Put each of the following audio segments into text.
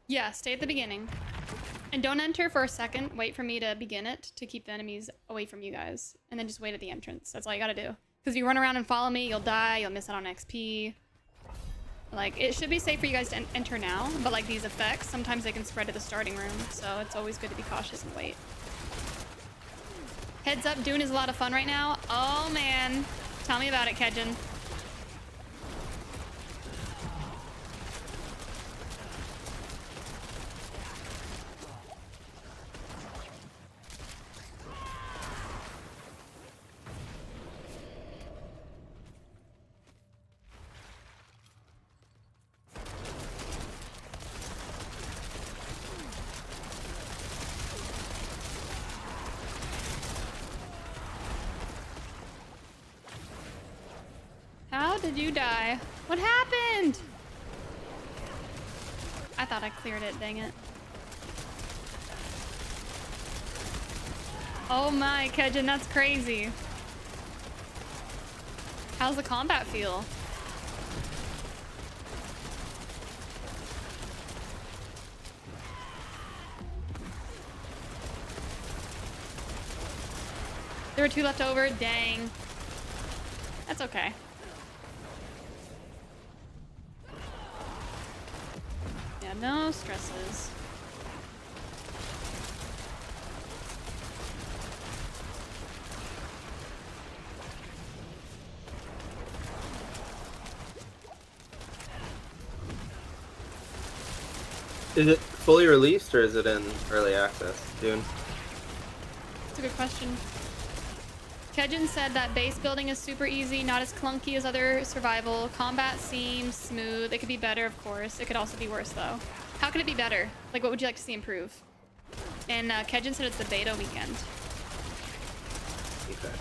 Yeah, stay at the beginning. And don't enter for a second. Wait for me to begin it to keep the enemies away from you guys. And then just wait at the entrance. That's all you gotta do. Because if you run around and follow me, you'll die. You'll miss out on XP. Like, it should be safe for you guys to enter now. But, like, these effects, sometimes they can spread to the starting room. So it's always good to be cautious and wait. Heads up, Dune is a lot of fun right now. Oh, man. Tell me about it, Kejin. How did you die? What happened? I thought I cleared it, dang it. Oh my, Kejin, that's crazy. How's the combat feel? There were 2 left over, dang. That's okay. Yeah, no stresses. Is it fully released or is it in early access, Dune? That's a good question. Kejin said that base building is super easy, not as clunky as other survival. Combat seems smooth. It could be better, of course. It could also be worse, though. How could it be better? Like, what would you like to see improve? And Kejin said it's the beta weekend. Okay.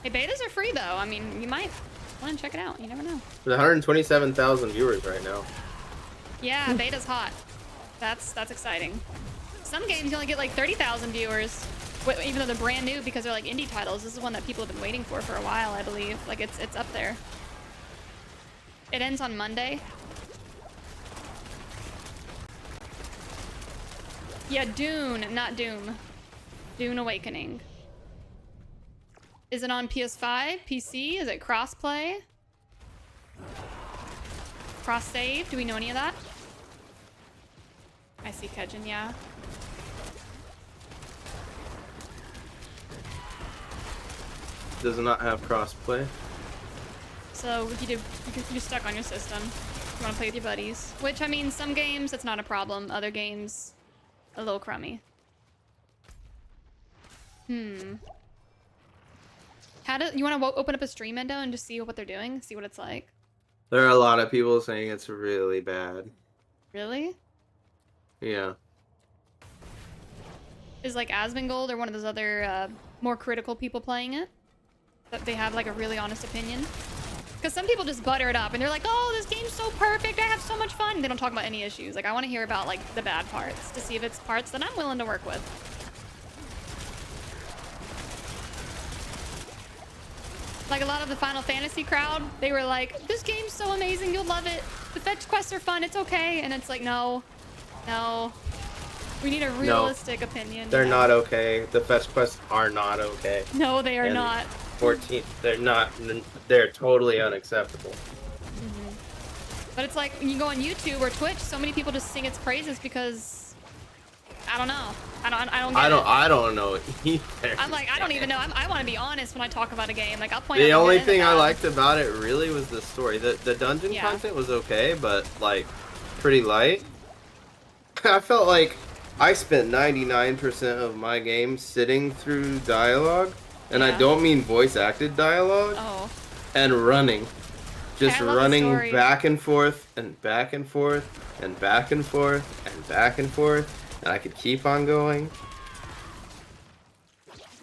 Hey, betas are free, though. I mean, you might want to check it out. You never know. There's 127,000 viewers right now. Yeah, beta's hot. That's exciting. Some games you only get like 30,000 viewers, even though they're brand new because they're like indie titles. This is one that people have been waiting for a while, I believe. Like it's up there. It ends on Monday. Yeah, Dune, not Doom. Dune Awakening. Is it on PS5, PC? Is it crossplay? Cross save? Do we know any of that? I see Kejin, yeah. Does it not have crossplay? So you're stuck on your system. You want to play with your buddies. Which, I mean, some games it's not a problem. Other games, a little crummy. You want to open up a stream window and just see what they're doing? See what it's like? There are a lot of people saying it's really bad. Really? Yeah. Is like Asmongold or one of those other more critical people playing it? That they have like a really honest opinion? Because some people just butter it up and they're like, oh, this game's so perfect, I have so much fun. They don't talk about any issues. Like, I want to hear about like the bad parts to see if it's parts that I'm willing to work with. Like a lot of the Final Fantasy crowd, they were like, this game's so amazing, you'll love it. The fetch quests are fun, it's okay. And it's like, no. We need a realistic opinion. They're not okay. The fetch quests are not okay. No, they are not. 14, they're not, they're totally unacceptable. But it's like, when you go on YouTube or Twitch, so many people just sing its praises because, I don't know. I don't get it. I don't know either. I'm like, I don't even know. I want to be honest when I talk about a game. Like, I'll point out the only thing I bad. liked about it really was the story. The dungeon content was okay, but like pretty light. I felt like I spent 99% of my game sitting through dialogue, and I don't mean voice acted dialogue. Oh. And running. Just running back and forth and back and forth and back and forth and back and forth. And I could keep on going.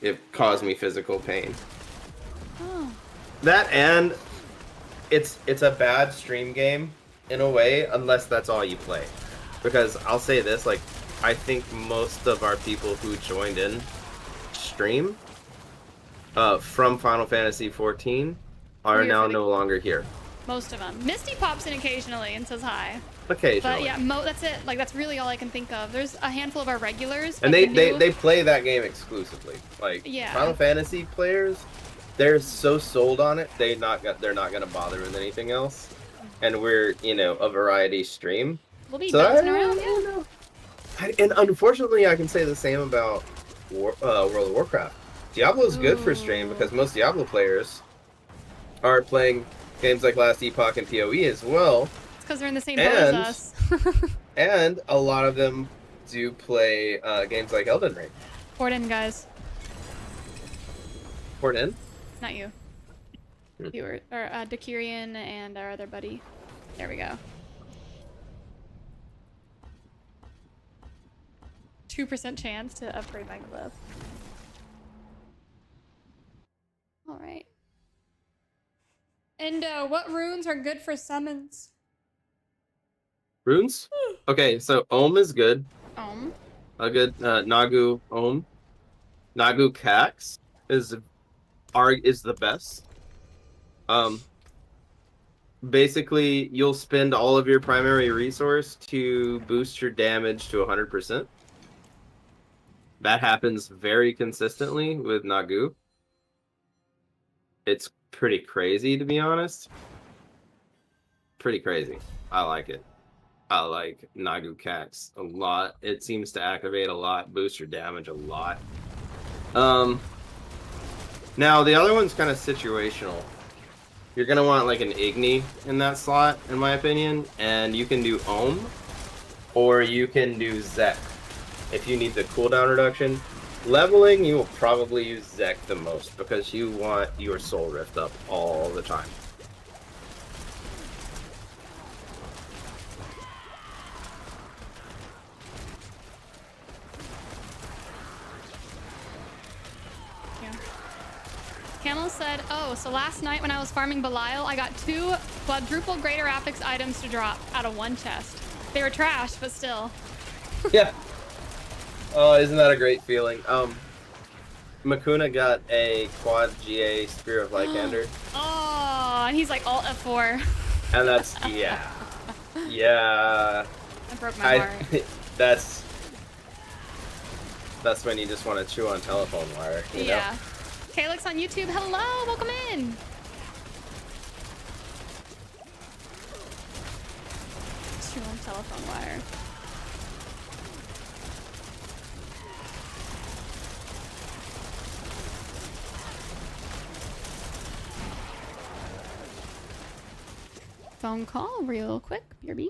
It caused me physical pain. Oh. That and it's a bad stream game in a way, unless that's all you play. Because I'll say this, like, I think most of our people who joined in stream from Final Fantasy XIV are now no longer here. Most of them. Misty pops in occasionally and says hi. Occasionally. But yeah, that's it. Like that's really all I can think of. There's a handful of our regulars. And like they play that game exclusively. Like Yeah. Final Fantasy players, they're so sold on it. They're not gonna bother with anything else. And we're a variety stream. We'll be bouncing around. Yeah. And unfortunately, I can say the same about World of Warcraft. Diablo's good for stream because most Diablo players are playing games like Last Epoch and PoE as well. It's because they're in the same boat as us. And a lot of them do play games like Elden Ring. Port in, guys. Port in? Not you. You or Dakirian and our other buddy. There we go. 2% chance to upgrade my glove. All right. And what runes are good for summons? Runes? Okay, so Ohm is good. Ohm. A good Nagu Ohm. Nagu Cax is the best. Basically, you'll spend all of your primary resource to boost your damage to 100%. That happens very consistently with Nagu. It's pretty crazy, to be honest. Pretty crazy. I like it. I like Nagu Cax a lot. It seems to activate a lot, boost your damage a lot. Now, the other one's kind of situational. You're going to want like an Igni in that slot, in my opinion. And you can do Ohm, or you can do Zek if you need the cooldown reduction. Leveling, you will probably use Zek the most because you want your Soul Rift up all the time. Camel said, oh, so last night when I was farming Belial, I got 2 quadruple greater affix items to drop out of 1 chest. They were trash, but still. Yeah. Oh, isn't that a great feeling? Makuna got a quad GA Spear of Lycander. Oh, and he's like alt F4. And that's, yeah. Yeah. That broke my heart. That's when you just want to chew on telephone wire, you know? Calyx on YouTube, hello, welcome in. Chew on telephone wire. Phone call real quick, BRB.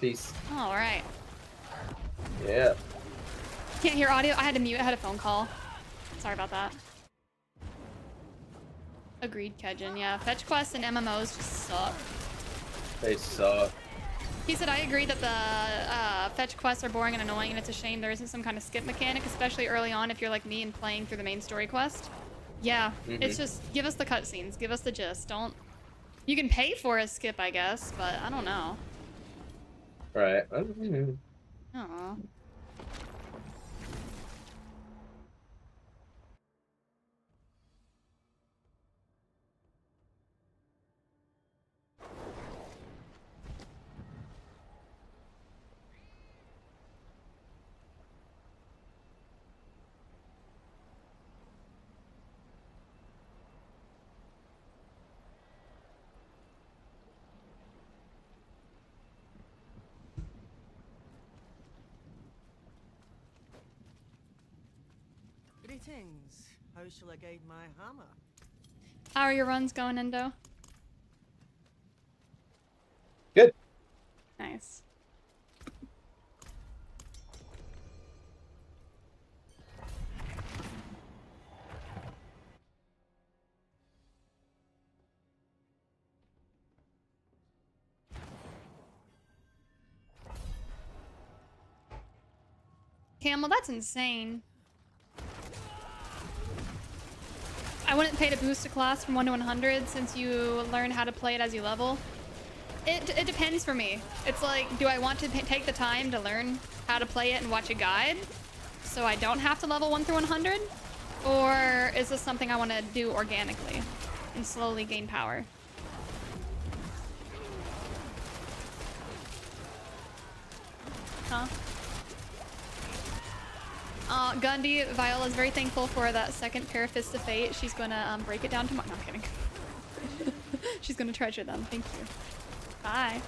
Peace. All right. Yeah. Can't hear audio. I had to mute. I had a phone call. Sorry about that. Agreed, Kejin. Yeah, fetch quests and MMOs just suck. They suck. He said, I agree that the fetch quests are boring and annoying, and it's a shame there isn't some kind of skip mechanic, especially early on if you're like me and playing through the main story quest. Yeah, it's just, give us the cutscenes, give us the gist. Don't... You can pay for a skip, I guess, but I don't know. Right. Aw. Greetings. How shall I guide my hammer? How are your runs going, Endo? Good. Nice. Camel, that's insane. I wouldn't pay to boost a class from 1 to 100 since you learn how to play it as you level. It depends for me. It's like, do I want to take the time to learn how to play it and watch a guide so I don't have to level 1 through 100? Or is this something I want to do organically and slowly gain power? Huh? Gundy, Viola's very thankful for that second pair of Fists of Fate. She's gonna break it down tomorrow. No, I'm kidding. She's gonna treasure them. Thank you. Bye.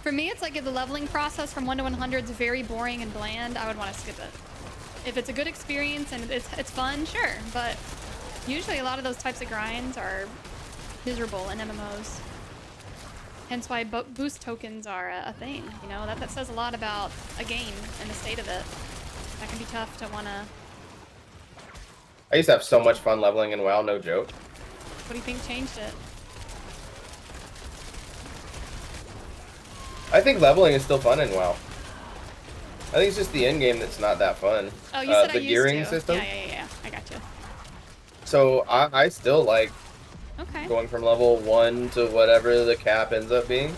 For me, it's like if the leveling process from 1 to 100 is very boring and bland, I would want to skip it. If it's a good experience and it's fun, sure. But usually a lot of those types of grinds are miserable in MMOs. Hence why boost tokens are a thing, you know? That says a lot about a game and the state of it. That can be tough to wanna... I used to have so much fun leveling in WoW, no joke. What do you think changed it? I think leveling is still fun in WoW. I think it's just the end game that's not that fun. Oh, you said the I used gearing to. system. Yeah. I got you. So I still like Okay. going from level 1 to whatever the cap ends up being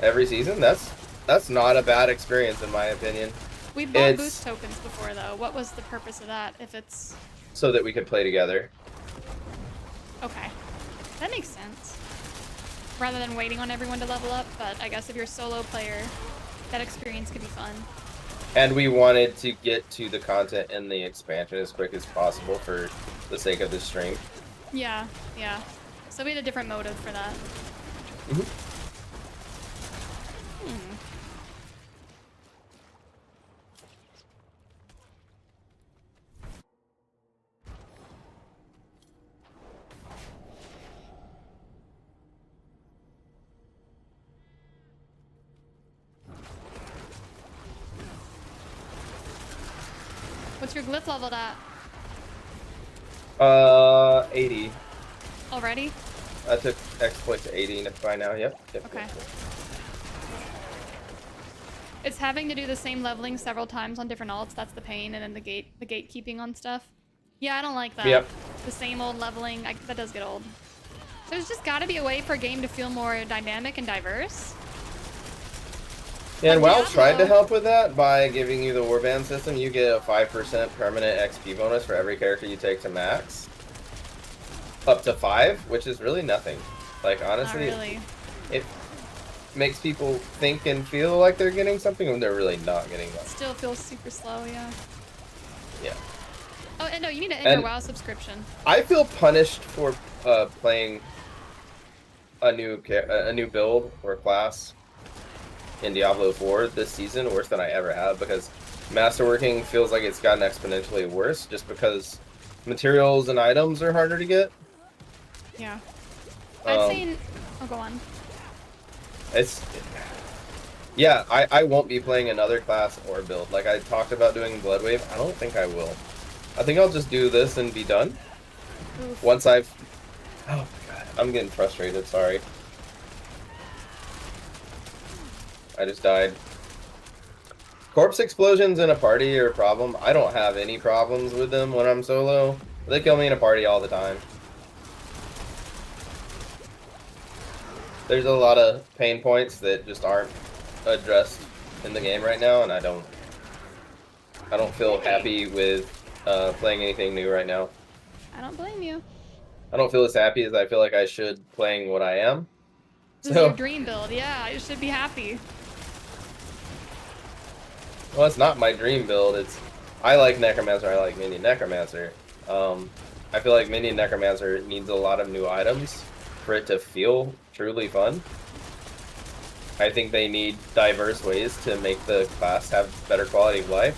every season. That's not a bad experience in my opinion. We bought boost tokens before though. What was the purpose of that if it's... So that we could play together. Okay. That makes sense. Rather than waiting on everyone to level up, but I guess if you're a solo player, that experience could be fun. And we wanted to get to the content in the expansion as quick as possible for the sake of the stream. Yeah. So we had a different motive for that. What's your glyph leveled at? 80. Already? I took exploit to 80 by now. Yep. Okay. It's having to do the same leveling several times on different alts. That's the pain, and then the gatekeeping on stuff. Yeah, I don't like that. Yep. The same old leveling. That does get old. There's just got to be a way for a game to feel more dynamic and diverse. Yeah, and Like WoW tried to Diablo. help with that by giving you the warband system. You get a 5% permanent XP bonus for every character you take to max. Up to 5, which is really nothing. Like, honestly, Not really. it makes people think and feel like they're getting something when they're really not getting that. Still feels super slow, yeah. Yeah. Oh, and no, you need to end your WoW subscription. I feel punished for playing a new build or class in Diablo IV this season worse than I ever have, because masterworking feels like it's gotten exponentially worse just because materials and items are harder to get. Yeah. I'd say... Um, Oh, go on. it's yeah. I won't be playing another class or build. Like I talked about doing Bloodwave. I don't think I will. I think I'll just do this and be done. Oof. Once I've... Oh my god, I'm getting frustrated, sorry. I just died. Corpse explosions in a party are a problem. I don't have any problems with them when I'm solo. They kill me in a party all the time. There's a lot of pain points that just aren't addressed in the game right now, and I don't feel happy with playing anything new right now. I don't blame you. I don't feel as happy as I feel like I should playing what I am. This is your dream build. Yeah, you should be happy. Well, it's not my dream build. It's... I like Necromancer. I like Minion Necromancer. I feel like Minion Necromancer needs a lot of new items for it to feel truly fun. I think they need diverse ways to make the class have better quality of life.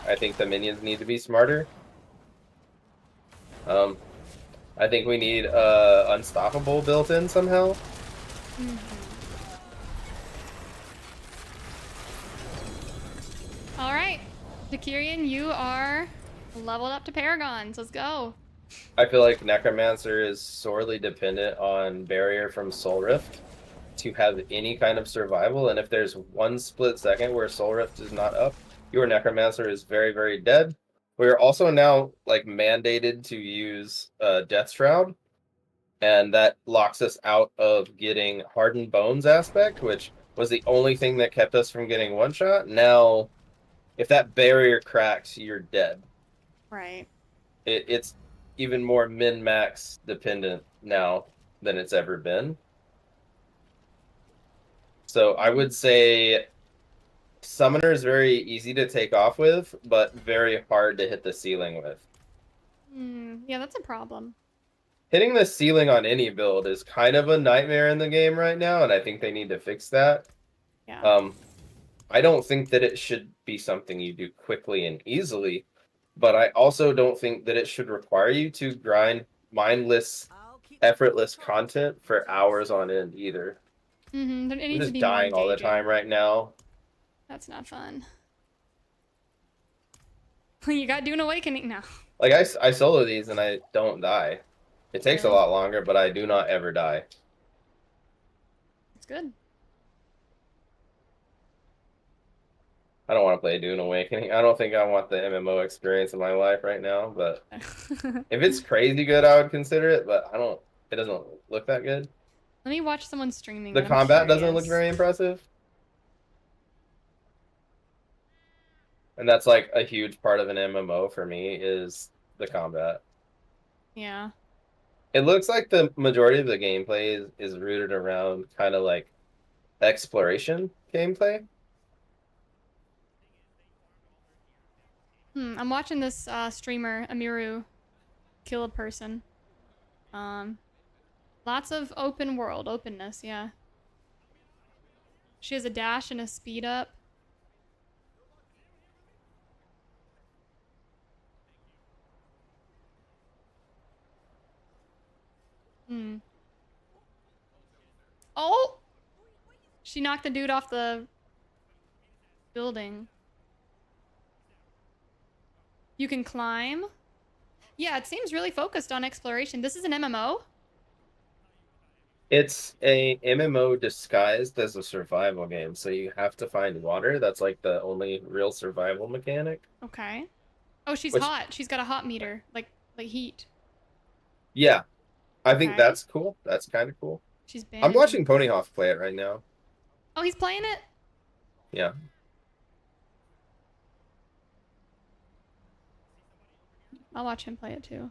I think the minions need to be smarter. I think we need Unstoppable built in somehow. All right, Dakirian, you are leveled up to Paragons. Let's go. I feel like Necromancer is sorely dependent on Barrier from Soul Rift to have any kind of survival, and if there's one split second where Soul Rift is not up, your Necromancer is very, very dead. We're also now like mandated to use Death Shroud, and that locks us out of getting Hardened Bones aspect, which was the only thing that kept us from getting one shot. Now, if that barrier cracks, you're dead. Right. It's even more min-max dependent now than it's ever been. So I would say Summoner is very easy to take off with, but very hard to hit the ceiling with. Yeah, that's a problem. Hitting the ceiling on any build is kind of a nightmare in the game right now, and I think they need to fix that. Yeah. I don't think that it should be something you do quickly and easily, but I also don't think that it should require you to grind mindless, effortless content for hours on end either. There I'm needs to just be more dying all the engaging. time right now. That's not fun. You got Dune Awakening now. Like, I solo these and I don't die. It takes a Really? lot longer, but I do not ever die. It's good. I don't want to play Dune Awakening. I don't think I want the MMO experience in my life right now, but if it's crazy good, I would consider it, but I don't... It doesn't look that good. Let me watch someone streaming. The I'm combat doesn't look curious. very impressive. And that's like a huge part of an MMO for me is the combat. Yeah. It looks like the majority of the gameplay is rooted around kind of like exploration gameplay. I'm watching this streamer, Amiru, kill a person. Lots of open world, openness, yeah. She has a dash and a speed up. Oh! She knocked the dude off the building. You can climb? Yeah, it seems really focused on exploration. This is an MMO? It's a MMO disguised as a survival game, so you have to find water. That's like the only real survival mechanic. Okay. Oh, she's Which... hot. She's got a hot meter, like heat. Yeah, I think Okay. that's cool. That's kind of cool. She's I'm bandaging. watching Ponyhoff play it right now. Oh, he's playing it? Yeah. I'll watch him play it too.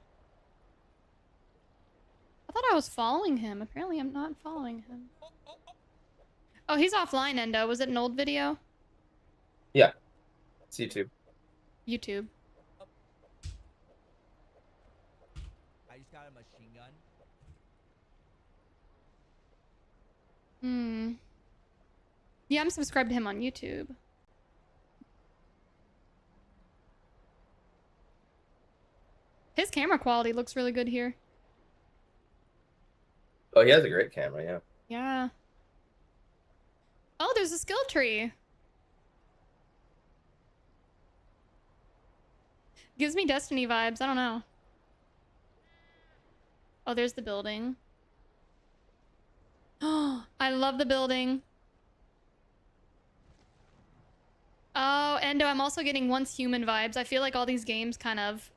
I thought I was following him. Apparently I'm not following him. Oh, he's offline, Endo. Was it an old video? Yeah. It's YouTube. YouTube. I just got a machine gun. Yeah, I'm subscribed to him on YouTube. His camera quality looks really good here. Oh, he has a great camera, yeah. Yeah. Oh, there's a skill tree. Gives me Destiny vibes. I don't know. Oh, there's the building. Oh, I love the building. Oh, Endo, I'm also getting once human vibes. I feel like all these games kind of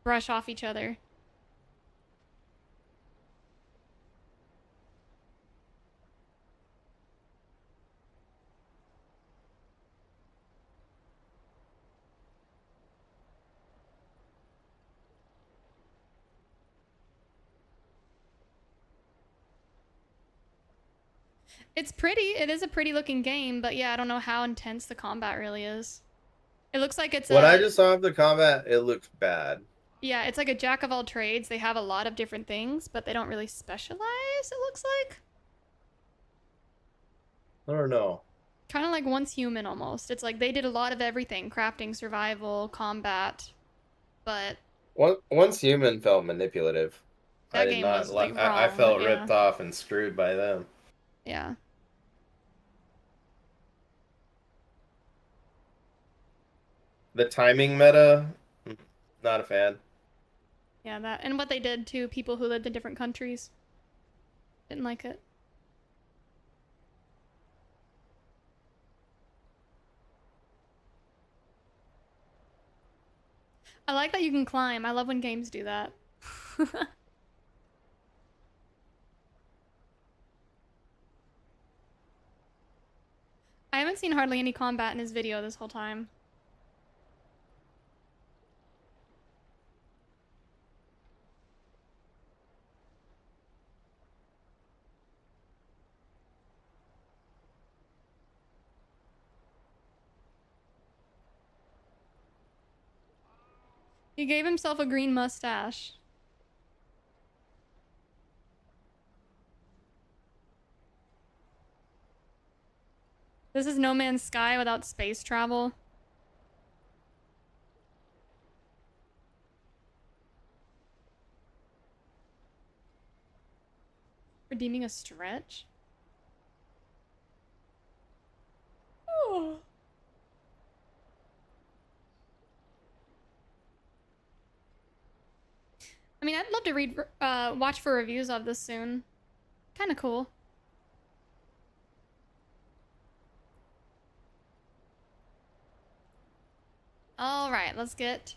brush off each other. It's pretty. It is a pretty looking game, but yeah, I don't know how intense the combat really is. It looks like it's What I a... just saw of the combat, it looks bad. Yeah, it's like a jack of all trades. They have a lot of different things, but they don't really specialize, it looks like. I don't know. Kind of like Once Human almost. It's like they did a lot of everything. Crafting, survival, combat, but... Once Human felt manipulative. I That did game not was, like. like, I wrong, felt yeah. ripped off and screwed by them. Yeah. The timing meta, not a fan. Yeah, that... And what they did to people who lived in different countries. Didn't like it. I like that you can climb. I love when games do that. I haven't seen hardly any combat in his video this whole time. He gave himself a green mustache. This is No Man's Sky without space travel. Redeeming a stretch? Oh. I mean, I'd love to read, watch for reviews of this soon. Kind of cool. All right, let's get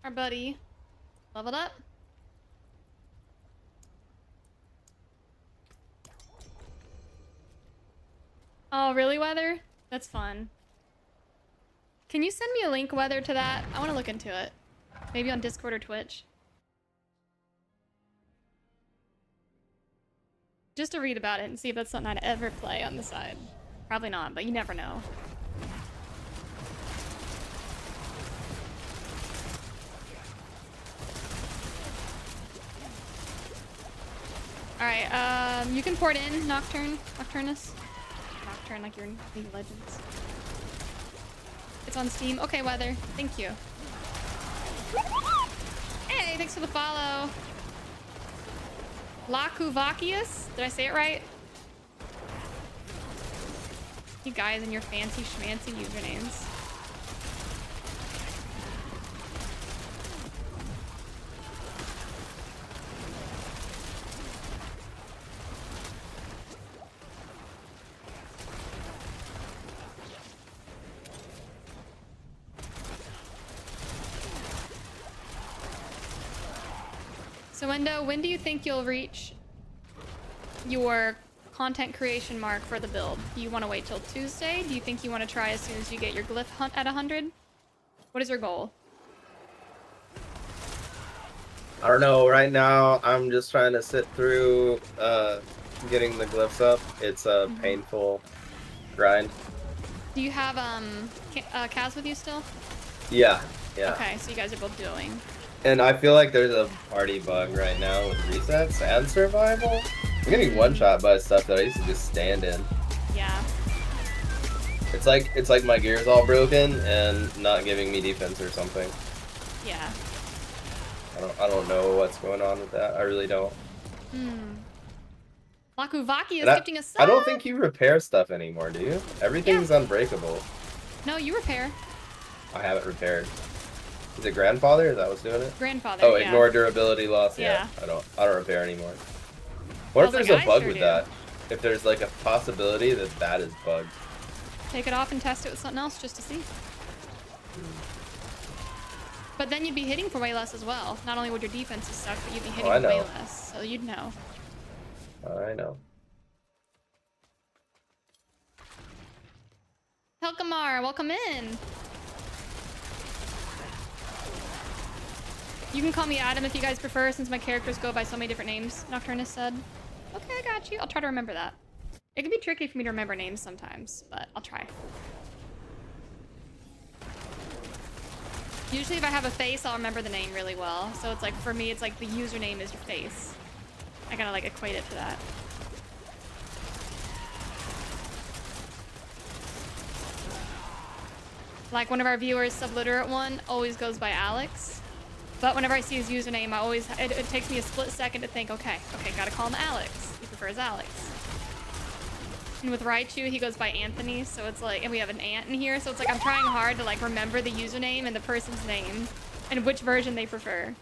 our buddy leveled up. Oh, really, Weather? That's fun. Can you send me a link, Weather, to that? I want to look into it. Maybe on Discord or Twitch. Just to read about it and see if that's something I'd ever play on the side. Probably not, but you never know. Alright, you can port in Nocturnus. Nocturne, like you're in League of Legends. It's on Steam. Okay, Weather. Thank you. Hey, thanks for the follow. Lakuvakius? Did I say it right? You guys and your fancy schmancy usernames. So, Endo, when do you think you'll reach your content creation mark for the build? Do you want to wait till Tuesday? Do you think you want to try as soon as you get your glyph hunt at 100? What is your goal? I don't know. Right now, I'm just trying to sit through getting the glyphs up. It's a painful grind. Do you have Kaz with you still? Yeah, yeah. Okay, so you guys are both dueling. And I feel like there's a party bug right now with resets and survival. I'm getting one-shot by stuff that I used to just stand in. Yeah. It's like my gear's all broken and not giving me defense or something. Yeah. I don't know what's going on with that. I really don't. Lakuvaki is And gifting a sub. I don't think you repair stuff anymore, do you? Everything's unbreakable. No, you repair. I haven't repaired. Is it grandfather? Is that what's doing it? Grandfather. Oh, yeah. ignore durability loss. Yeah. I don't repair anymore. What if there's a bug with that? If there's like a possibility that that is bugged. Take it off and test it with something else just to see. But then you'd be hitting for way less as well. Not only would your defenses suck, but you'd be hitting for way less. So you'd know. I know. Helkamar, welcome in. You can call me Adam if you guys prefer, since my characters go by so many different names, Nocturnus said. Okay, I got you. I'll try to remember that. It can be tricky for me to remember names sometimes, but I'll try. Usually if I have a face, I'll remember the name really well. So it's like, for me, it's like the username is your face. I gotta like equate it to that. Like one of our viewers, Subliterate one, always goes by Alex. But whenever I see his username, I always, it takes me a split second to think, okay, gotta call him Alex. He prefers Alex. And with Raichu, he goes by Anthony, so it's like, and we have an Ant in here, so it's like I'm trying hard to like remember the username and the person's name and which version they prefer.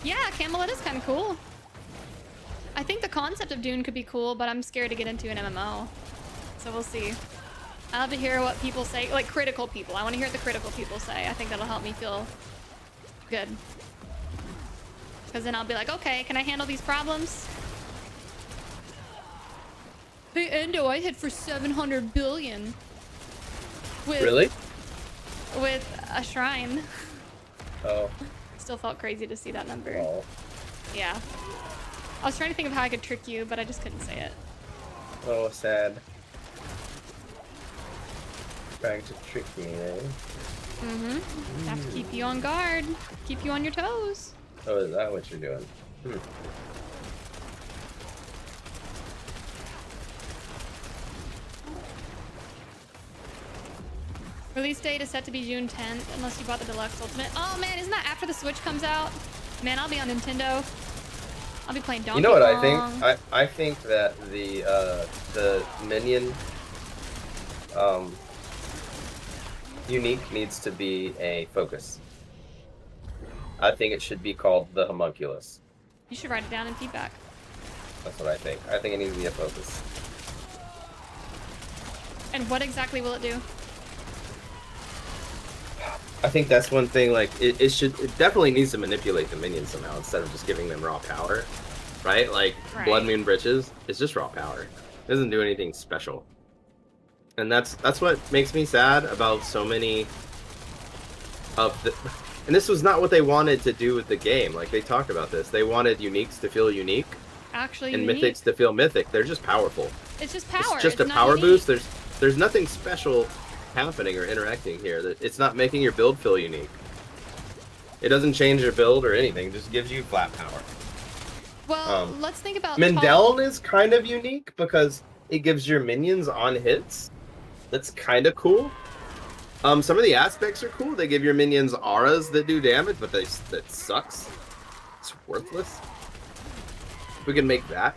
Yeah, Camelot is kind of cool. I think the concept of Dune could be cool, but I'm scared to get into an MMO. So we'll see. I'll have to hear what people say, like critical people. I want to hear what the critical people say. I think that'll help me feel good. Because then I'll be like, okay, can I handle these problems? Hey, Endo, I hit for 700 billion. Really? With a shrine. Oh. Still felt crazy to see that number. Oh. Yeah. I was trying to think of how I could trick you, but I just couldn't say it. Oh, sad. Trying to trick me, eh? Mm-hmm. Have to keep you on guard. Keep you on your toes. Oh, is that what you're doing? Release date is set to be June 10th, unless you bought the Deluxe Ultimate. Oh man, isn't that after the Switch comes out? Man, I'll be on Nintendo. I'll be playing Donkey Kong. You know what I think? I think that the Minion unique needs to be a focus. I think it should be called the Homunculus. You should write it down in feedback. That's what I think. I think it needs to be a focus. And what exactly will it do? I think that's one thing, like, it definitely needs to manipulate the minions somehow instead of just giving them raw power, right? Like, Blood Moon Britches, it's just raw power. It doesn't do anything special. And that's what makes me sad about so many of the... And this was not what they wanted to do with the game. Like, they talked about this. They wanted uniques to feel unique. Actually and unique. mythics to feel mythic. They're just powerful. It's just power. It's just a power boost. There's nothing special happening or interacting here. It's not making your build feel unique. It doesn't change your build or anything. It just gives you flat power. Well, let's think about Mindell is kind of unique because it gives your minions on hits. That's kind of cool. Some of the aspects are cool. They give your minions auras that do damage, but that sucks. It's worthless. We can make that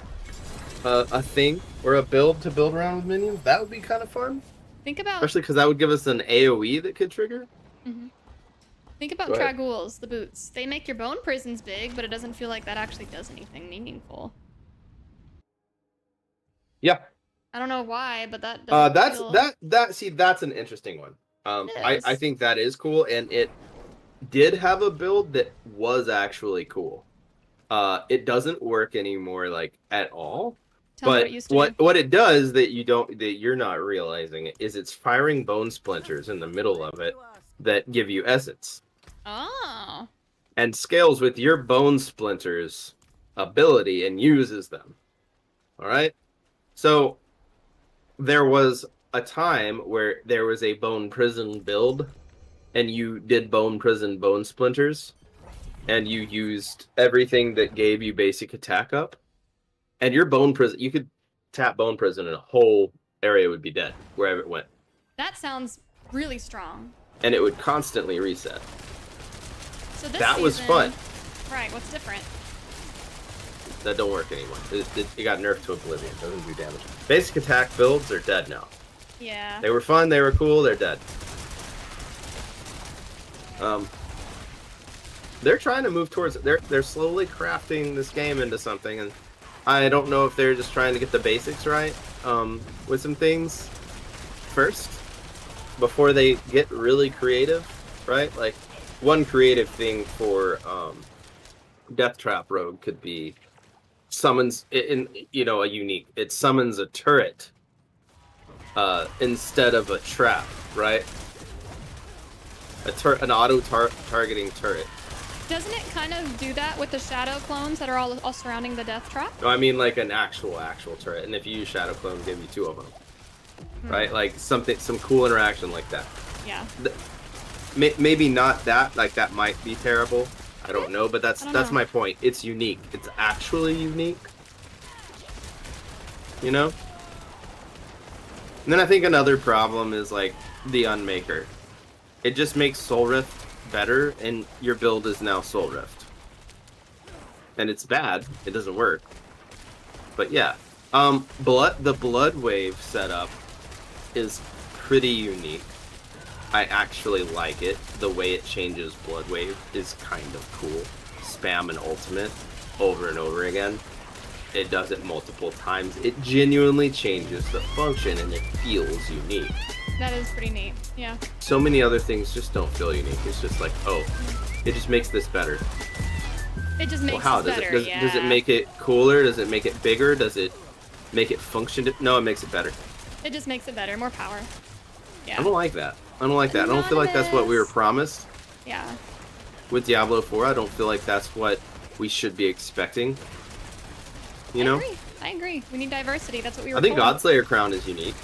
a thing or a build to build around with minions. That would be kind of fun. Think about, especially because that would give us an AoE that could trigger. Mm-hmm. Think about Tragouls, the boots. They make your bone prisons big, but it doesn't feel like that actually does anything meaningful. Yeah. I don't know why, but that see, that's an interesting one. I think that is cool, and it did have a build that was actually cool. It doesn't work anymore, like, at all. But what it does that you're not realizing is it's firing bone splinters in the middle of it that give you essence. Oh. And scales with your bone splinters ability and uses them. All right? So there was a time where there was a bone prison build and you did bone prison bone splinters and you used everything that gave you basic attack up. And your bone prison, you could tap bone prison and a whole area would be dead wherever it went. That sounds really strong. And it would constantly reset. So this That was season- fun. Right, what's different? That don't work anymore. It got nerfed to oblivion. It doesn't do damage. Basic attack builds are dead now. Yeah. They were fun. They were cool. They're dead. They're trying to move towards. They're slowly crafting this game into something, and I don't know if they're just trying to get the basics right with some things first before they get really creative, right? Like one creative thing for Death Trap Rogue could be summons in a unique. It summons a turret instead of a trap, right? An auto targeting turret. Doesn't it kind of do that with the shadow clones that are all surrounding the death trap? No, I mean like an actual turret, and if you use shadow clone, give you 2 of them, right? Like some cool interaction like that. Yeah. Maybe not that. Like that might be terrible. I don't know, but that's my point. It's unique. It's actually unique. You know? And then I think another problem is like the Unmaker. It just makes Soul Rift better, and your build is now Soul Rift. And it's bad. It doesn't work. But yeah. The Blood Wave setup is pretty unique. I actually like it. The way it changes Blood Wave is kind of cool. Spam an ultimate over and over again. It does it multiple times. It genuinely changes the function, and it feels unique. That is pretty neat. Yeah. So many other things just don't feel unique. It's just like, oh, it just makes this better. It just makes Well, how it does better. it? Does it make it cooler? Does it make it bigger? Does it make it function? No, it makes it better. It just makes it better. More power. Yeah. I don't like that. I don't like that. I don't feel like that's what we were promised. Yeah. With Diablo 4, I don't feel like that's what we should be expecting. You know? I agree. We need diversity. That's what we were I think told. Godslayer Crown is unique.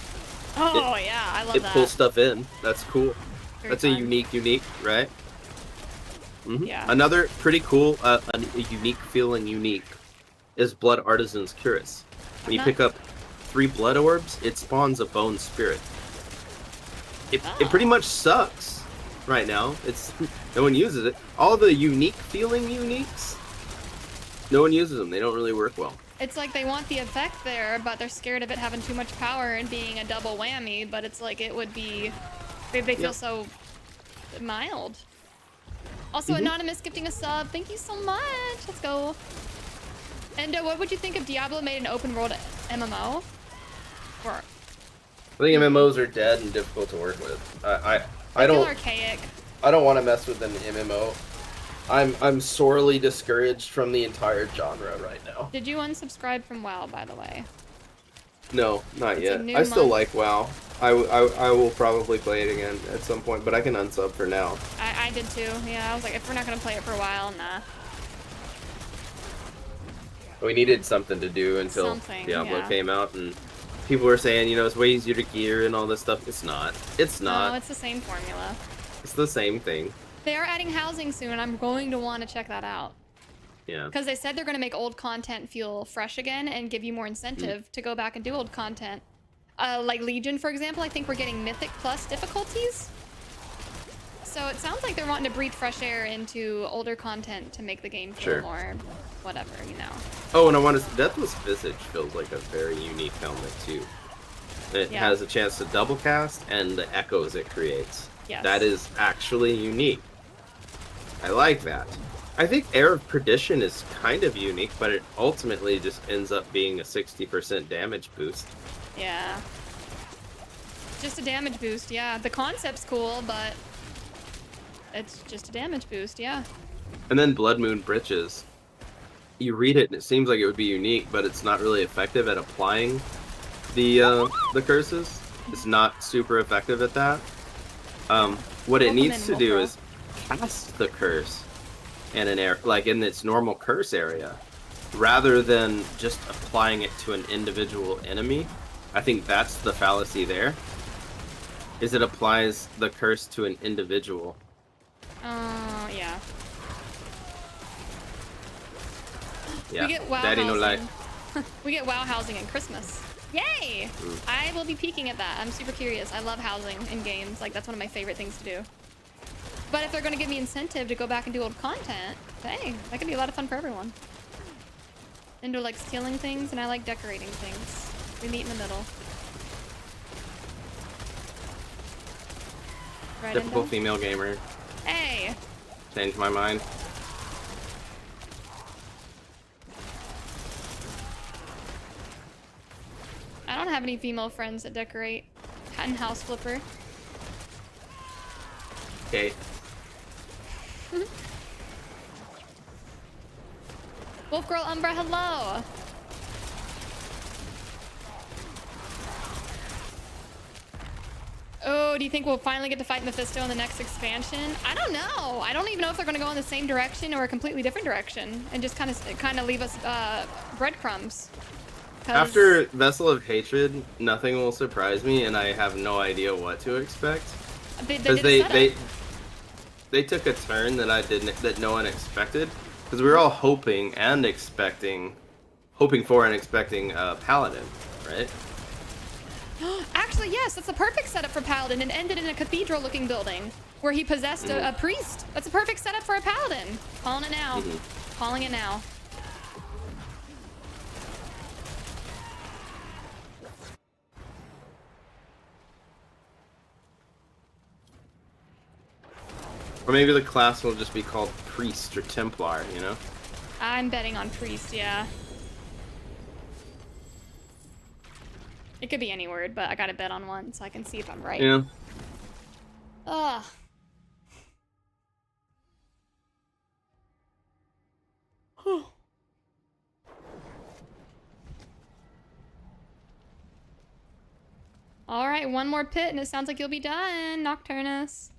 Oh, yeah. I love It that. pulls stuff in. That's cool. Very That's fun. a unique, right? Yeah. Another pretty cool, a unique feeling is Blood Artisan's Cuirass. When you pick up 3 blood orbs, it spawns a bone spirit. It pretty much sucks right now. No one uses it. All the unique feeling uniques, no one uses them. They don't really work well. It's like they want the effect there, but they're scared of it having too much power and being a double whammy, but it's like it would be... They feel so mild. Also, Anonymous gifting a sub. Thank you so much. Let's go. And what would you think if Diablo made an open world MMO? Or I think MMOs are dead and difficult to work with. I feel don't archaic. I don't want to mess with an MMO. I'm sorely discouraged from the entire genre right now. Did you unsubscribe from WoW, by the way? No, not It's a yet. new I still month. like WoW. I will probably play it again at some point, but I can unsub for now. I did too. Yeah, I was like, if we're not gonna play it for a while, nah. We needed something to do until Something, Diablo yeah. came out, and people were saying, it's way easier to gear and all this stuff. It's not. It's No, not. it's the same formula. It's the same thing. They are adding housing soon, and I'm going to want to check that out. Yeah. Because they said they're going to make old content feel fresh again and give you more incentive to go back and do old content. Like Legion, for example, I think we're getting Mythic Plus difficulties. So it sounds like they're wanting to breathe fresh air into older content to make the game feel more whatever, Oh, and I want to... Deathless Visage feels like a very unique helmet, too. It has a chance to double cast, and the echoes it creates. Yes. That is actually unique. I like that. I think Air of Perdition is kind of unique, but it ultimately just ends up being a 60% damage boost. Yeah. Just a damage boost, yeah. The concept's cool, but it's just a damage boost, yeah. And then Blood Moon Breeches. You read it and it seems like it would be unique, but it's not really effective at applying the curses. It's not super effective at that. What it needs to do is cast the curse in an area, like in its normal curse area, rather than just applying it to an individual enemy. I think that's the fallacy there. Is it applies the curse to an individual. Yeah. Yeah. We get WoW Daddy no housing. lie. We get WoW housing in Christmas. Yay! I will be peeking at that. I'm super curious. I love housing in games. Like, that's one of my favorite things to do. But if they're gonna give me incentive to go back and do old content, hey, that could be a lot of fun for everyone. Into like stealing things, and I like decorating things. We meet in the middle. Right, Typical Indo? female gamer. Hey! Changed my mind. I don't have any female friends that decorate. Cat and house flipper. Okay. Wolf Girl Umbra, hello! Oh, do you think we'll finally get to fight Mephisto in the next expansion? I don't know. I don't even know if they're going to go in the same direction or a completely different direction and just kind of leave us breadcrumbs. After Vessel of Hatred, nothing will surprise me, and I have no idea what to expect. Because they took a turn that no one expected. Because we were all hoping for and expecting Paladin, right? Actually, yes, that's the perfect setup for Paladin. It ended in a cathedral-looking building where he possessed a priest. That's a perfect setup for a Paladin. Calling it now. Calling it now. Or maybe the class will just be called Priest or Templar, you know? I'm betting on priest, yeah. It could be any word, but I gotta bet on one so I can see if I'm right. Yeah. Ugh. Alright, one more pit and it sounds like you'll be done, Nocturnus.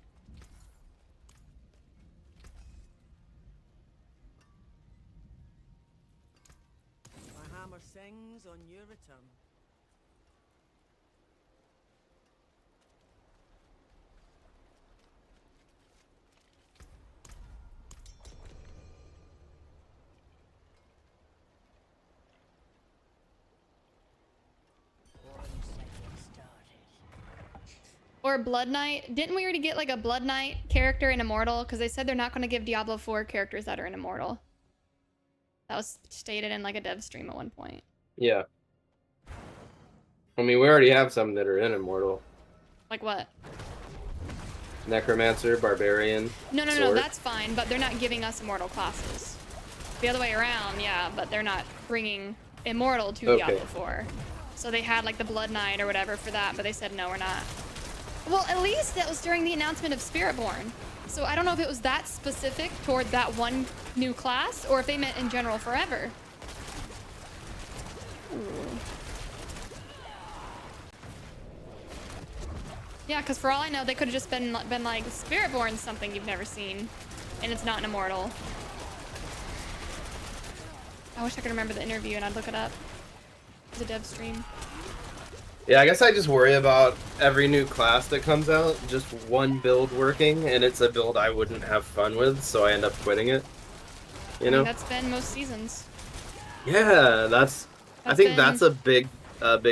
My hammer sings on your return. Or Blood Knight. Didn't we already get like a Blood Knight character in Immortal? Because they said they're not going to give Diablo IV characters that are in Immortal. That was stated in like a dev stream at one point. Yeah. I mean, we already have some that are in Immortal. Like what? Necromancer, Barbarian. No, Sword. that's fine, but they're not giving us Immortal classes. The other way around, yeah, but they're not bringing Immortal to Diablo IV. So they had like the Blood Knight or whatever for that, but they said no, we're not. Well, at least that was during the announcement of Spiritborn. So I don't know if it was that specific toward that one new class or if they meant in general forever. Ooh. Yeah, because for all I know, they could have just been like, Spiritborn's something you've never seen, and it's not an Immortal. I wish I could remember the interview and I'd look it up. It was a dev stream. Yeah, I guess I just worry about every new class that comes out, just one build working, and it's a build I wouldn't have fun with, so I end up quitting it. You know? I mean, that's been most seasons. Yeah, I think that's a big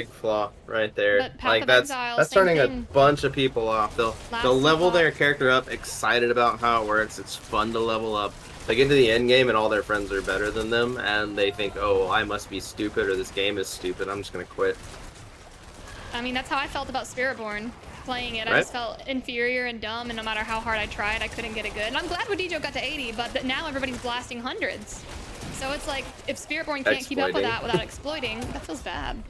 flaw right there. Like that's turning a bunch of people off. They'll level their character up, excited about how it works. It's fun to level up. They get to the end game and all their friends are better than them, and they think, oh, I must be stupid or this game is stupid. I'm just gonna quit. I mean, that's how I felt about Spiritborn playing it. I just felt inferior and dumb, and no matter how hard I tried, I couldn't get it good. And I'm glad Wadijo got to 80, but now everybody's blasting hundreds. So it's like, if Spiritborn can't keep up with that without exploiting, that feels bad.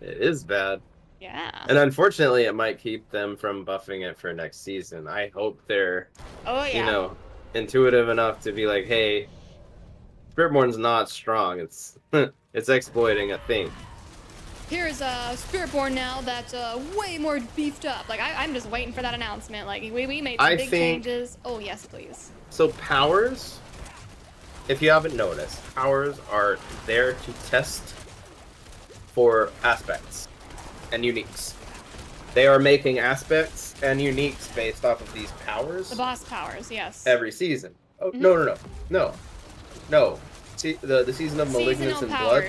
It is bad. Yeah. And unfortunately, it might keep them from buffing it for next season. I hope they're, you know, intuitive enough to be like, hey, Spiritborn's not strong. It's it's exploiting a thing. Here's Spiritborn now that's way more beefed up. Like, I'm just waiting for that announcement. Like, we made some big changes. Oh, yes, please. So powers, if you haven't noticed, powers are there to test for aspects and uniques. They are making aspects and uniques based off of these powers. The boss powers, yes. Every season. Oh, no. See, the season of Malignance and Blood,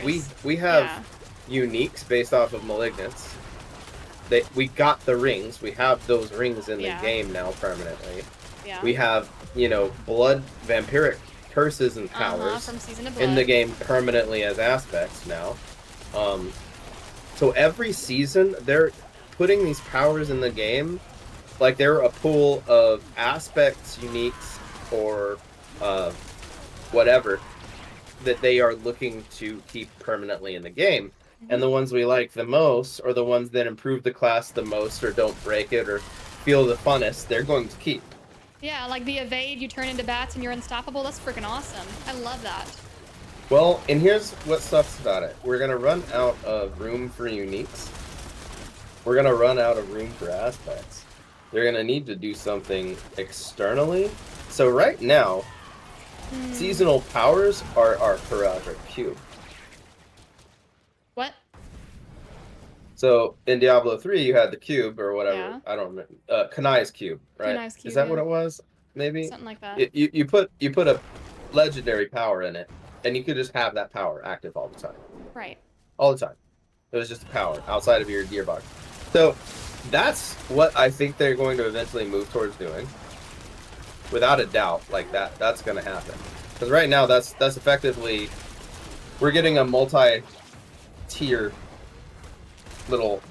we have uniques based off of Malignance. We got the rings. We have those rings in the game now permanently. Yeah. We have, you know, blood vampiric curses and powers From Season of Blood. in the game permanently as aspects now. So every season they're putting these powers in the game, like they're a pool of aspects, uniques, or whatever that they are looking to keep permanently in the game. And the ones we like the most, or the ones that improve the class the most, or don't break it, or feel the funnest, they're going to keep. Yeah, like the evade, you turn into bats and you're unstoppable. That's freaking awesome. I love that. Well, and here's what sucks about it. We're going to run out of room for uniques. We're going to run out of room for aspects. They're going to need to do something externally. So right now, seasonal powers are our Karagic Cube. What? So in Diablo 3, you had the cube or whatever. Yeah. I don't remember. Kanai's cube, right? Kanai's cube, Is that yeah. what it was? Maybe Something like that. You put a legendary power in it, and you could just have that power active all the time. Right. All the time. It was just a power outside of your gearbox. So that's what I think they're going to eventually move towards doing. Without a doubt, like that's going to happen. Because right now, that's effectively, we're getting a multi-tier little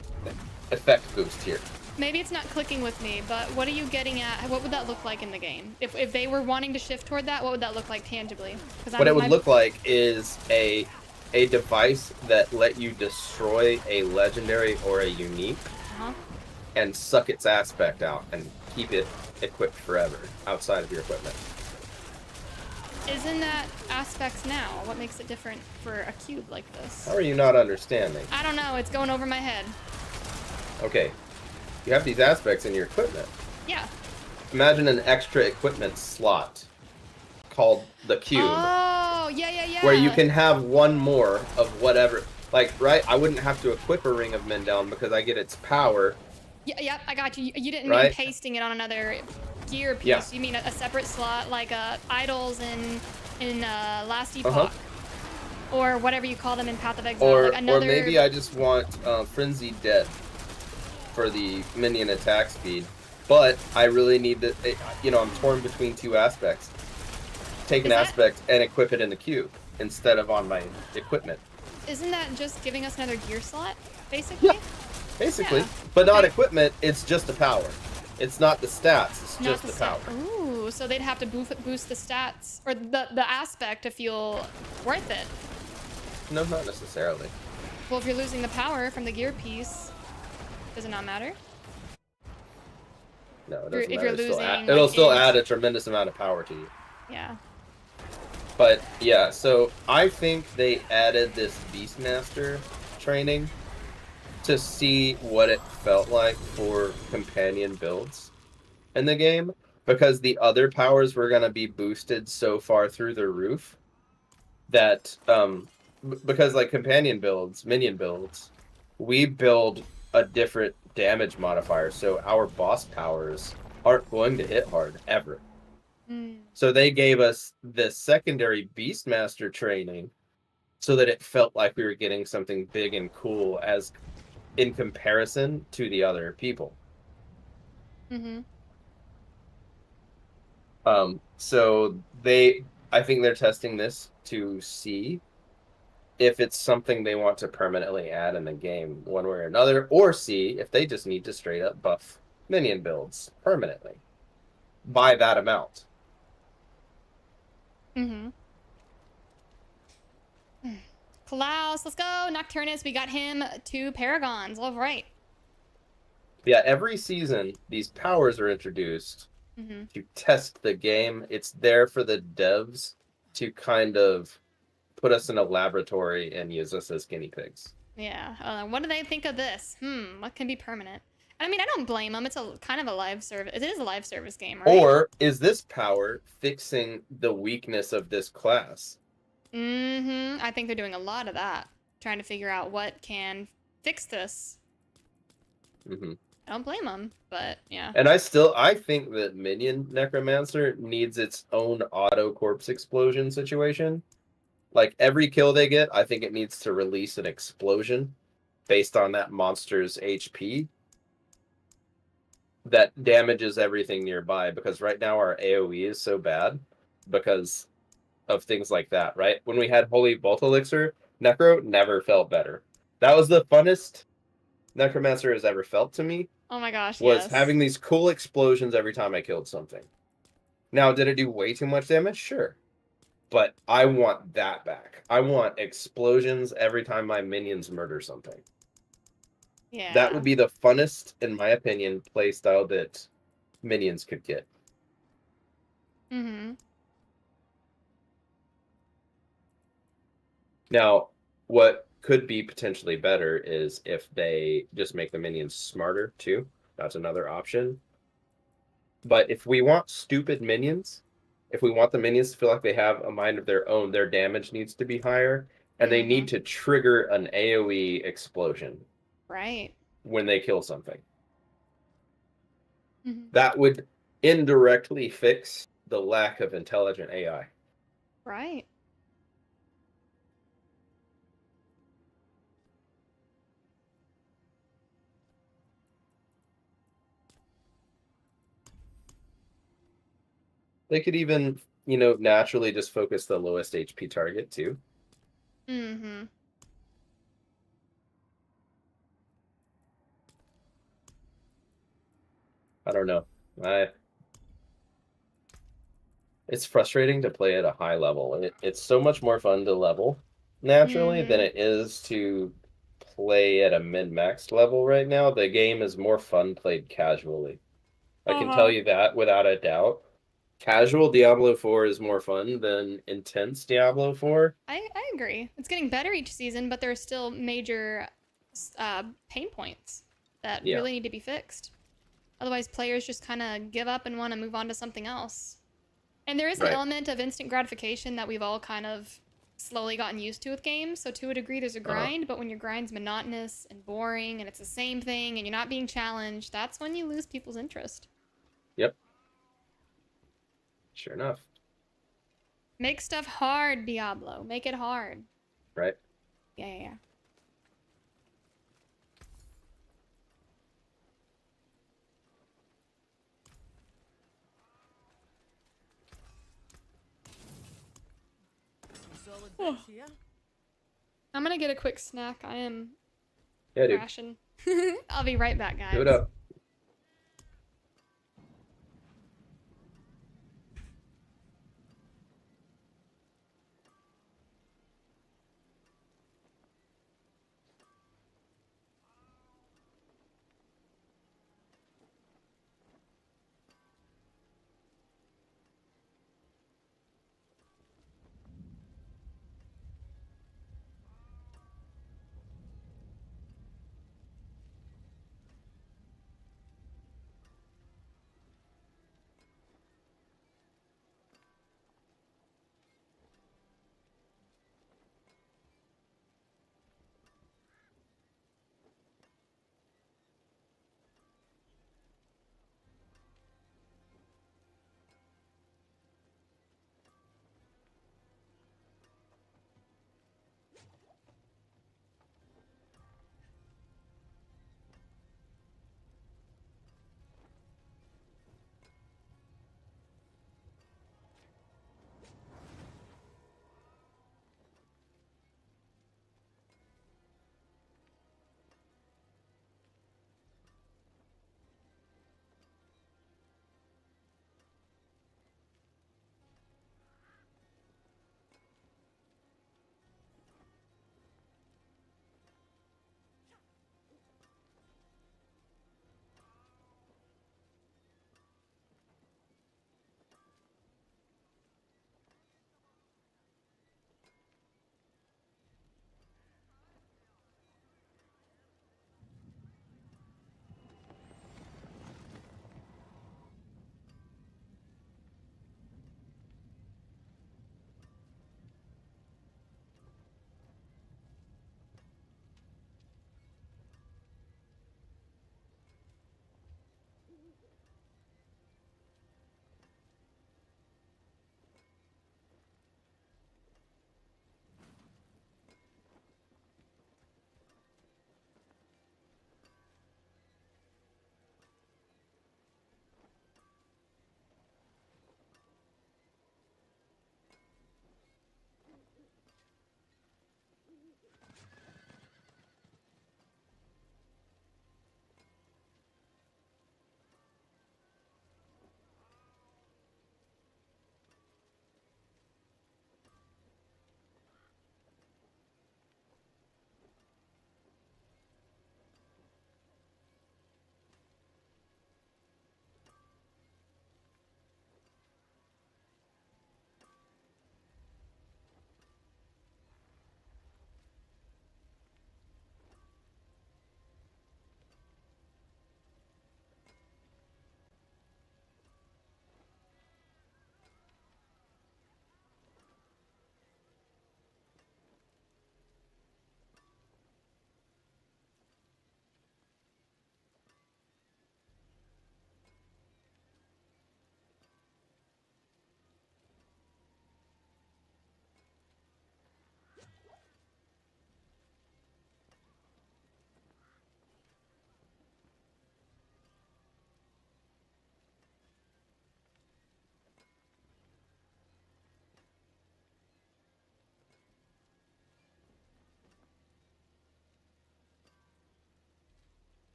effect boost here. Maybe it's not clicking with me, but what are you getting at? What would that look like in the game? If they were wanting to shift toward that, what would that look like tangibly? What it would look like is a device that let you destroy a legendary or a unique and suck its aspect out and keep it equipped forever outside of your equipment. Isn't that aspects now? What makes it different for a cube like this? How are you not understanding? I don't know. It's going over my head. Okay. You have these aspects in your equipment. Yeah. Imagine an extra equipment slot called the cube. Oh, yeah. Where you can have one more of whatever. Like, right? I wouldn't have to equip a Ring of Mendown because I get its power. Yep, I got you. You didn't Right? mean pasting it on another gear piece. Yeah. You mean a separate slot like idols in Last Epoch. Or whatever you call them in Path of Exile. Or, like another... or maybe I just want Frenzied Death for the minion attack speed. But I really need the, you know, I'm torn between two aspects. Take an aspect and equip it in the cube instead of on my equipment. Isn't that just giving us another gear slot, basically? Yeah, basically. Yeah. But not equipment, it's just the power. It's not the stats, it's just the power. Ooh, so they'd have to boost the stats, or the aspect to feel worth it. No, not necessarily. Well, if you're losing the power from the gear piece, does it not matter? No, it doesn't If matter. you're losing, It'll like, still add a tremendous amount of power to you. Yeah. But yeah, so I think they added this Beastmaster training to see what it felt like for companion builds in the game, because the other powers were going to be boosted so far through the roof that because like companion builds, minion builds, we build a different damage modifier, so our boss powers aren't going to hit hard ever. So they gave us the secondary Beastmaster training so that it felt like we were getting something big and cool as in comparison to the other people. So I think they're testing this to see if it's something they want to permanently add in the game one way or another, or see if they just need to straight up buff minion builds permanently by that amount. Klaus, let's go. Nocturnus, we got him 2 Paragons. All right. Yeah, every season, these powers are introduced to test the game. It's there for the devs to kind of put us in a laboratory and use us as guinea pigs. Yeah. What do they think of this? What can be permanent? I mean, I don't blame them. It's a kind of a live service. It is a live service game, right? Or is this power fixing the weakness of this class? I think they're doing a lot of that. Trying to figure out what can fix this. I don't blame them, but yeah. And I think that Minion Necromancer needs its own auto corpse explosion situation. Like every kill they get, I think it needs to release an explosion based on that monster's HP. that damages everything nearby, because right now our AoE is so bad because of things like that, right? When we had Holy Bolt Elixir, Necro never felt better. That was the funnest Necromancer has ever felt to me, Oh my gosh, was yes. having these cool explosions every time I killed something. Now, did it do way too much damage? Sure. But I want that back. I want explosions every time my minions murder something. Yeah. That would be the funnest, in my opinion, playstyle that minions could get. Mm-hmm. Now, what could be potentially better is if they just make the minions smarter, too. That's another option. But if we want stupid minions, if we want the minions to feel like they have a mind of their own, their damage needs to be higher, and they need to trigger an AoE explosion. Right. When they kill something. Mm-hmm. That would indirectly fix the lack of intelligent AI. Right. They could even, naturally just focus the lowest HP target too. Mm-hmm. I don't know. It's frustrating to play at a high level. It's so much more fun to level naturally than it is to play at a min-max level right now. The game is more fun played casually. I can tell you that without a doubt. Casual Diablo 4 is more fun than intense Diablo 4. I agree. It's getting better each season, but there are still major pain points that really need to be fixed. Otherwise, players just kind of give up and want to move on to something else. And there is an element of instant gratification that we've all kind of slowly gotten used to with games. So to a degree, there's a grind, but when your grind's monotonous and boring and it's the same thing and you're not being challenged, that's when you lose people's interest. Yep. Sure enough. Make stuff hard, Diablo. Make it hard. Right. Yeah. Solid bits here. I'm gonna get a quick snack. I am crashing. I'll be right back, guys. Do it up.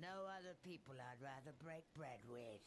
No other people I'd rather break bread with.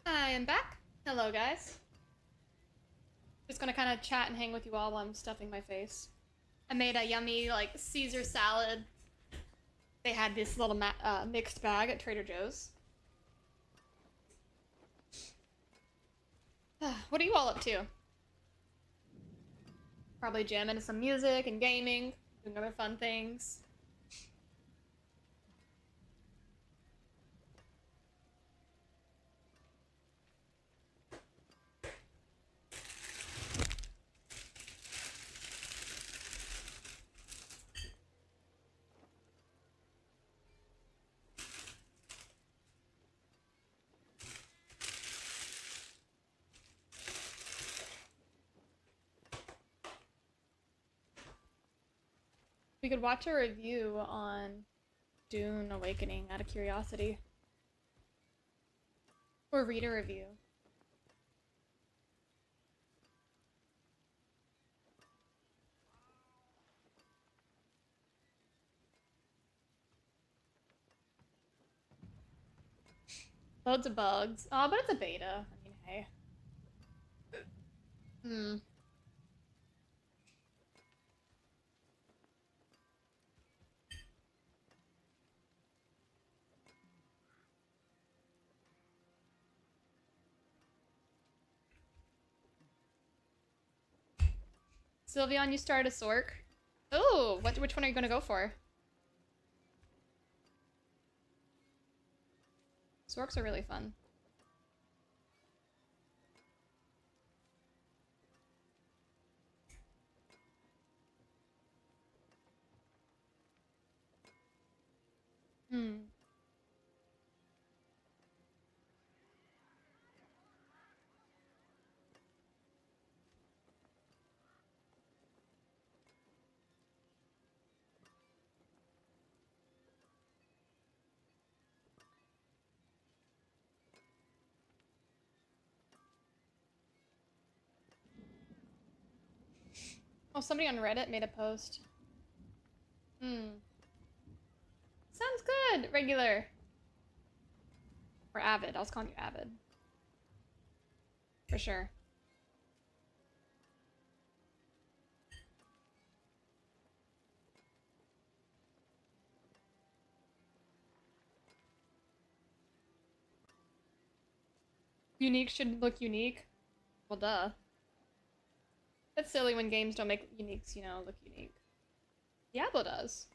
I am back. Hello, guys. Just gonna kind of chat and hang with you all while I'm stuffing my face. I made a yummy, like, Caesar salad. They had this little mixed bag at Trader Joe's. What are you all up to? Probably jamming to some music and gaming, doing other fun things. We could watch a review on Dune Awakening out of curiosity. Or read a review. Loads of bugs. Oh, but it's a beta. I mean, hey. Hmm. Sylveon, you started a Sork. Oh, which one are you gonna go for? Sorks are really fun. Hmm. Oh, somebody on Reddit made a post. Hmm. Sounds good, regular. Or Avid. I was calling you Avid. For sure. Unique should look unique. Well, duh. It's silly when games don't make uniques, you know, look unique. Diablo does.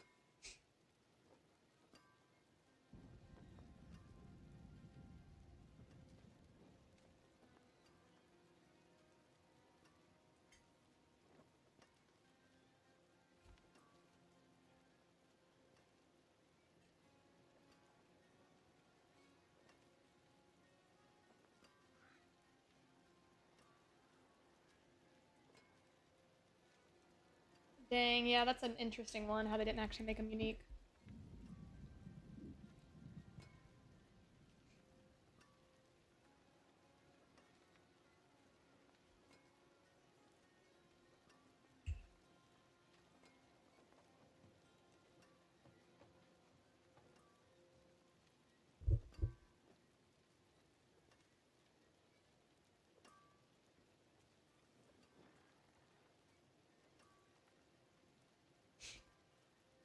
Dang, yeah, that's an interesting one, how they didn't actually make them unique.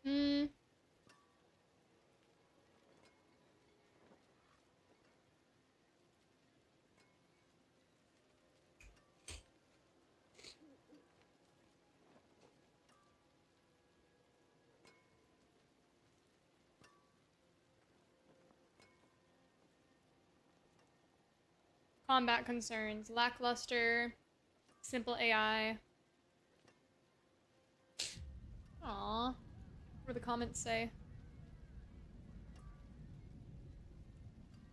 Hmm. Combat concerns. Lackluster. Simple AI. Aww. What do the comments say?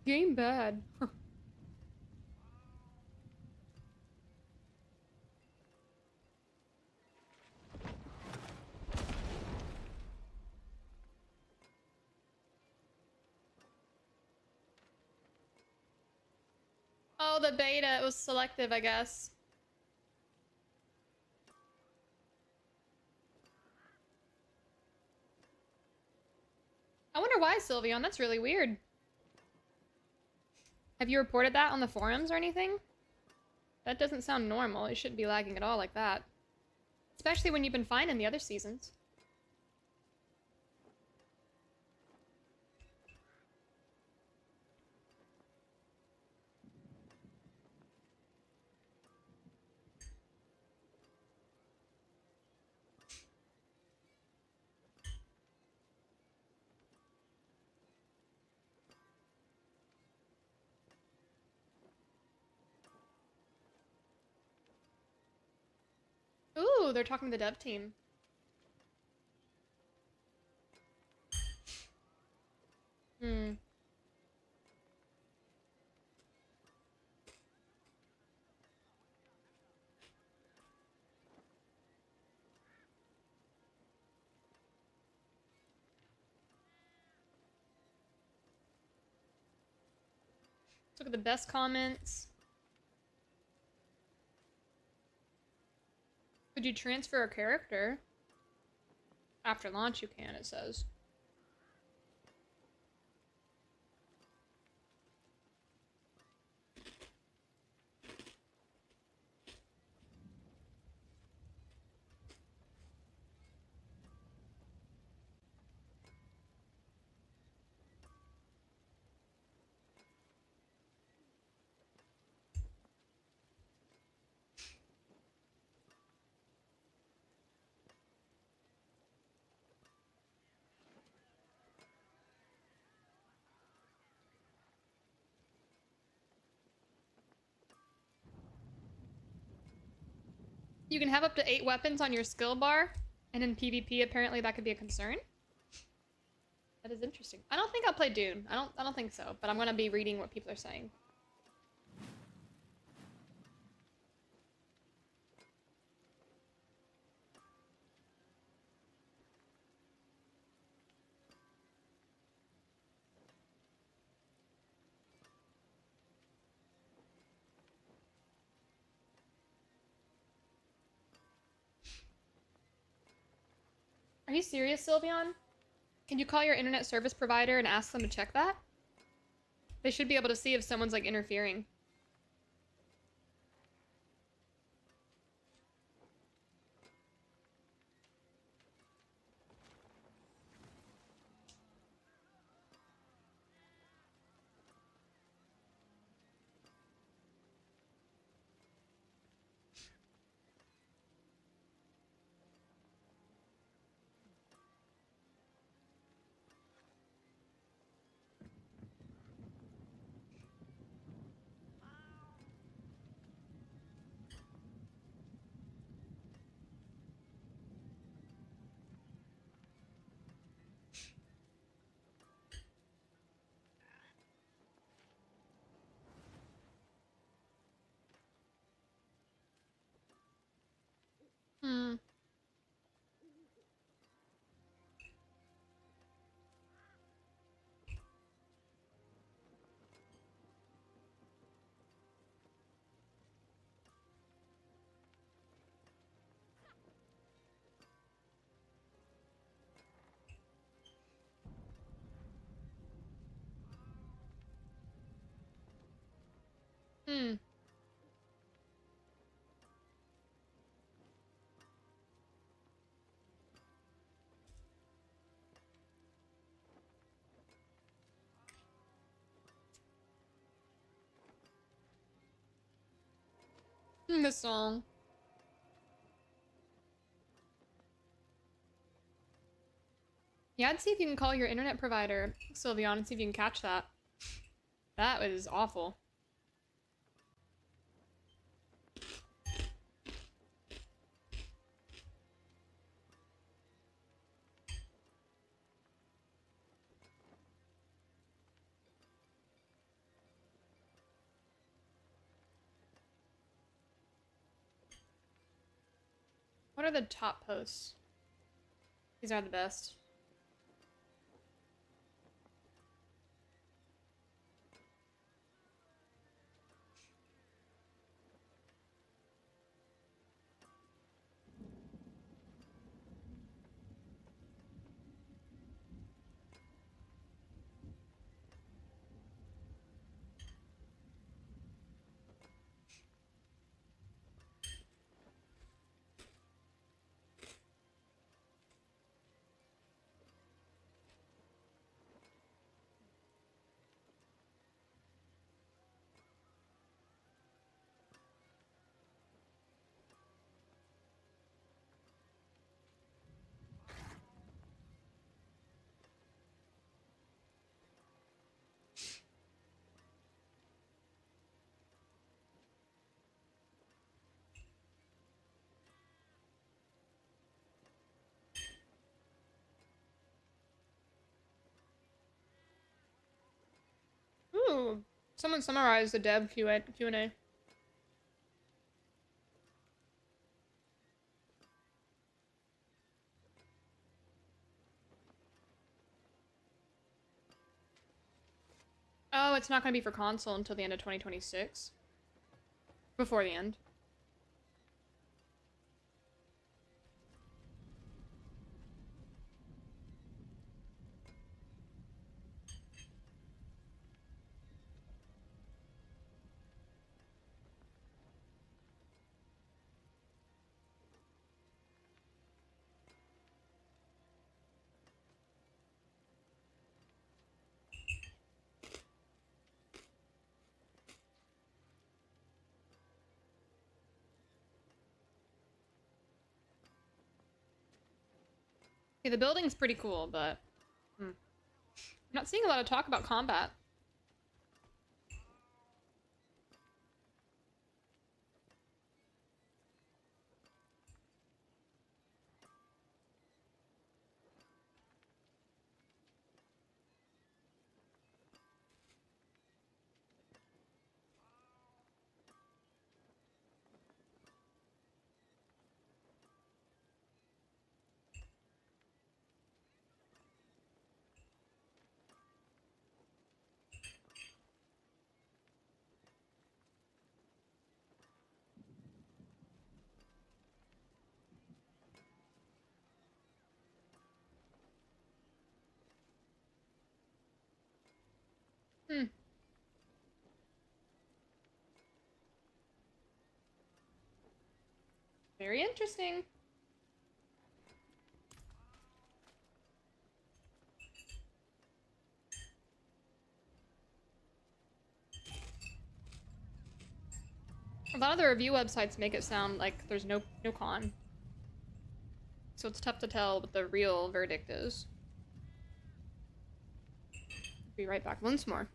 Game bad. Oh, the beta. It was selective, I guess. I wonder why, Sylveon. That's really weird. Have you reported that on the forums or anything? That doesn't sound normal. It shouldn't be lagging at all like that. Especially when you've been fine in the other seasons. Ooh, they're talking to the dev team. Hmm. Let's look at the best comments. Could you transfer a character? After launch you can, it says. You can have up to 8 weapons on your skill bar, and in PvP apparently that could be a concern. That is interesting. I don't think I'll play Dune. I don't think so, but I'm gonna be reading what people are saying. Are you serious, Sylveon? Can you call your internet service provider and ask them to check that? They should be able to see if someone's like interfering. Hmm. Hmm. This song. Yeah, I'd see if you can call your internet provider, Sylveon, and see if you can catch that. That was awful. What are the top posts? These are the best. Ooh, someone summarized the dev Q&A. Oh, it's not going to be for console until the end of 2026. Before the end. Okay, the building's pretty cool, but... I'm not seeing a lot of talk about combat. Hmm. Very interesting. A lot of the review websites make it sound like there's no con. So it's tough to tell what the real verdict is. Be right back once more.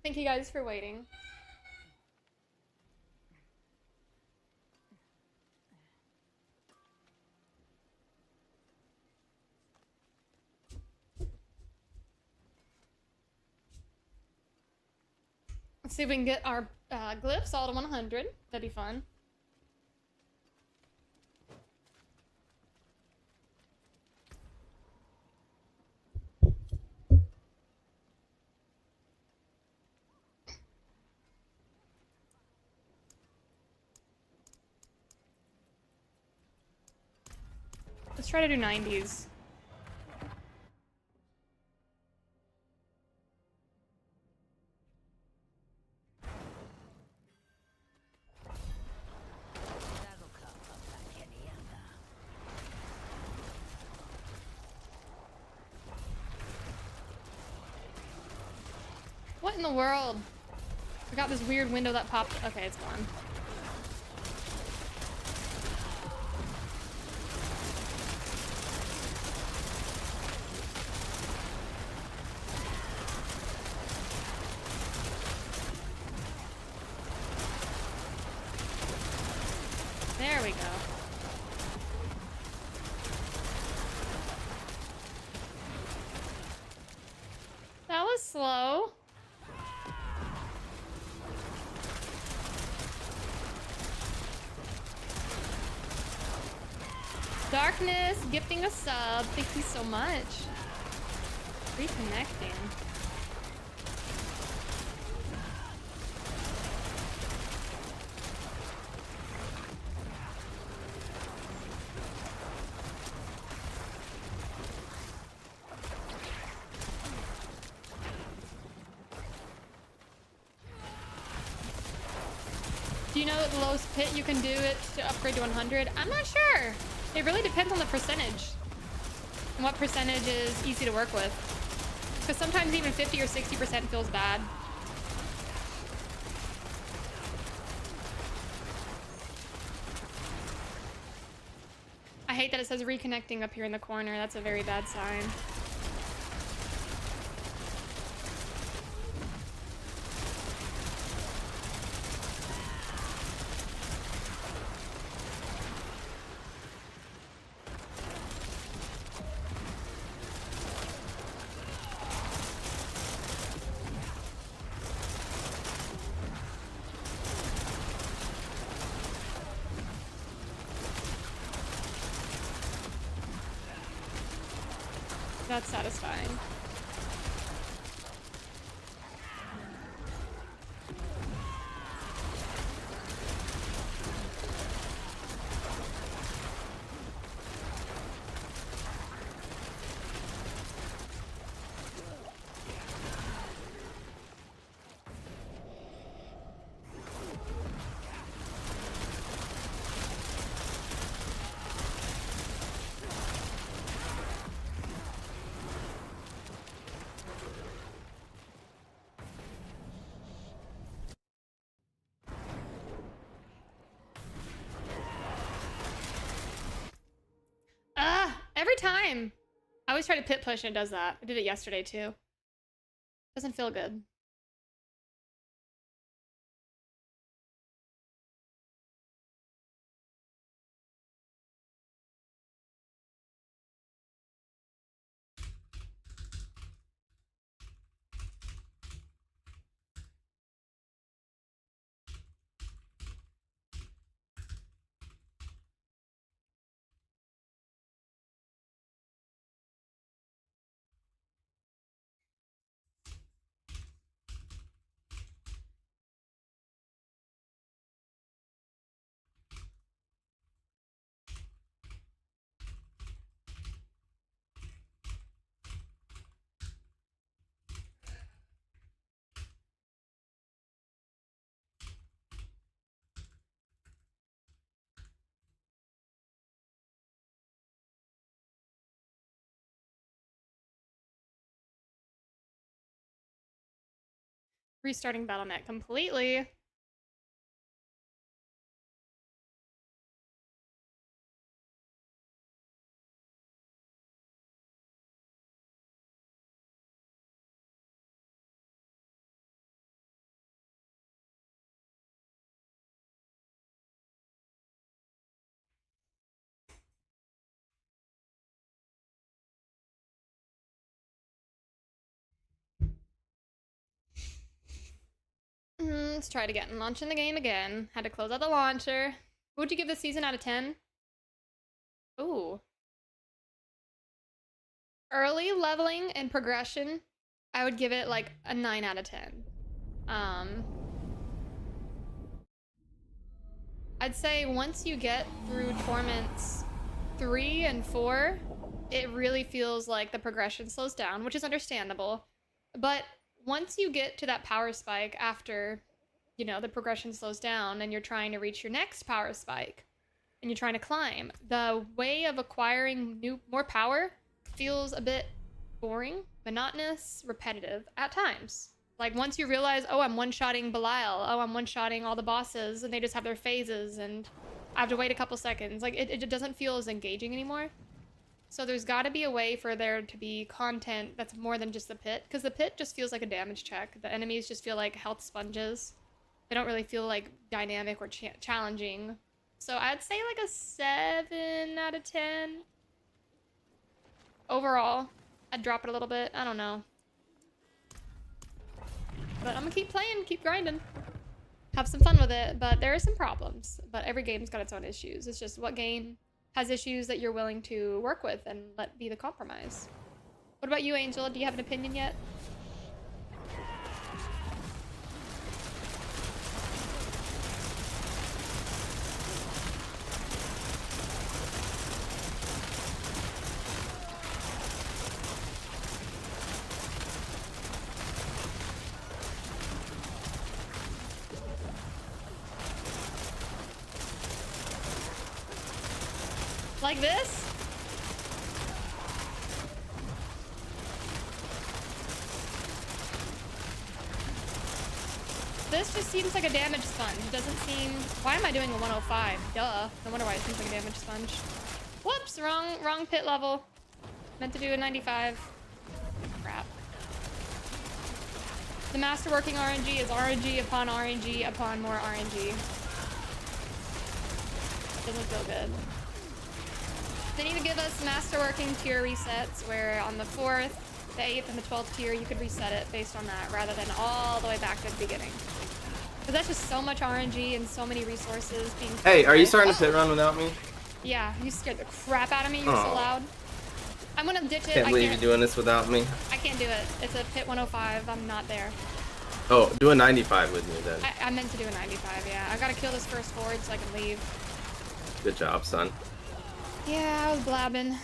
Thank you guys for waiting. Let's see if we can get our glyphs all to 100. That'd be fun. Let's try to do 90s. What in the world? We got this weird window that popped. Okay, it's gone. There we go. That was slow. Darkness, gifting a sub. Thank you so much. Reconnecting. Do you know the lowest pit you can do it to upgrade to 100? I'm not sure. It really depends on the percentage. And what percentage is easy to work with. Because sometimes even 50 or 60% feels bad. I hate that it says reconnecting up here in the corner. That's a very bad sign. That's satisfying. Every time. I always try to pit push and it does that. I did it yesterday too. Doesn't feel good. Restarting BattleNet completely. Let's try it again. Launching the game again. Had to close out the launcher. What would you give this season out of 10? Ooh. Early leveling and progression, I would give it like a 9 out of 10. I'd say once you get through Torments 3 and 4, it really feels like the progression slows down, which is understandable. But once you get to that power spike after, you know, the progression slows down and you're trying to reach your next power spike and you're trying to climb, the way of acquiring more power feels a bit boring, monotonous, repetitive at times. Like once you realize, oh, I'm one-shotting Belial, oh, I'm one-shotting all the bosses and they just have their phases and I have to wait a couple seconds. Like it doesn't feel as engaging anymore. So there's got to be a way for there to be content that's more than just the pit, because the pit just feels like a damage check. The enemies just feel like health sponges. They don't really feel like dynamic or challenging. So I'd say like a 7 out of 10. Overall, I'd drop it a little bit. I don't know. But I'm gonna keep playing, keep grinding. Have some fun with it, but there are some problems. But every game's got its own issues. It's just what game has issues that you're willing to work with and let be the compromise. What about you, Angel? Do you have an opinion yet? Like this? This just seems like a damage sponge. It doesn't seem... Why am I doing a 105? Duh. No wonder why it seems like a damage sponge. Whoops! Wrong pit level. Meant to do a 95. Crap. The masterworking RNG is RNG upon RNG upon more RNG. Doesn't feel good. They need to give us masterworking tier resets where on the 4th, the 8th, and the 12th tier you could reset it based on that rather than all the way back to the beginning. Because that's just so much RNG and so many resources being... Hey, are you starting to pit run without me? Yeah, you scared the crap out of me. You were so loud. I'm gonna ditch it. Can't believe you're doing this without me. I can't do it. It's a pit 105. I'm not there. Oh, do a 95 with me then. I meant to do a 95, yeah. I gotta kill this first horde so I can leave. Good job, son. Yeah, I was blabbing.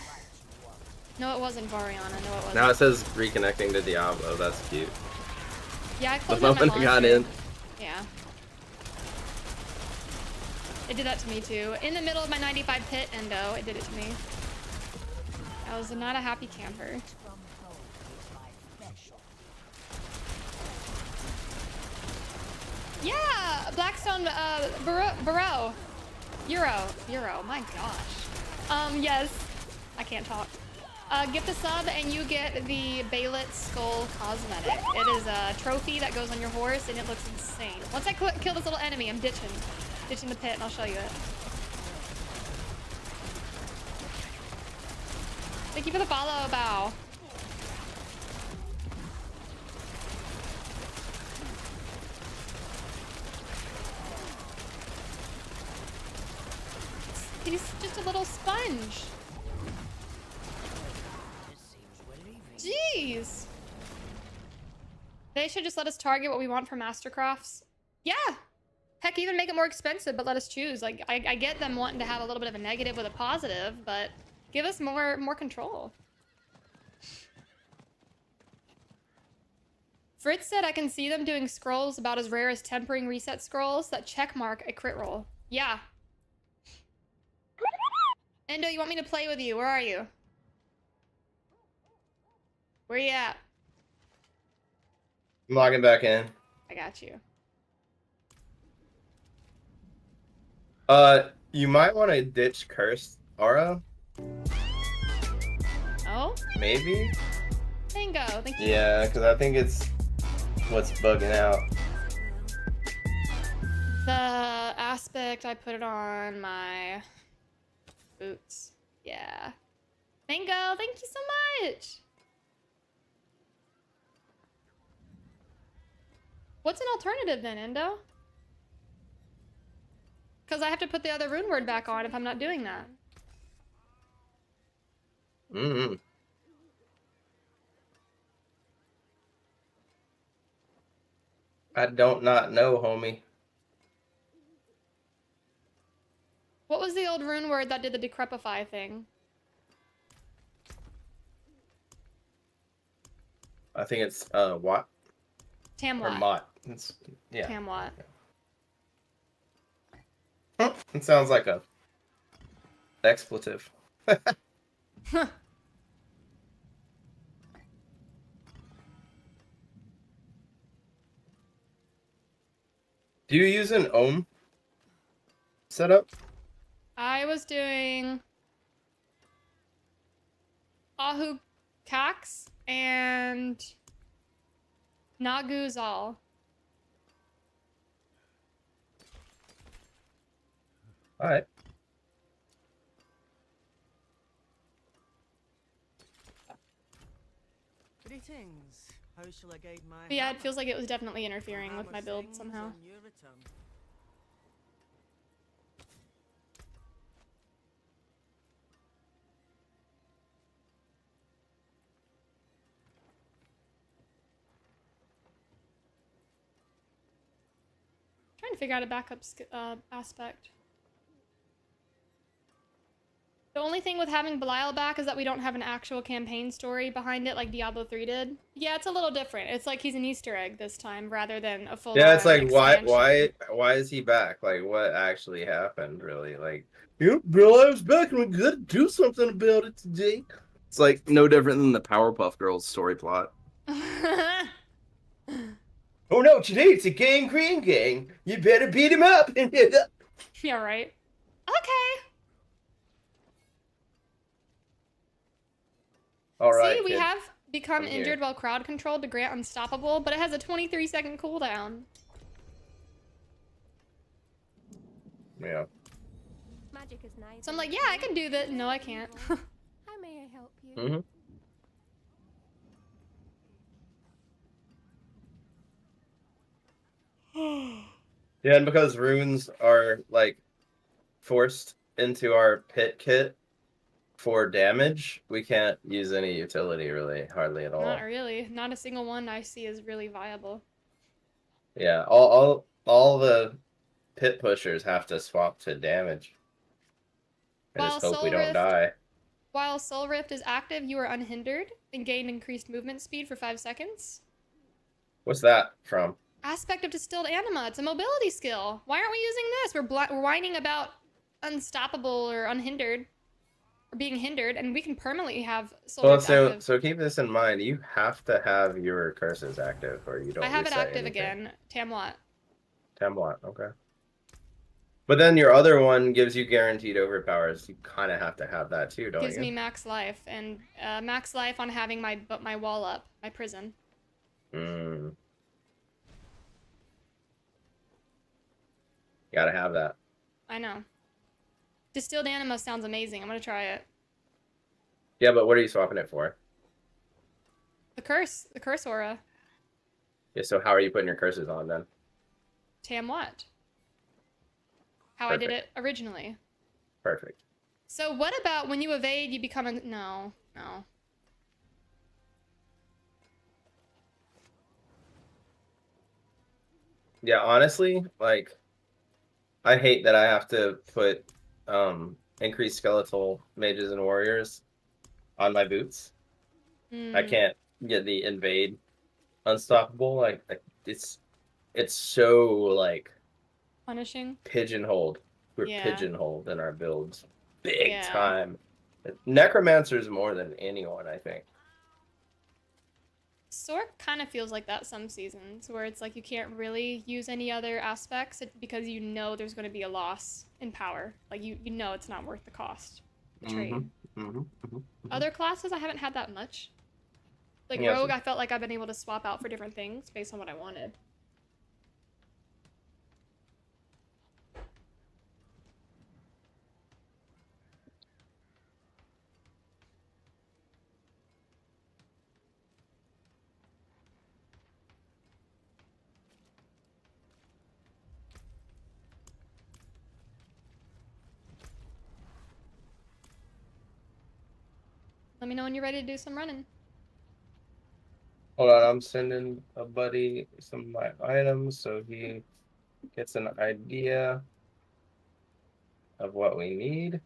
No, it wasn't Variana. No, it wasn't. Now it says reconnecting to Diablo. That's cute. Yeah, I closed The out my moment I got launcher. in. Yeah. It did that to me too. In the middle of my 95 pit endo, it did it to me. I was not a happy camper. Yeah, Blackstone, Burrow. Euro, my gosh. Yes, I can't talk. Gift a sub and you get the Balit Skull Cosmetic. It is a trophy that goes on your horse and it looks insane. Once I kill this little enemy, I'm ditching the pit and I'll show you it. Thank you for the follow, Bow. He's just a little sponge. Jeez. They should just let us target what we want for Mastercrafts. Yeah. Heck, even make it more expensive, but let us choose. Like, I get them wanting to have a little bit of a negative with a positive, but give us more control. Fritz said I can see them doing scrolls about as rare as tempering reset scrolls that checkmark a crit roll. Yeah. Endo, you want me to play with you? Where are you? Where you at? I'm logging back in. I got you. You might want to ditch Cursed Aura. Oh? Maybe? Bingo, thank you. Yeah, because I think it's what's bugging out. The aspect, I put it on my boots. Yeah. Bingo, thank you so much. What's an alternative then, Endo? Because I have to put the other rune word back on if I'm not doing that. Mm-hmm. I don't not know, homie. What was the old rune word that did the decrepify thing? I think it's Watt or Tamwat. Mott. It's yeah. Tamwat. Huh, it sounds like a expletive. Do you use an ohm setup? I was doing Ahu Kax and Nagu Zal. All right. Greetings. How shall I guide my But yeah, it hammer? feels like it was definitely interfering My with my hammer build sings somehow. on your return. Trying to figure out a backup aspect. The only thing with having Belial back is that we don't have an actual campaign story behind it like Diablo 3 did. Yeah, it's a little different. It's like he's an Easter egg this time rather than a full-on Yeah, it's like expansion. why is he back? Like what actually happened really? Like, you bro, I was back and we gotta do something about it today. It's like no different than the Powerpuff Girls story plot. Oh no, today it's a gangrene gang. You better beat him up. Yeah, right. Okay. All See, right, we kid. have become I'm here. injured while crowd controlled to grant unstoppable, but it has a 23-second cooldown. Yeah. Magic is nice. So I'm like, yeah, I can do that. No, I can't. How may I help you? Mm-hmm. Yeah, and because runes are like forced into our pit kit for damage, we can't use any utility really, hardly at all. Not really. Not a single one I see is really viable. Yeah, all the pit pushers have to swap to damage. And While just hope we Soul don't Rift, die. while Soul Rift is active, you are unhindered and gain increased movement speed for 5 seconds. What's that from? Aspect of Distilled Anima. It's a mobility skill. Why aren't we using this? We're whining about unstoppable or unhindered or being hindered, and we can permanently have Soul Well, Rift active. so keep this in mind. You have to have your curses active, or you don't. I have it reset active anything. again. Tamwat. Temblot, okay. But then your other one gives you guaranteed overpowers. You kind of have to have that too, don't Gives you? me max life, and max life on having my wall up, my prison. Mm. Gotta have that. I know. Distilled Anima sounds amazing. I'm gonna try it. Yeah, but what are you swapping it for? The curse aura. Yeah, so how are you putting your curses on then? Tamwat. How Perfect. I did it originally. Perfect. So what about when you evade, you become a... No. Yeah, honestly, like, I hate that I have to put increased skeletal mages and warriors on my boots. I can't get the invade unstoppable. Like it's so like Punishing. pigeonholed. We're Yeah. pigeonholed in our builds big Yeah. time. Necromancers more than anyone, I think. Sork kind of feels like that some seasons, where it's like you can't really use any other aspects because you know there's going to be a loss in power. Like you know it's not worth the cost. The trade. Other classes I haven't had that much. Like Yeah, Rogue, I felt like I've been able to swap out for different things based on what I wanted. Let me know when you're ready to do some running. Hold on, I'm sending a buddy some of my items so he gets an idea of what we need.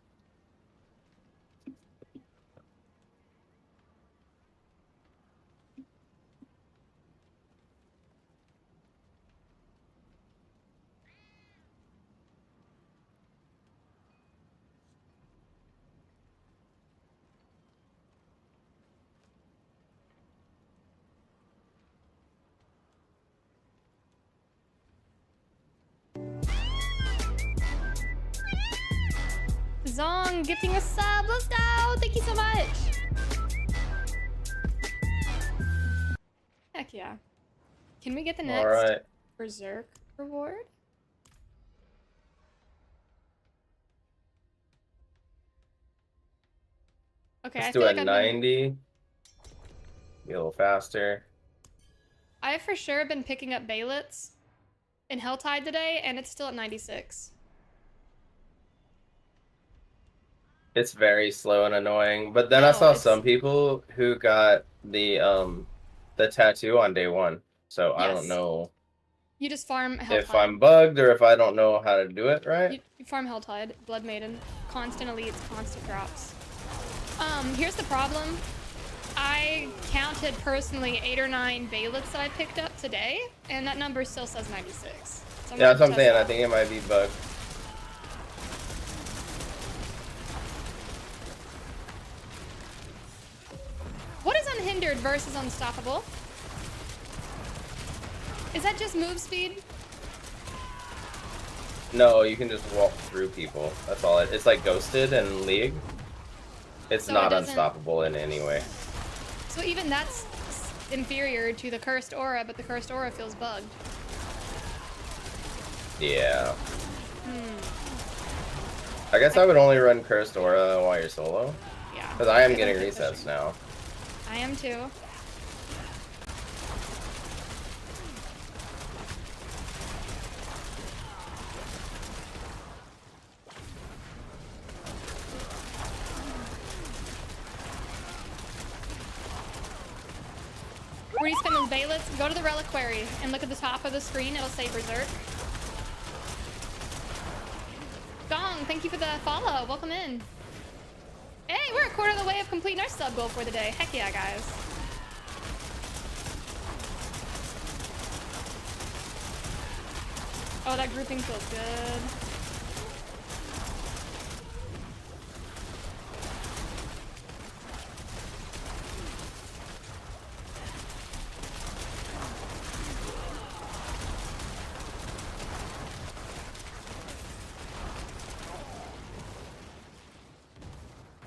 Zong gifting a sub. Let's go. Thank you so much. Heck yeah. Can we get the next All right. Berserk reward? Okay, Let's I do feel a like I've been, 90. Be a little faster. I for sure been picking up Baylets in Helltide today, and it's still at 96. It's very slow and annoying. But then I No, saw it's- some people who got the tattoo on day one. So I don't Yes. know You just farm Helltide. if I'm bugged or if I don't know how to do it right. You farm Helltide, Blood Maiden, constant elites, constant drops. Here's the problem. I counted personally 8 or 9 Baylets that I picked up today, and that number still says 96. So Yeah, that's what I'm gonna saying. I test think it might be bugged. that. What is unhindered versus unstoppable? Is that just move speed? No, you can just walk through people. That's all it's like Ghosted and League. It's So it not doesn't- unstoppable in any way. So even that's inferior to the Cursed Aura, but the Cursed Aura feels bugged. Yeah. I guess I would only run Cursed Aura while you're solo. Yeah. Because I am Get them getting keep resets pushing. now. I am too. Where do you spend those Baylets? Go to the Reliquary and look at the top of the screen. It'll say Berserk. Gong, thank you for the follow. Welcome in. Hey, we're a quarter of the way of completing our sub goal for the day. Heck yeah, guys. Oh, that grouping feels good.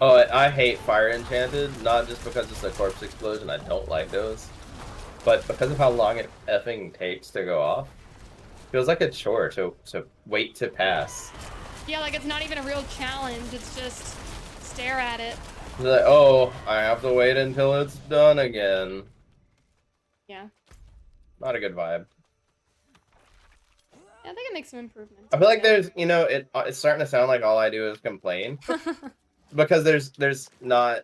Oh, I hate Fire Enchanted, not just because it's a corpse explosion, I don't like those, but because of how long it effing takes to go off. Feels like a chore to wait to pass. Yeah, like it's not even a real challenge. It's just stare at it. It's like, oh, I have to wait until it's done again. Yeah. Not a good vibe. Yeah, I think it makes some improvements. I feel like Yeah. there's, you know, it's starting to sound like all I do is complain. Because there's not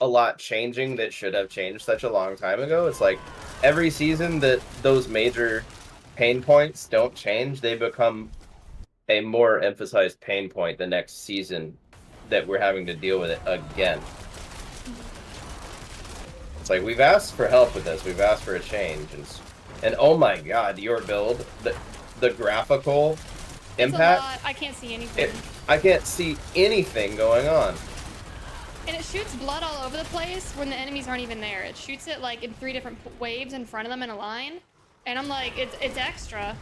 a lot changing that should have changed such a long time ago. It's like every season that those major pain points don't change, they become a more emphasized pain point the next season that we're having to deal with it again. It's like we've asked for help with this, we've asked for a change, and oh my god, your build, the graphical It's impact, a lot. I can't see anything. I can't see anything going on. And it shoots blood all over the place when the enemies aren't even there. It shoots it like in 3 different waves in front of them in a line. And I'm like, it's extra.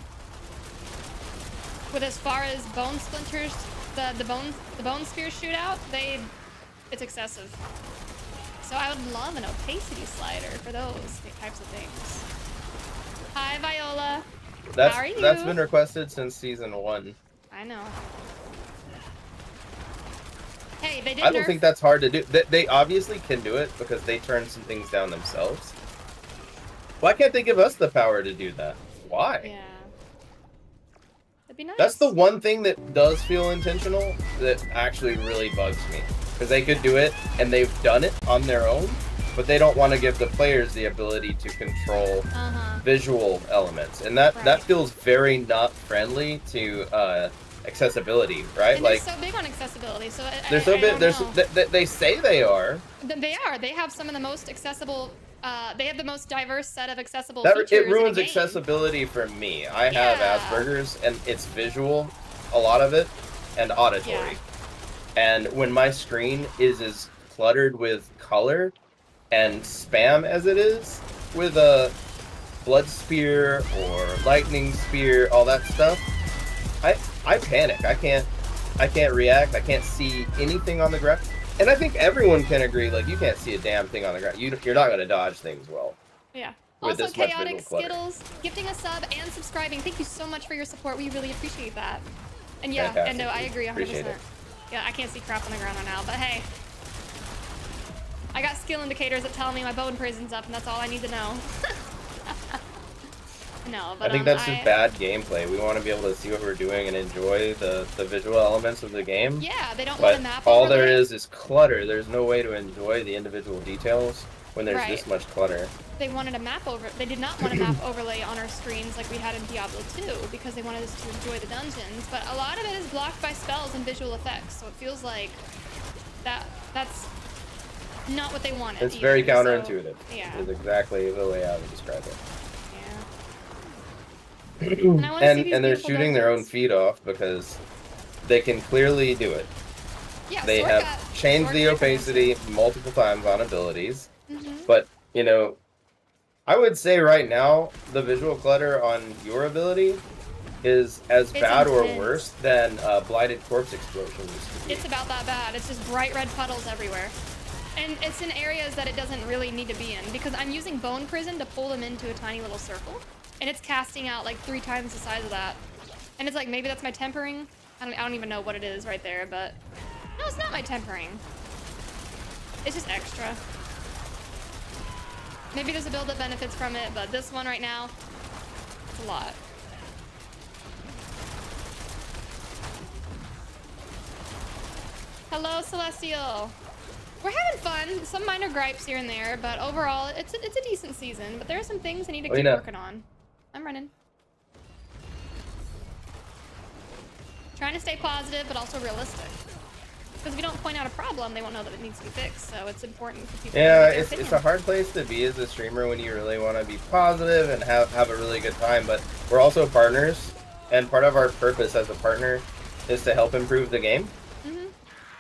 With as far as bone splinters, the bone spears shoot out, it's excessive. So I would love an opacity slider for those types of things. Hi, Viola. How are you? That's been requested since season 1. I know. Hey, they did I don't nerf. think that's hard to do. They obviously can do it because they turn some things down themselves. Why can't they give us the power to do that? Why? Yeah. be nice. That's the one thing that does feel intentional that actually really bugs me. Because they could do it, and they've done it on their own, but they don't want to give the players the ability to control visual elements. And that feels very not friendly to accessibility, right? And like they're so big on accessibility, so they're so big. They say they are. They are. They have some of the most accessible. They have the most diverse set of accessible That features it ruins in a game. accessibility for me. I have Asperger's, and it's visual, a lot of it, and auditory. Yeah. And when my screen is as cluttered with color and spam as it is with a blood spear or lightning spear, all that stuff, I panic. I can't react. I can't see anything on the ground. And I think everyone can agree, like, you can't see a damn thing on the ground. You're not going to dodge things well. Yeah. With Also, this much Chaotic visual clutter. Skittles, gifting a sub and subscribing. Thank you so much for your support. We really appreciate that. And yeah, Fantastic. and no, I agree 100%. Appreciate it. Yeah, I can't see crap on the ground right now, but hey. I got skill indicators that tell me my bone prison's up, and that's all I need to know. No, but I think that's just bad gameplay. We want to be able to see what we're doing and enjoy the visual elements of the game. Yeah, they don't want But a map all overlay. there is clutter. There's no way to enjoy the individual details when there's this much clutter. They wanted a map over. They did not want a map overlay on our screens like we had in Diablo 2 because they wanted us to enjoy the dungeons. But a lot of it is blocked by spells and visual effects, so it feels like that's not what they wanted. It's very either, counterintuitive. So, yeah. Is exactly the way I would describe it. Yeah. And they're shooting their own feet off because they can clearly do it. Yeah, they have changed the opacity multiple times on abilities. But, you know, I would say right now, the visual clutter on your ability is as bad or worse than Blighted Corpse Explosion used to be. It's about that bad. It's just bright red puddles everywhere. And it's in areas that it doesn't really need to be in, because I'm using Bone Prison to pull them into a tiny little circle, and it's casting out like 3 times the size of that. And it's like, maybe that's my tempering? I don't even know what it is right there, but... No, it's not my tempering. It's just extra. Maybe there's a build that benefits from it, but this one right now, it's a lot. Hello, Celestial. We're having fun. Some minor gripes here and there, but overall, it's a decent season. But there are some things I need to keep working on. I'm running. Trying to stay positive, but also realistic. Because if you don't point out a problem, they won't know that it needs to be fixed. So it's important for people to get their it's a hard place to be as a streamer when you really want to be positive and have a really good time. But we're also partners, and part of our purpose as a partner is to help improve the game.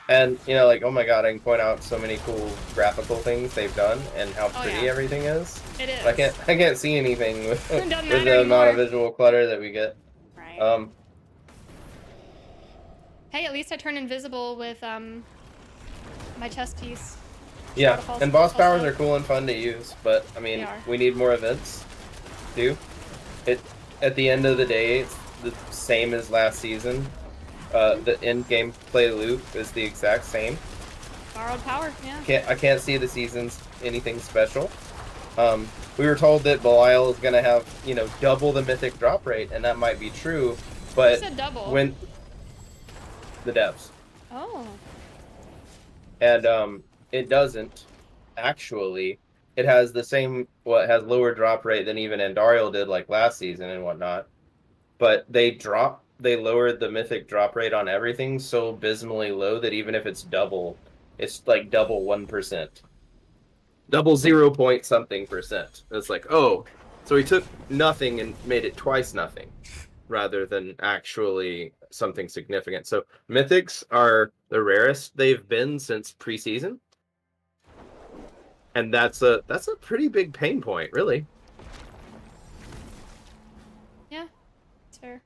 And, you know, like, oh my god, I can point out so many cool graphical things they've done and how pretty everything is. It is. I can't see anything with the anymore. amount of visual clutter that we get. Right. Hey, at least I turn invisible with my chest piece. Yeah, and boss powers are cool and fun to use, but, I mean, we need more events, too. At the end of the day, it's the same as last season. The in-game play loop is the exact same. Borrowed power, yeah. I can't see the seasons anything special. We were told that Belial is gonna have, you know, double the mythic drop rate, and that might be true, but Who said double? when the devs. Oh. And it doesn't actually. It has the same, well, it has lower drop rate than even Andariel did like last season and whatnot. But they lowered the mythic drop rate on everything so abysmally low that even if it's double, it's like double 1%. Double 0 point something percent. It's like, oh, so he took nothing and made it twice nothing rather than actually something significant. So mythics are the rarest they've been since preseason. And that's a pretty big pain point, really. Yeah, it's fair.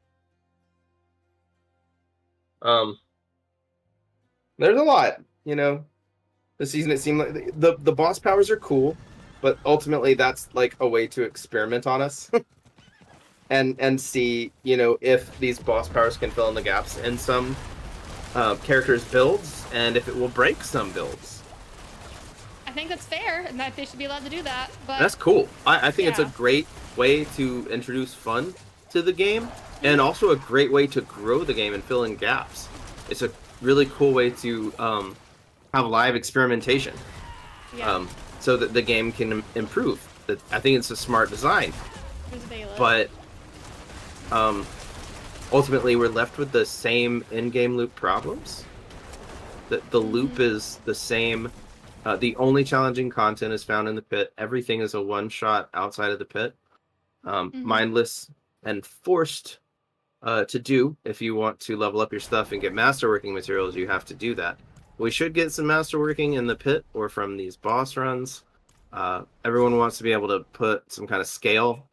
There's a lot, you know. This season it seemed like the boss powers are cool, but ultimately that's like a way to experiment on us. and see, you know, if these boss powers can fill in the gaps in some characters' builds, and if it will break some builds. I think that's fair, and that they should be allowed to do that. But that's cool. I think it's a great way to introduce fun to the game, and also a great way to grow the game and fill in gaps. It's a really cool way to have live experimentation, so that the game can improve. I think it's a smart design. But ultimately, we're left with the same in-game loop problems. The loop is the same. The only challenging content is found in the pit. Everything is a one-shot outside of the pit. Mindless and forced to do. If you want to level up your stuff and get masterworking materials, you have to do that. We should get some masterworking in the pit or from these boss runs. Everyone wants to be able to put some kind of scale,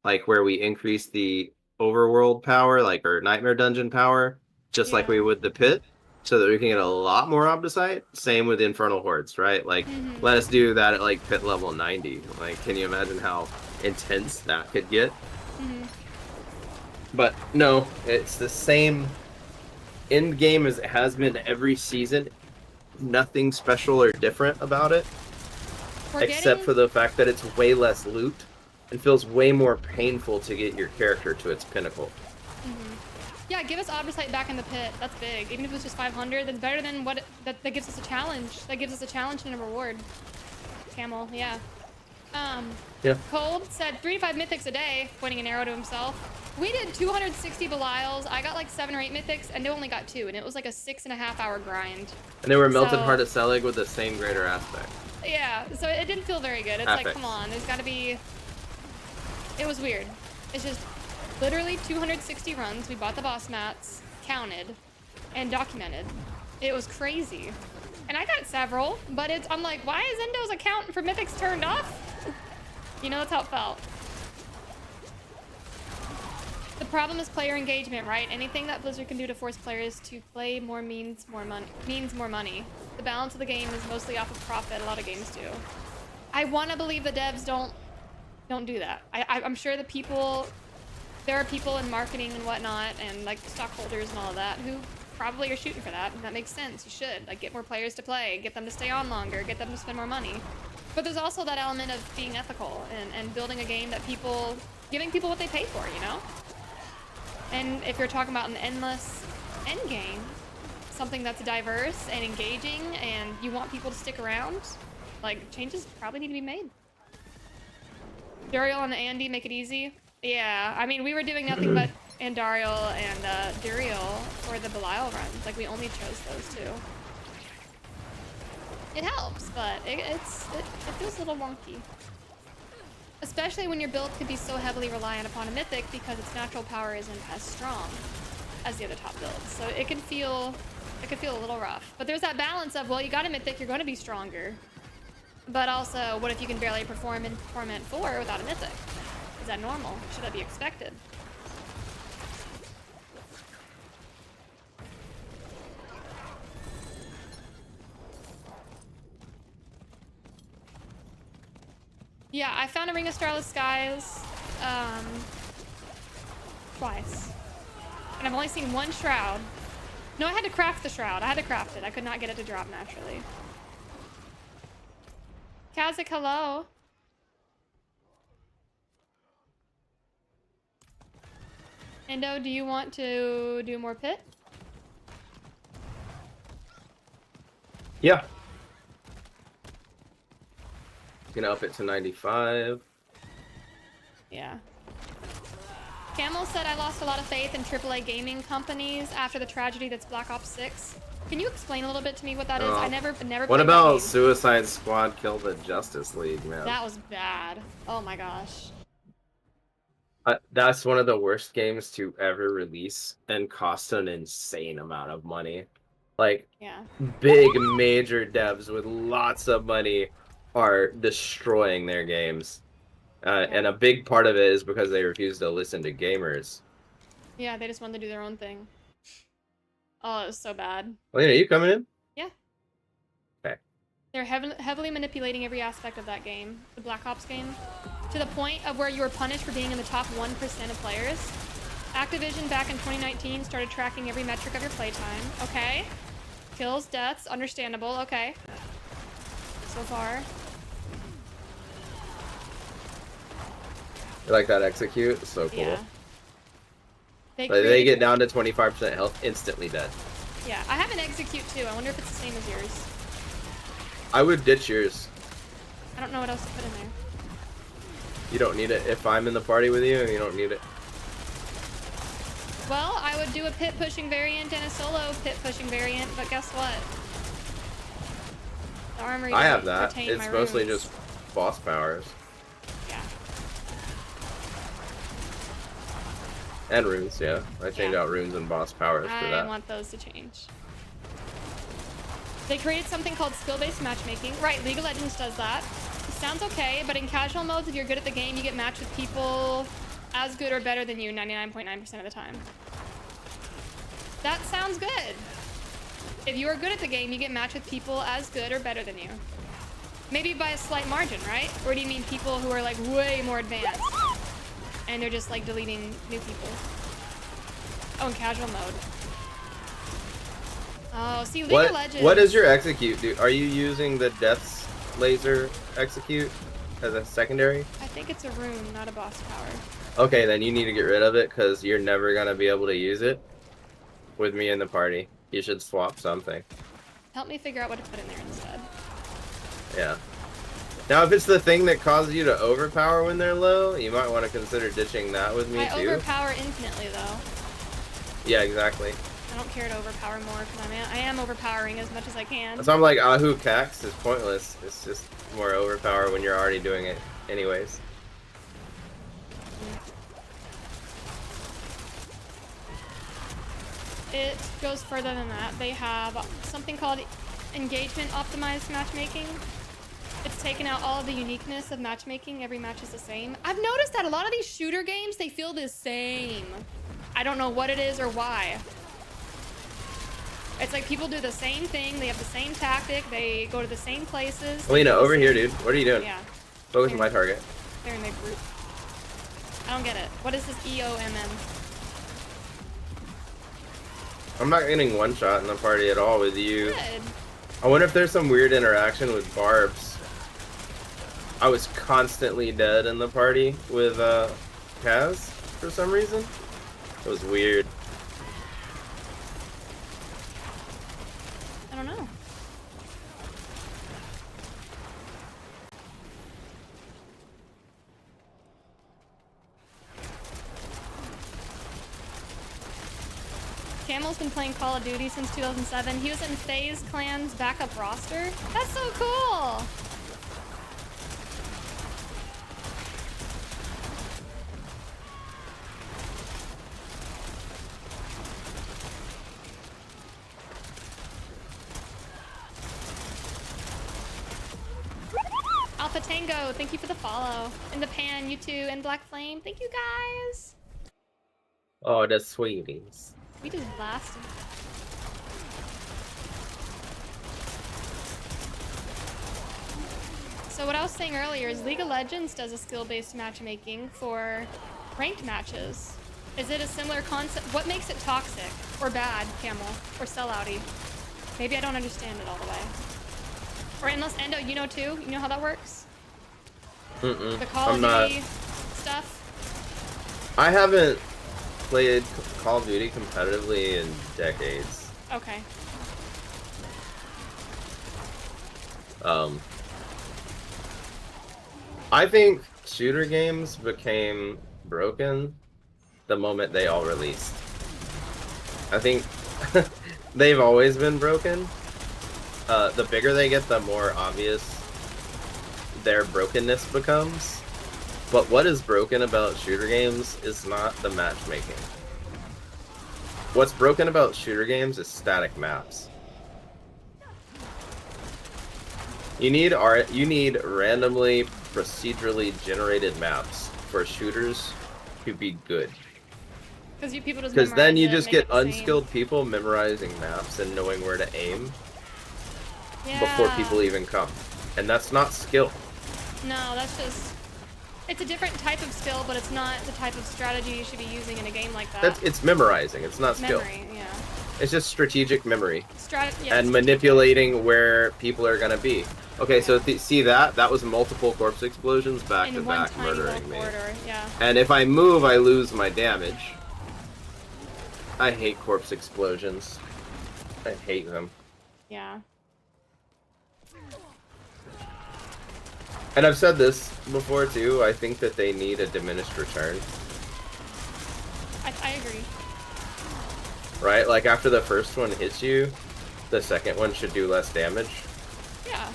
like where we increase the overworld power, like or nightmare dungeon power, just like we would the pit, so that we can get a lot more Obdicite. Same with Infernal Hordes, right? Like, let us do that at like pit level 90. Like, can you imagine how intense that could get? But no, it's the same end game as it has been every season. Nothing special or different about it, except for the fact that it's way less loot and feels way more painful to get your character to its pinnacle. Yeah, give us Obdicite back in the pit. That's big. Even if it's just 500, that's better than what that gives us a challenge. That gives us a challenge and a reward. Camel, yeah. Cold said 3 to 5 mythics a day, pointing an arrow to himself. We did 260 Belials. I got like 7 or 8 mythics, and they only got 2, and it was like a 6.5 hour grind. And they were Melted Heart of Selig with the same greater aspect. Yeah, so it didn't feel very good. It's like, come on, there's got to be. It was weird. It's just literally 260 runs. We bought the boss mats, counted, and documented. It was crazy. And I got several, but I'm like, why is Endo's account for mythics turned off? You know, that's how it felt. The problem is player engagement, right? Anything that Blizzard can do to force players to play more means more money. The balance of the game is mostly off of profit. A lot of games do. I want to believe the devs don't do that. I'm sure there are people in marketing and whatnot, and like stockholders and all of that, who probably are shooting for that, and that makes sense. You should like get more players to play, get them to stay on longer, get them to spend more money. But there's also that element of being ethical and building a game that giving people what they pay for, you know? And if you're talking about an endless end game, something that's diverse and engaging, and you want people to stick around, like, changes probably need to be made. Duriel and Andy make it easy. Yeah, I mean, we were doing nothing but Andariel and Duriel for the Belial runs. Like, we only chose those two. It helps, but it feels a little wonky. Especially when your build could be so heavily reliant upon a mythic because its natural power isn't as strong as the other top builds. So it can feel a little rough. But there's that balance of, well, you got a mythic, you're going to be stronger. But also, what if you can barely perform in Torment 4 without a mythic? Is that normal? Should that be expected? Yeah, I found a Ring of Starless Skies twice. And I've only seen one shroud. No, I had to craft the shroud. I had to craft it. I could not get it to drop naturally. Kazik, hello. Endo, do you want to do more pit? Yeah. Gonna up it to 95. Yeah. Camel said I lost a lot of faith in AAA gaming companies after the tragedy that's Black Ops 6. Can you explain a little bit to me what that is? I never What about Suicide Squad Kill the Justice League, man? That was bad. Oh my gosh. That's one of the worst games to ever release and cost an insane amount of money. Like, big major devs with lots of money are destroying their games. And a big part of it is because they refuse to listen to gamers. Yeah, they just wanted to do their own thing. Oh, it was so bad. Well, are you coming in? Yeah. Okay. They're heavily manipulating every aspect of that game, the Black Ops game, to the point of where you were punished for being in the top 1% of players. Activision back in 2019 started tracking every metric of your playtime. Okay. Kills, deaths, understandable. Okay. So far. You like that execute? So cool. Yeah. But they created- get down to 25% health, instantly dead. Yeah, I have an execute too. I wonder if it's the same as yours. I would ditch yours. I don't know what else to put in there. You don't need it. If I'm in the party with you, you don't need it. Well, I would do a pit pushing variant and a solo pit pushing variant, but guess what? The armory I have doesn't that. retain It's my mostly runes. just boss powers. Yeah. And runes, yeah. I change Yeah. out runes and boss powers for I that. want those to change. They created something called skill-based matchmaking. Right, League of Legends does that. It sounds okay, but in casual modes, if you're good at the game, you get matched with people as good or better than you 99.9% of the time. That sounds good. If you are good at the game, you get matched with people as good or better than you. Maybe by a slight margin, right? Or do you mean people who are like way more advanced and they're just like deleting new people? Oh, in casual mode. Oh, see, League of Legends. What is your execute do? Are you using the Death's Laser execute as a secondary? I think it's a rune, not a boss power. Okay, then you need to get rid of it because you're never going to be able to use it with me in the party. You should swap something. Help me figure out what to put in there instead. Yeah. Now, if it's the thing that causes you to overpower when they're low, you might want to consider ditching that with me I too. overpower infinitely, though. Yeah, exactly. I don't care to overpower more because I am overpowering as much as I can. So I'm like, Ahu Cax is pointless. It's just more overpower when you're already doing it anyways. It goes further than that. They have something called engagement optimized matchmaking. It's taken out all of the uniqueness of matchmaking. Every match is the same. I've noticed that a lot of these shooter games, they feel the same. I don't know what it is or why. It's like people do the same thing. They have the same tactic. They go to the same places. Alina, over here, dude. What are you doing? Yeah. Focus on my target. They're in their group. I don't get it. What is this EOMM? I'm not getting one shot in the party at all with you. Good. I wonder if there's some weird interaction with barbs. I was constantly dead in the party with Kaz for some reason. It was weird. I don't know. Camel's been playing Call of Duty since 2007. He was in FaZe Clan's backup roster. That's so cool! Alpha Tango, thank you for the follow. In the Pan, you too, and Black Flame, thank you guys. Oh, the sweeties. We just blasted. So what I was saying earlier is League of Legends does a skill-based matchmaking for ranked matches. Is it a similar concept? What makes it toxic or bad, Camel, or sellouty? Maybe I don't understand it all the way. Or unless Endo, you know too? You know how that works? The Call of Duty stuff? I haven't played Call of Duty competitively in decades. Okay. I think shooter games became broken the moment they all released. I think they've always been broken. The bigger they get, the more obvious their brokenness becomes. But what is broken about shooter games is not the matchmaking. What's broken about shooter games is static maps. You need randomly, procedurally generated maps for shooters to be good. Because then you just get unskilled people memorizing maps and knowing where to aim before people even come. And that's not skill. No, that's just... It's a different type of skill, but it's not the type of strategy you should be using in a game like that. It's memorizing, it's not skill. Memory, yeah. It's just strategic memory. Yeah, and manipulating where people are gonna be. Okay, so see that? That was multiple corpse explosions back to back murdering me. Corridor, yeah. And if I move, I lose my damage. I hate corpse explosions. I hate them. Yeah. And I've said this before too, I think that they need a diminished return. I agree. Right? Like after the first one hits you, the second one should do less damage. Yeah.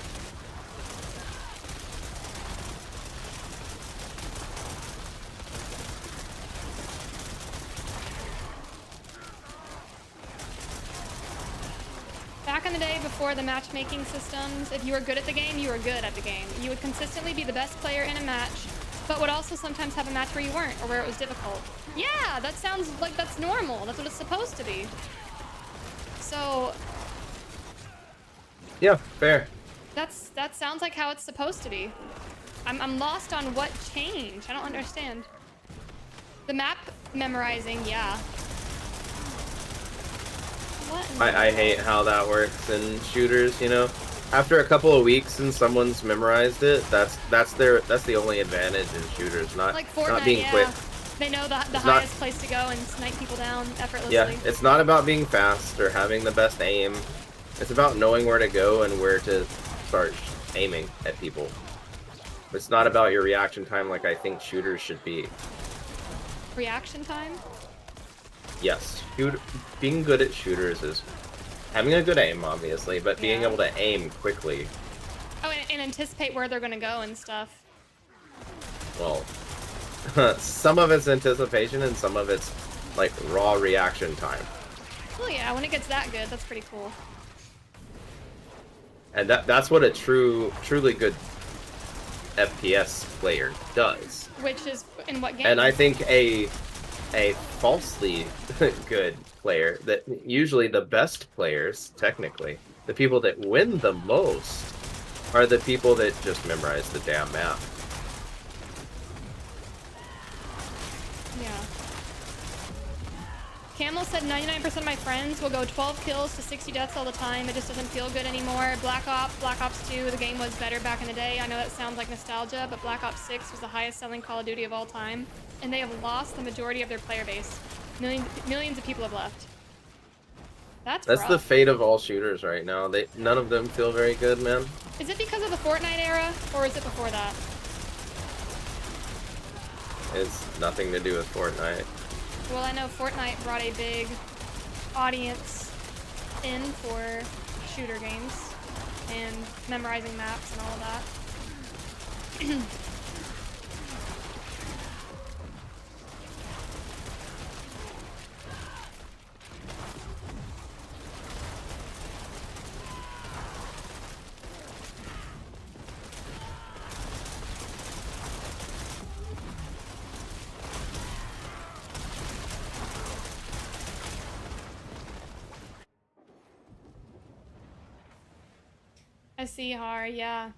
Back in the day before the matchmaking systems, if you were good at the game, you were good at the game. You would consistently be the best player in a match, but would also sometimes have a match where you weren't, or where it was difficult. Yeah, that sounds like that's normal. That's what it's supposed to be. So... Yeah, fair. that sounds like how it's supposed to be. I'm lost on what changed. I don't understand. The map memorizing, yeah. What? I hate how that works in shooters, you know? After a couple of weeks and someone's memorized it, that's the only advantage in shooters, not like Fortnite, not being yeah. quick. They know the It's highest not, place to go and snipe people down effortlessly. yeah, it's not about being fast or having the best aim. It's about knowing where to go and where to start aiming at people. It's not about your reaction time like I think shooters should be. Reaction time? Yes, being good at shooters is having a good aim, obviously, but being able to aim quickly. Oh, and anticipate where they're gonna go and stuff. Well, some of it's anticipation and some of it's like raw reaction time. Well, yeah, when it gets that good, that's pretty cool. And that's what a truly good FPS player does. Which is in what game? And I think a falsely good player, that usually the best players, technically, the people that win the most, are the people that just memorize the damn map. Yeah. Camel said 99% of my friends will go 12 kills to 60 deaths all the time. It just doesn't feel good anymore. Black Ops 2, the game was better back in the day. I know that sounds like nostalgia, but Black Ops 6 was the highest selling Call of Duty of all time. And they have lost the majority of their player base. Millions of people have left. That's the rough. fate of all shooters right now. None of them feel very good, man. Is it because of the Fortnite era, or is it before that? It's nothing to do with Fortnite. Well, I know Fortnite brought a big audience in for shooter games and memorizing maps and all of that. I see, Har, yeah.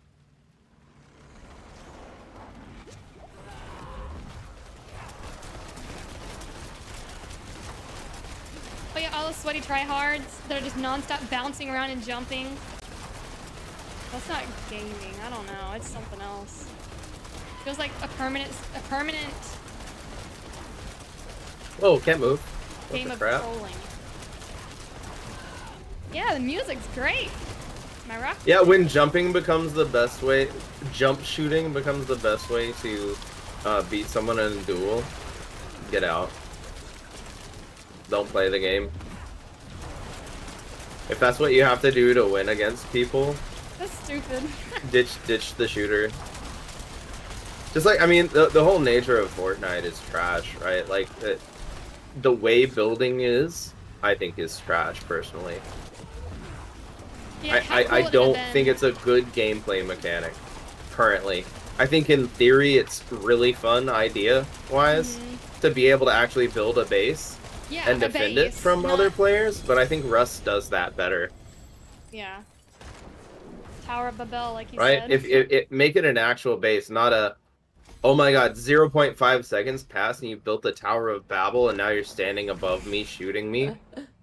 Oh yeah, all the sweaty tryhards that are just non-stop bouncing around and jumping. That's not gaming, I don't know, it's something else. Feels like a permanent Whoa, can't move. What game the of crap? trolling. Yeah, the music's great. Am I rock? Yeah, when jumping becomes the best way, jump shooting becomes the best way to beat someone in a duel, get out. Don't play the game. If that's what you have to do to win against people, That's stupid. ditch the shooter. Just like, I mean, the whole nature of Fortnite is trash, right? Like, the way building is, I think, is trash, personally. Yeah, how cool I would it don't have think been? it's a good gameplay mechanic, currently. I think in theory it's really fun idea-wise to be able to actually build a base Yeah, and a defend it base, from not- other players, but I think Rust does that better. Yeah. Tower of Babel, like you Right? said. If make it an actual base, not a, oh my god, 0.5 seconds pass and you built the Tower of Babel and now you're standing above me shooting me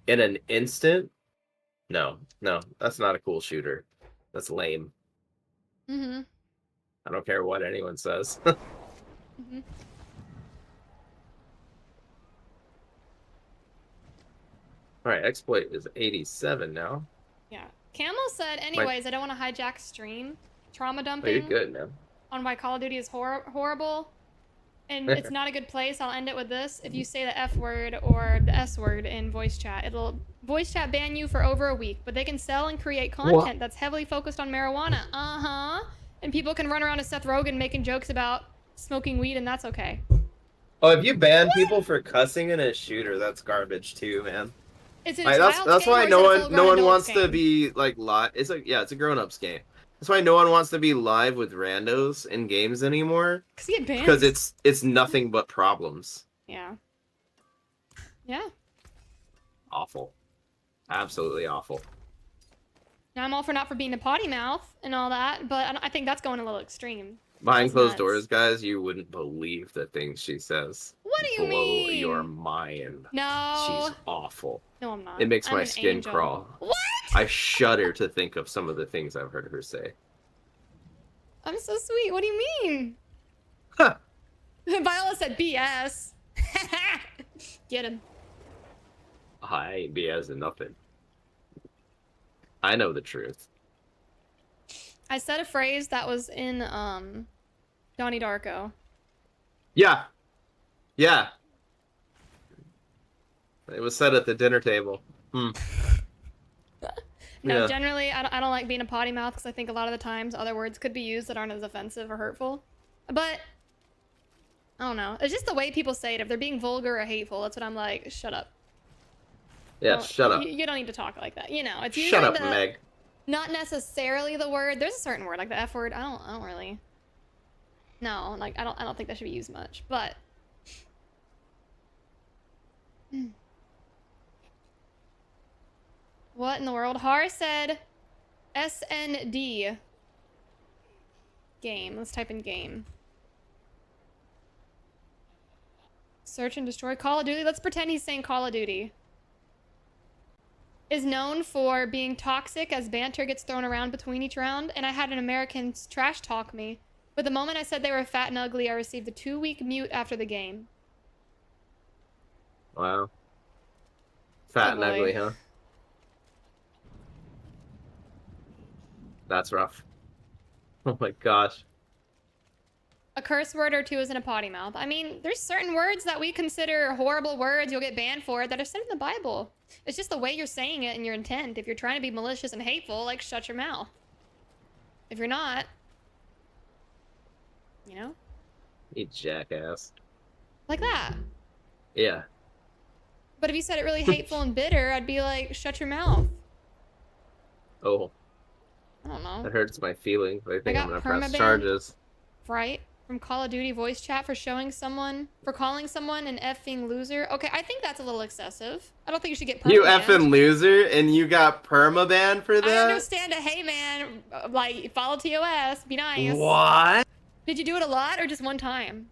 in an instant. No, that's not a cool shooter. That's lame. Mm-hmm. I don't care what anyone says. Mm-hmm. Alright, exploit is 87 now. Yeah. Camel said, anyways, I don't want to hijack stream. Trauma Oh, you're dumping good, man. on why Call of Duty is horrible. And it's not a good place. I'll end it with this. If you say the F word or the S word in voice chat, it'll voice chat ban you for over a week. But they can sell and create content that's heavily focused on marijuana. And people can run around as Seth Rogen making jokes about smoking weed, and that's okay. Oh, if you ban people for cussing in a shooter, that's garbage too, man. It's a Like, child's that's game, why or is no it a one full-grown wants adult's to game? be like live. It's a grown-ups game. That's why no one wants to be live with randos in games anymore. Because you get banned. Because it's nothing but problems. Yeah. Yeah. Awful. Absolutely awful. Now, I'm all for not for being a potty mouth and all that, but I think that's going a little extreme. Behind That's closed nuts. doors, guys, you wouldn't believe the things she says. What do you Blow mean? your mind. No. She's awful. No, I'm not. It makes I'm my an skin angel. crawl. What? I shudder to think of some of the things I've heard her say. I'm so sweet. What do you mean? Huh. Viola said BS. Get him. I ain't BSing nothing. I know the truth. I said a phrase that was in Donnie Darko. Yeah. Yeah. It was said at the dinner table. No, Yeah. generally, I don't like being a potty mouth because I think a lot of the times other words could be used that aren't as offensive or hurtful. But, I don't know. It's just the way people say it. If they're being vulgar or hateful, that's what I'm like, shut up. Yeah, Well, shut up. You don't need to talk like that. You know, it's usually Shut up, Meg. not necessarily the word. There's a certain word, like the F word. I don't really. No, like I don't think that should be used much. But what in the world? Har said SND. Game. Let's type in game. Search and destroy Call of Duty. Let's pretend he's saying Call of Duty. Is known for being toxic as banter gets thrown around between each round, and I had an American trash talk me. But the moment I said they were fat and ugly, I received a 2-week mute after the game. Wow. Fat and boy. ugly, huh? That's rough. Oh my gosh. A curse word or two isn't a potty mouth. I mean, there's certain words that we consider horrible words, you'll get banned for, that are said in the Bible. It's just the way you're saying it and your intent. If you're trying to be malicious and hateful, like, shut your mouth. If you're not, you know? You jackass. Like that. Yeah. But if you said it really hateful and bitter, I'd be like, shut your mouth. Oh, I don't know. that hurts my feelings. I think got I'm gonna press permaban. charges. Right? From Call of Duty voice chat for calling someone an effing loser. Okay, I think that's a little excessive. I don't think you should get permabanned. You effing loser, and you got permaban for I that? understand a hey man, like, follow TOS, be nice. What? Did you do it a lot or just one time?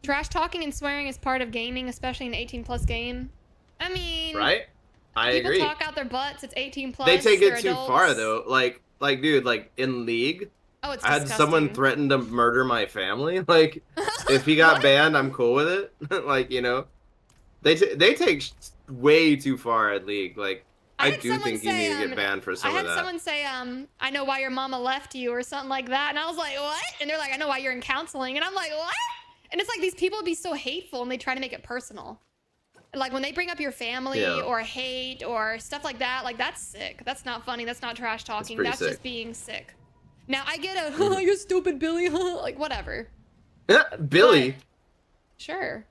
Trash talking and swearing is part of gaming, especially an 18+ game. I mean, Right? I people agree. talk out their butts. It's 18+. They take they're it too adults. far though. Like, dude, like in League, Oh, it's I had disgusting. someone threaten to murder my family. Like, if he got banned, I'm cool with it. Like, you know, they take way too far at League. Like, I had do someone think you say, need to get banned for some I of had that. someone say, I know why your mama left you or something like that. And I was like, what? And they're like, I know why you're in counseling. And I'm like, what? And it's like these people would be so hateful and they try to make it personal. Like when they bring up your family Yeah. or hate or stuff like that, like that's sick. That's not funny. That's not trash talking. pretty That's sick. just being sick. Now I get a, oh, you're stupid, Billy. Like whatever. Billy. But, sure.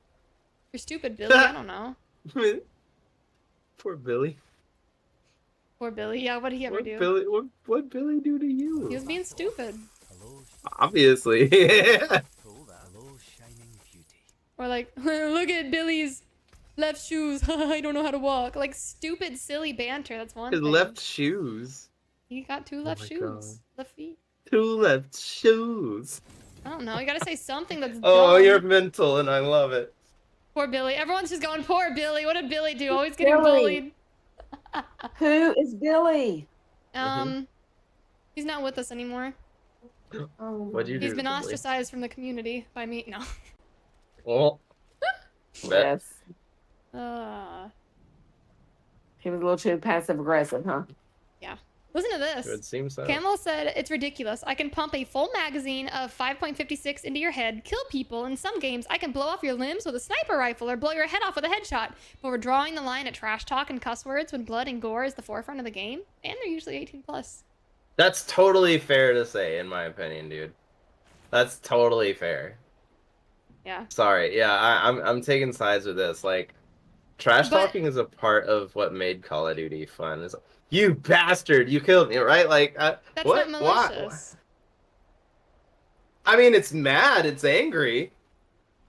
You're stupid, Billy. I don't know. Poor Billy. Poor Billy. Yeah, what did he ever do? What Billy do to you? He was being stupid. Obviously. Hello, shining beauty. Or like, look at Billy's left shoes. I don't know how to walk. Like stupid, silly banter. That's one His thing. left shoes. He got 2 left my shoes. God. Left feet. 2 left shoes. I don't know. You gotta say something that's Oh, dumb. you're mental, and I love it. Poor Billy. Everyone's just going, poor Billy. What did Billy do? Always getting Billy. bullied. Who is Billy? He's not with us anymore. Oh, What'd you do? He's to been Billy? ostracized from the community by me. No. Well, bet. yes. He was a little too passive aggressive, huh? Yeah. Listen to It this. would seem so. Camel said, it's ridiculous. I can pump a full magazine of 5.56 into your head, kill people. In some games, I can blow off your limbs with a sniper rifle or blow your head off with a headshot. But we're drawing the line at trash talk and cuss words when blood and gore is the forefront of the game. And they're usually 18 plus. That's totally fair to say, in my opinion, dude. That's totally fair. Yeah. Sorry, yeah, I'm taking sides with this. Like, trash talking is a part of what made Call of Duty fun. Is you bastard, you killed me, right? Like, That's what? not Why? malicious. I mean, it's mad, it's angry,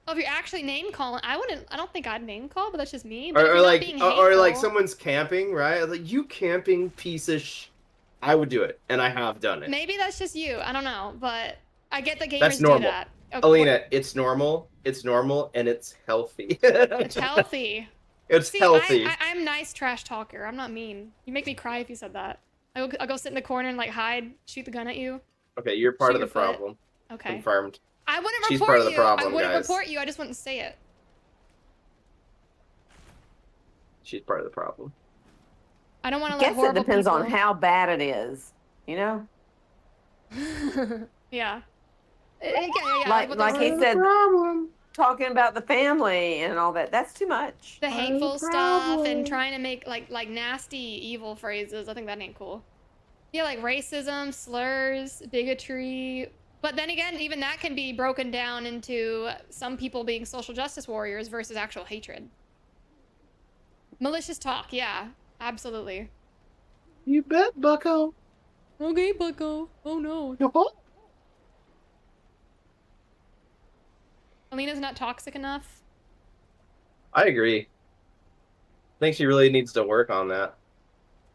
Oh, if you're actually name calling, I don't think I'd name call, but that's just me. But if or you're not like, being or like hateful- someone's camping, right? Like, you camping piece of I would do it, and I have done it. Maybe that's just you. I don't know, but I get that gamers That's do normal. that. Okay, AoElena, it's normal, and it's healthy. it's healthy. It's See, healthy. I'm nice trash talker. I'm not mean. You make me cry if you said that. I'll go sit in the corner and like hide, shoot the gun at you. Okay, you're part Shoot of the your foot. problem. Okay. Confirmed. I wouldn't She's report part of the you. problem, I wouldn't guys. report you. I just wouldn't say it. She's part of the problem. I don't want to I let guess it horrible depends on people- how bad it is. You know, Yeah. Yeah, like what like they he say. said, talking about the family and all that. That's too much. The hateful stuff and trying to make like nasty evil phrases. I think that ain't cool. Yeah, like racism, slurs, bigotry. But then again, even that can be broken down into some people being social justice warriors versus actual hatred. Malicious talk, yeah, absolutely. You bet, bucko. Okay, bucko. Oh no. Alina's not toxic enough. I agree. I think she really needs to work on that.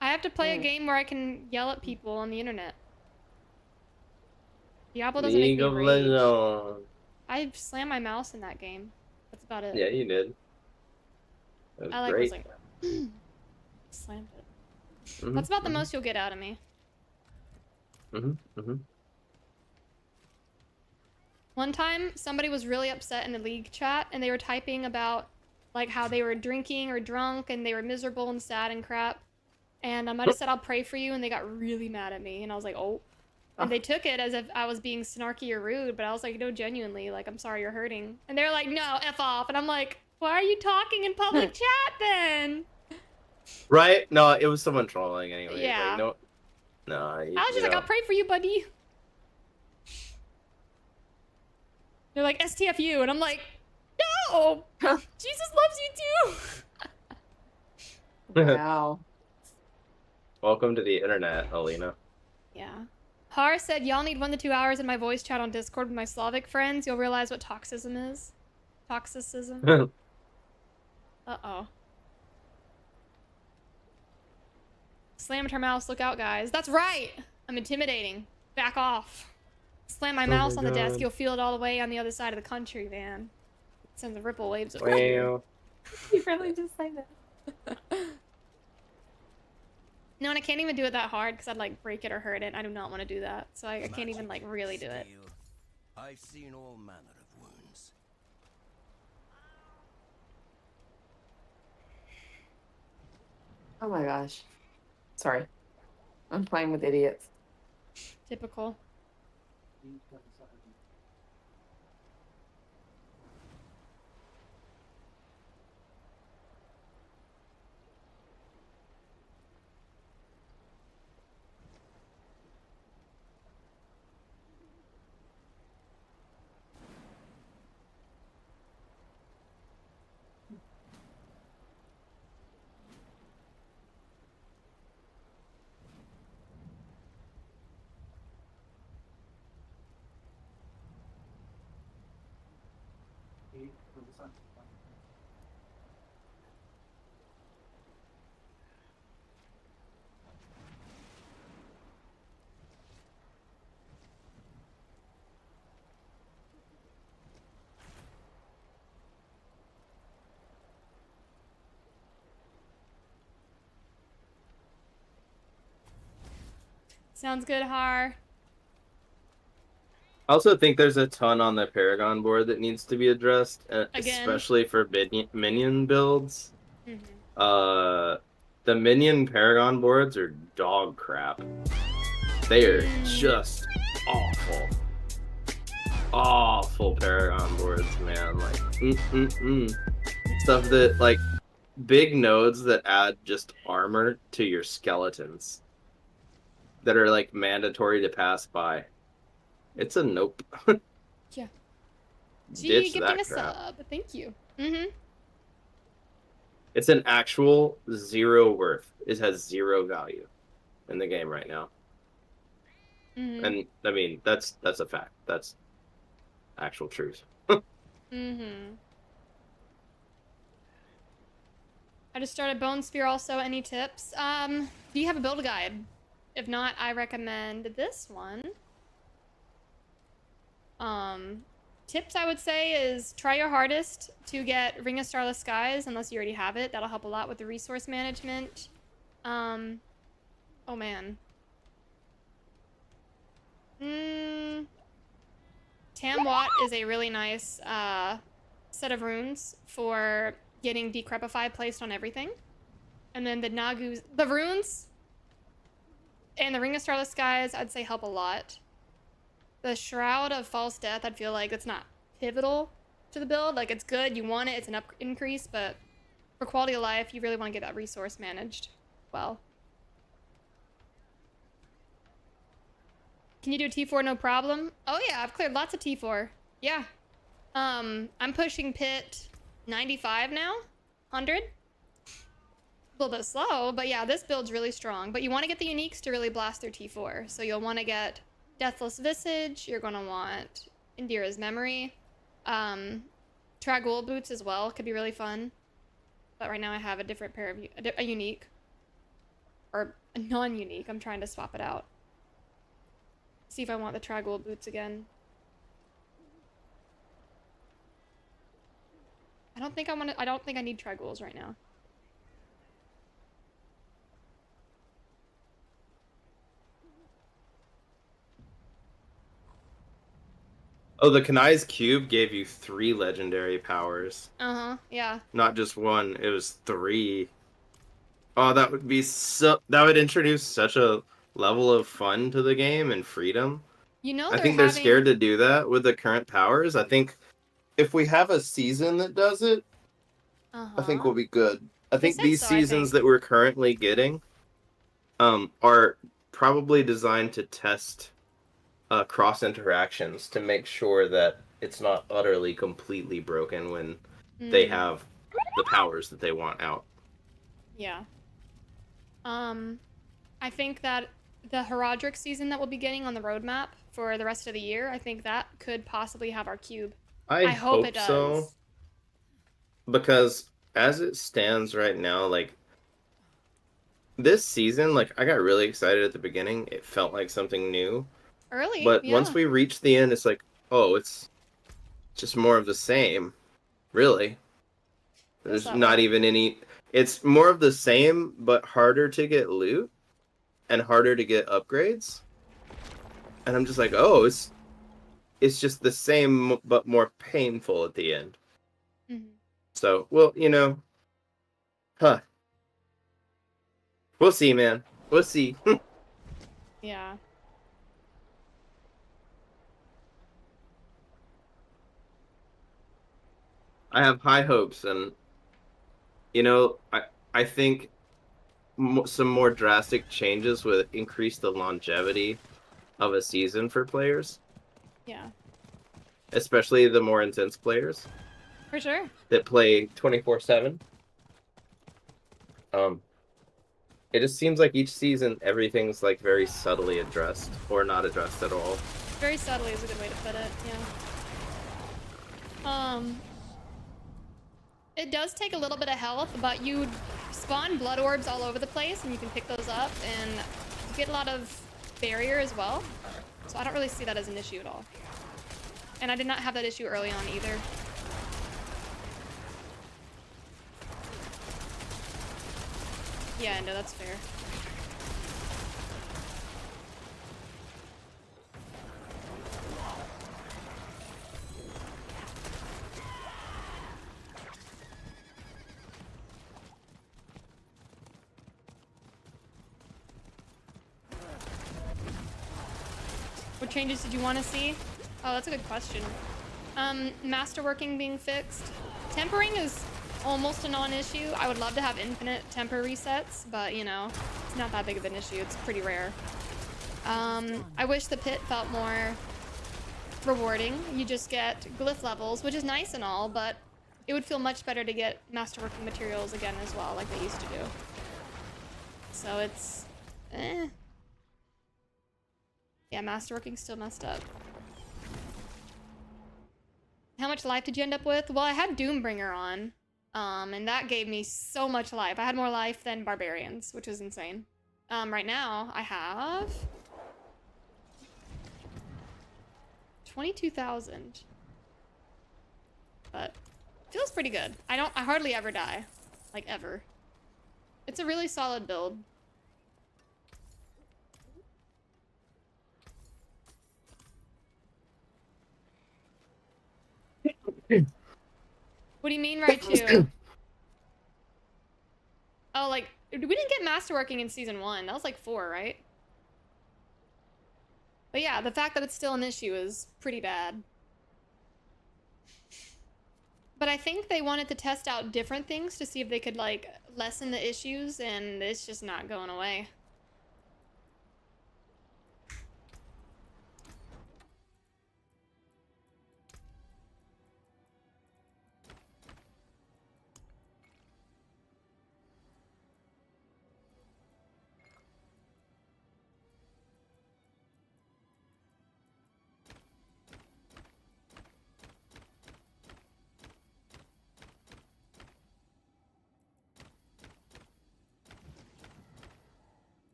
I have to play a game where I can yell at people on the internet. Diablo doesn't make League me of rage. Legends. I slammed my mouse in that game. That's about it. Yeah, you did. That was I like great. was like slammed it. Mhm, That's about the most you'll get out of me. Mm-hmm. One time, somebody was really upset in the league chat, and they were typing about like how they were drinking or drunk, and they were miserable and sad and crap. And I just said, "I'll pray for you," and they got really mad at me, and I was like, "Oh." And they took it as if I was being snarky or rude, but I was like, no, genuinely, like, I'm sorry you're hurting. And they're like, no, F off. And I'm like, why are you talking in public chat then? Right? No, it was someone trolling anyway. Yeah. Like, no. I was just like, I'll pray for you, buddy. They're like, STFU. And I'm like, no! Jesus loves you too! Wow. Welcome to the internet, Alina. Yeah. Har said, y'all need 1 to 2 hours in my voice chat on Discord with my Slavic friends. You'll realize what toxicism is. Toxicism. Uh-oh. Slammed her mouse. Look out, guys. That's right! I'm intimidating. Back off. Slam my mouse on the desk. You'll feel it all the way on the other side of the country, man. Sends the ripple waves of fear. Wow. You really just say that? No, and I can't even do it that hard because I'd like break it or hurt it. I do not want to do that. So I can't even like really do it. I've seen all manner of wounds. Oh my gosh. Sorry. I'm playing with idiots. Typical. Sounds good, Har. I also think there's a ton on the Paragon board that needs to be addressed, Again. especially for minion builds. Mhm. The minion Paragon boards are dog crap. They are just awful. Awful Paragon boards, man. Like, stuff that, like, big nodes that add just armor to your skeletons that are, like, mandatory to pass by. It's a nope. Yeah. Gee, Ditch gifting that a crap. sub. Thank you. Mm-hmm. It's an actual 0 worth. It has 0 value in the game right now. Mm-hmm. And I mean, that's a fact. That's actual truth. Mm-hmm. I just started Bone Spear also. Any tips? Do you have a build guide? If not, I recommend this one. Tips I would say is try your hardest to get Ring of Starless Skies, unless you already have it. That'll help a lot with the resource management. Oh man. Tamwat is a really nice set of runes for getting Decrepify placed on everything. And then the Nagus, the runes and the Ring of Starless Skies, I'd say help a lot. The Shroud of False Death, I'd feel like it's not pivotal to the build. Like, it's good, you want it, it's an up increase, but for quality of life, you really want to get that resource managed well. Can you do T4 no problem? Oh yeah, I've cleared lots of T4. Yeah. I'm pushing pit 95 now, 100. A little bit slow, but yeah, this build's really strong. But you want to get the uniques to really blast through T4. So you'll want to get Deathless Visage, you're going to want Indira's Memory. Trag'Oul Boots as well, could be really fun. But right now I have a different pair of, a unique. Or a non-unique, I'm trying to swap it out. See if I want the Trag'Oul Boots again. I don't think I need Trag'Ouls right now. Oh, the Kanai's Cube gave you 3 legendary powers. Uh-huh, yeah. Not just 1, it was 3. Oh, that would be that would introduce such a level of fun to the game and freedom. You know, I think they're scared to do that with the current powers. I think if we have a season that does it, I think we'll be good. I think these seasons that we're currently getting are probably designed to test cross interactions to make sure that it's not utterly completely broken when they have the powers that they want out. Yeah. I think that the Herodric season that we'll be getting on the roadmap for the rest of the year, I think that could possibly have our cube. I hope it does. So. Because as it stands right now, like, this season, like, I got really excited at the beginning. It felt like something new. Early, But yeah. once we reach the end, it's like, oh, it's just more of the same. Really. There's not even any... It's more of the same, but harder to get loot. And harder to get upgrades. And I'm just like, oh, it's just the same, but more painful at the end. Mm-hmm. So, well, you know... Huh. We'll see, man. We'll see. Yeah. I have high hopes, and you know, I think some more drastic changes would increase the longevity of a season for players. Yeah. Especially the more intense players. For sure. That play 24/7. It just seems like each season everything's like very subtly addressed or not addressed at all. Very subtly is a good way to put it. Yeah. It does take a little bit of health, but you spawn blood orbs all over the place, and you can pick those up, and you get a lot of barrier as well. So I don't really see that as an issue at all. And I did not have that issue early on either. Yeah, no, that's fair. What changes did you want to see? Oh, that's a good question. Masterworking being fixed. Tempering is almost a non-issue. I would love to have infinite temper resets, but you know, it's not that big of an issue. It's pretty rare. I wish the pit felt more rewarding. You just get glyph levels, which is nice and all, but it would feel much better to get masterworking materials again as well, like they used to do. So it's, yeah, masterworking's still messed up. How much life did you end up with? Well, I had Doombringer on, and that gave me so much life. I had more life than Barbarians, which is insane. Right now, I have 22,000. But feels pretty good. I hardly ever die. Like, ever. It's a really solid build. What do you mean, right to? Oh, like, we didn't get masterworking in season 1. That was like 4, right? But yeah, the fact that it's still an issue is pretty bad. But I think they wanted to test out different things to see if they could, like, lessen the issues, and it's just not going away.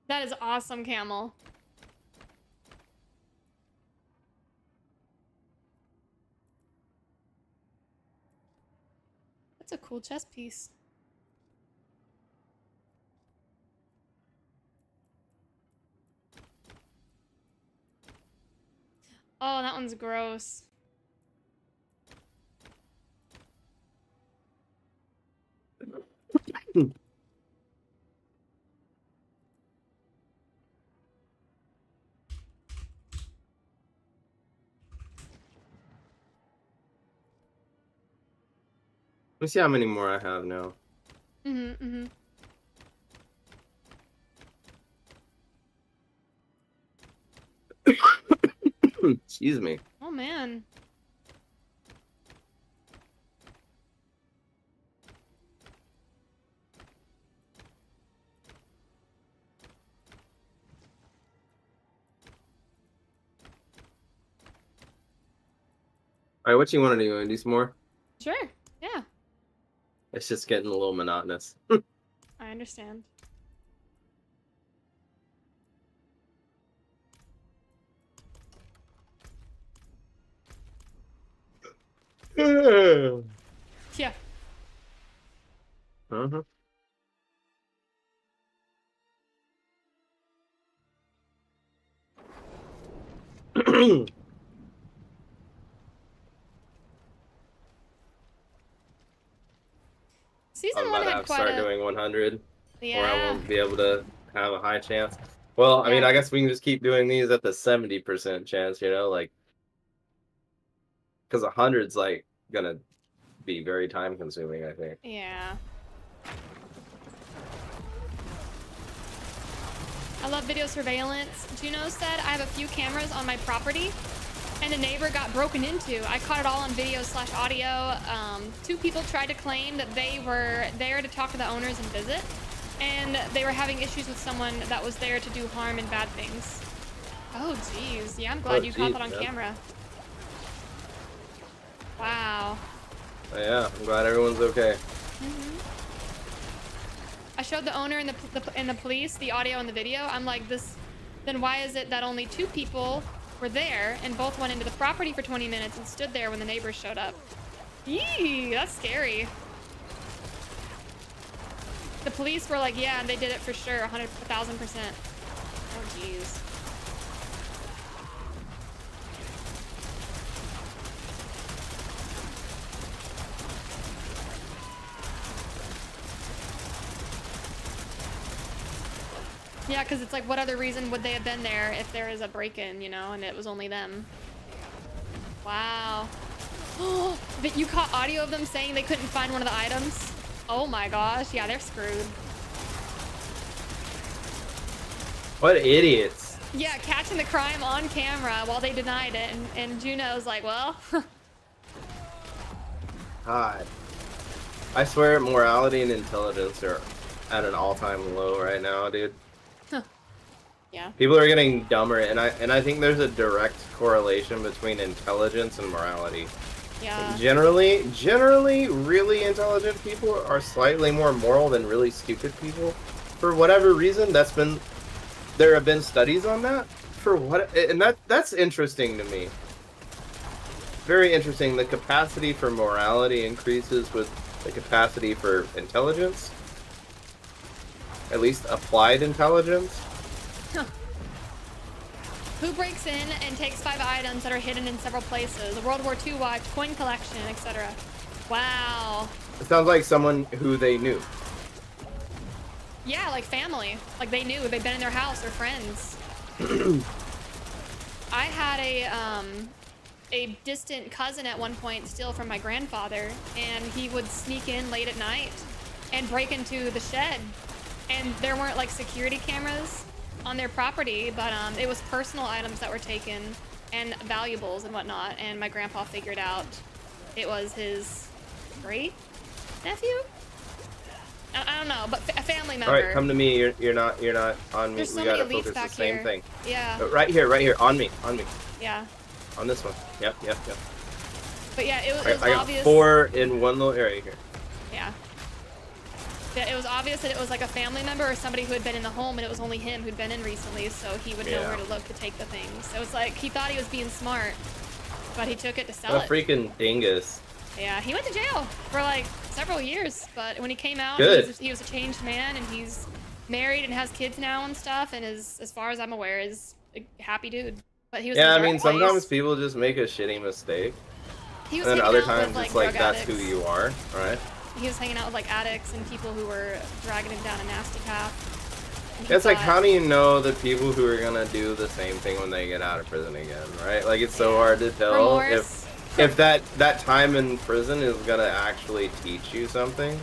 That is awesome, Camel. That's a cool chess piece. Oh, that one's gross. Let's see how many more I have now. Excuse me. Oh, man. All right, what you want to do? You want to do some more? Sure. Yeah. It's just getting a little monotonous. I understand. Yeah. Uh-huh. Season I'm 1 about to had have quite start a... doing 100, Yeah. or I won't be able to have a high chance. Well, I mean, Yeah. I guess we can just keep doing these at the 70% chance, you know, like, because 100's like gonna be very time consuming, I think. Yeah. I love video surveillance. Juno said, I have a few cameras on my property and a neighbor got broken into. I caught it all on video / audio. 2 people tried to claim that they were there to talk to the owners and visit, and they were having issues with someone that was there to do harm and bad things. Oh, geez. Yeah, I'm glad you caught that on camera. Wow. Yeah, I'm glad everyone's okay. I showed the owner and the police the audio and the video. I'm like, this. Then why is it that only 2 people were there and both went into the property for 20 minutes and stood there when the neighbors showed up? Yee, that's scary. The police were like, yeah, and they did it for sure, 1,000%. Oh, jeez. Yeah, because it's like, what other reason would they have been there if there is a break-in, you know, and it was only them? Wow. But you caught audio of them saying they couldn't find one of the items? Oh my gosh, yeah, they're screwed. What idiots. Yeah, catching the crime on camera while they denied it, and Juno's like, well... God. I swear morality and intelligence are at an all-time low right now, dude. Yeah. People are getting dumber, and I think there's a direct correlation between intelligence and morality. Yeah. Generally, really intelligent people are slightly more moral than really stupid people. For whatever reason, there have been studies on that. And that's interesting to me. Very interesting. The capacity for morality increases with the capacity for intelligence. At least applied intelligence. Huh. Who breaks in and takes 5 items that are hidden in several places? A World War II watch, coin collection, etc. Wow. It sounds like someone who they knew. Yeah, like family. Like they knew, they'd been in their house or friends. I had a distant cousin at one point steal from my grandfather, and he would sneak in late at night and break into the shed. And there weren't like security cameras on their property, but it was personal items that were taken and valuables and whatnot. And my grandpa figured out it was his great nephew. I don't know, but a family member. All right, come to me. You're not on me. There's so We gotta many elites focus back the same here. thing. Yeah. Right here, on me. Yeah. On this one. Yep. But yeah, it was I got obvious. 4 in one little area here. Yeah. Yeah, it was obvious that it was like a family member or somebody who had been in the home, and it was only him who'd been in recently, so he would know where to look to take the things. So it's like he thought he was being smart, but he took it to sell What a it. freaking dingus. Yeah, he went to jail for like several years, but when he came out, Good. he was a changed man, and he's married and has kids now and stuff, and is, as far as I'm aware, is a happy dude. But he was Yeah, in I a mean, dark place. sometimes people just make a shitty mistake. He was And then hanging other out times with, it's like, drug that's who addicts. you are, right? He was hanging out with like addicts and people who were dragging him down a nasty path. And he It's like, thought- how do you know the people who are gonna do the same thing when they get out of prison again, right? Like, it's so hard to tell Remorse. if that time in prison is gonna actually teach you something.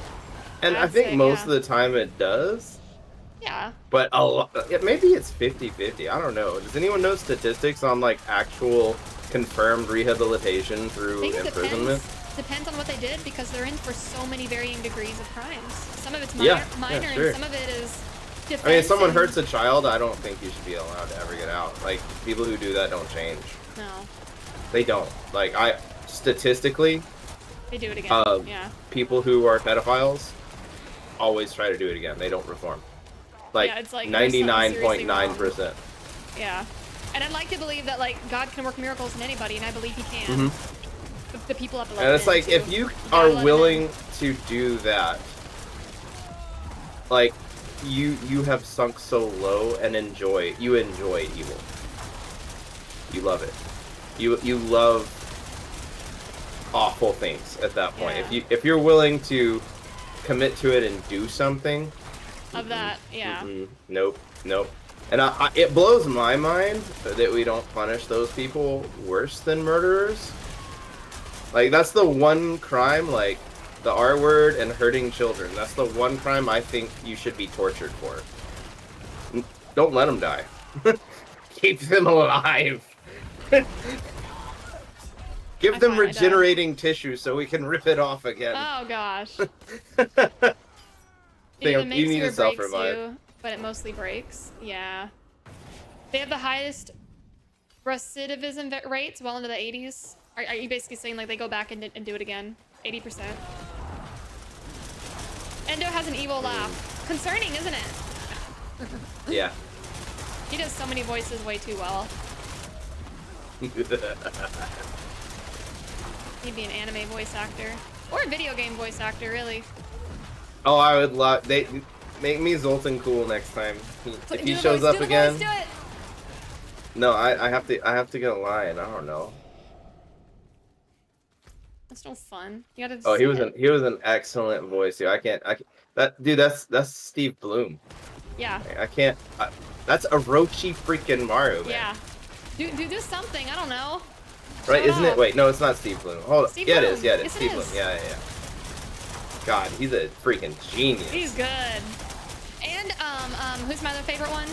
And I I'd think say, most yeah. of the time it does. Yeah. But maybe it's 50-50. I don't know. Does anyone know statistics on like actual confirmed rehabilitation I through think it imprisonment? depends on what they did, because they're in for so many varying degrees of crimes. Some of it's Yeah, minor, yeah, sure. and some of it is defense. I mean, if someone and- hurts a child, I don't think you should be allowed to ever get out. Like, people who do that don't change. No, They don't. Like, statistically, they do it again. Yeah. people who are pedophiles always try to do it again. They don't reform. Like, Yeah, it's like there's something seriously 99.9%. Yeah. And I'd like to believe that like God can work miracles in anybody, and I believe He can. The people have to let And him it's in, like, too. if you gotta are let him willing in. to do that, like, you have sunk so low and enjoy evil. You love it. You love awful things at that point. Yeah. If you're willing to commit to it and do something of that, yeah. Nope. And it blows my mind that we don't punish those people worse than murderers. Like, that's the one crime, like, the R word and hurting children. That's the one crime I think you should be tortured for. Don't let them die. Keep them alive. Give them find I don't. regenerating tissue so we can rip it off again. Oh gosh. Think It either you makes need you to or breaks self-revive. you, but it mostly breaks. Yeah. They have the highest recidivism rates, well into the 80s. Are you basically saying like they go back and do it again? 80%. Endo has an evil laugh. Concerning, isn't it? Yeah. He does so many voices way too well. He'd be an anime voice actor. Or a video game voice actor, really. Oh, I would love. They make me Zoltan cool next time. If he shows up again. Do it! No, I have to get a line. I don't know. That's no fun. You gotta. Oh, say it. he was an excellent voice, dude. I can't. That dude. That's Steve Bloom. Yeah. I can't. That's Orochi freaking Maru, man. Yeah. Do something. I don't know. Right? Shut Isn't it? up. Wait, no, it's not Steve Bloom. Hold on. Steve Yeah, Bloom. it is. Yeah, it is. Yes, it Steve is. Bloom. Yeah. God, he's a freaking genius. He's good. And who's my other favorite one?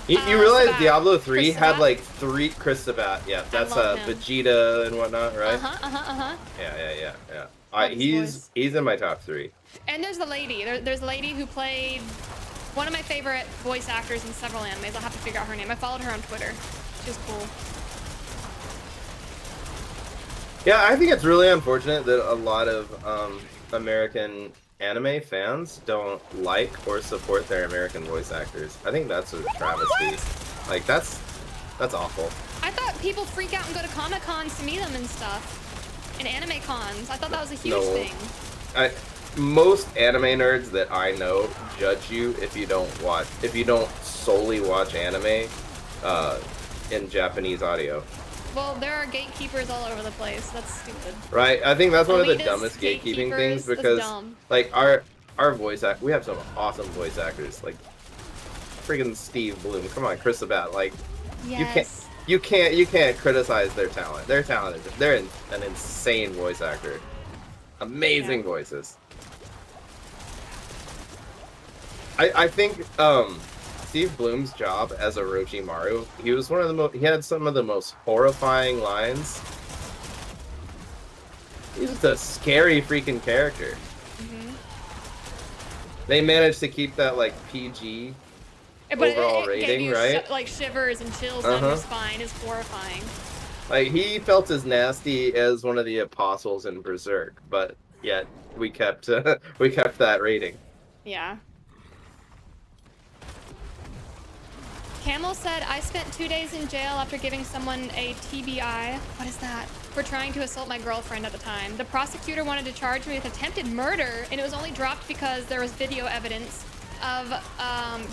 You realize Sabat. Diablo 3 Chris had Sabat? like 3 Chris Sabat. Yeah, that's love him. Vegeta and whatnot, right? Uh-huh. Yeah. Love his voice. He's in my top 3. And there's the lady. There's a lady who played one of my favorite voice actors in several animes. I'll have to figure out her name. I followed her on Twitter. She's cool. Yeah, I think it's really unfortunate that a lot of American anime fans don't like or support their American voice actors. I think that's a travesty. What? Like that's awful. I thought people freak out and go to Comic Cons to meet them and stuff. And anime cons. I thought that was a huge thing. Most anime nerds that I know judge you if you don't solely watch anime in Japanese audio. Well, there are gatekeepers all over the place. That's stupid. Right? I think that's one of the Elitist dumbest gatekeeping things gatekeepers, because that's dumb. like our voice act, we have some awesome voice actors like freaking Steve Bloom. Come on, Chris Sabat. Like Yes. you can't criticize their talent. They're talented. They're an insane voice actor. Amazing voices. I think Steve Bloom's job as Orochimaru, he was one of the he had some of the most horrifying lines. He's just a scary freaking character. They managed to keep that like PG overall it gave rating, you right? like shivers and chills down your spine. Is horrifying. Like he felt as nasty as one of the apostles in Berserk, but yet we kept that rating. Yeah. Camel said, I spent 2 days in jail after giving someone a TBI. What is that? For trying to assault my girlfriend at the time. The prosecutor wanted to charge me with attempted murder, and it was only dropped because there was video evidence of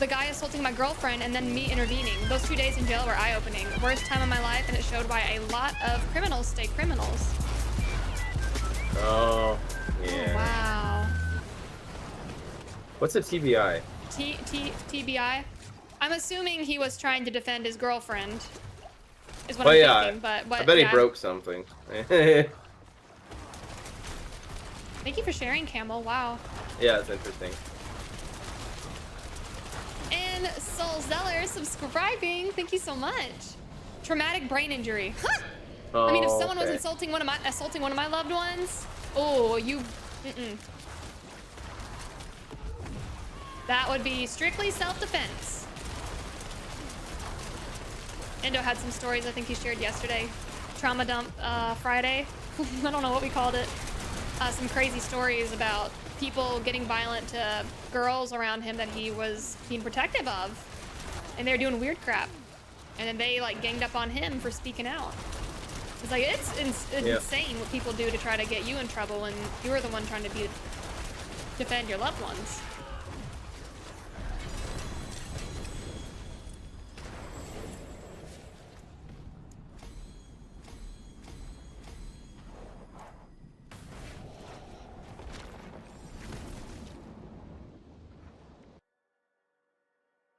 the guy assaulting my girlfriend and then me intervening. Those 2 days in jail were eye-opening. Worst time of my life, and it showed why a lot of criminals stay criminals. Oh, yeah. Oh, wow. What's a TBI? TBI? I'm assuming he was trying to defend his girlfriend. Is what I'm thinking, but I bet he broke something. Thank you for sharing, Camel. Wow. Yeah, it's interesting. And Soul Zeller subscribing. Thank you so much. Traumatic brain injury. Huh. Oh, I mean, if someone was okay. assaulting one of my loved ones, oh, you. That would be strictly self-defense. Endo had some stories I think he shared yesterday. Trauma dump Friday. I don't know what we called it. Some crazy stories about people getting violent to girls around him that he was being protective of. And they were doing weird crap. And then they like ganged up on him for speaking out. It's like, it's insane what people do to try to get you in trouble when you're the one trying to defend your loved ones.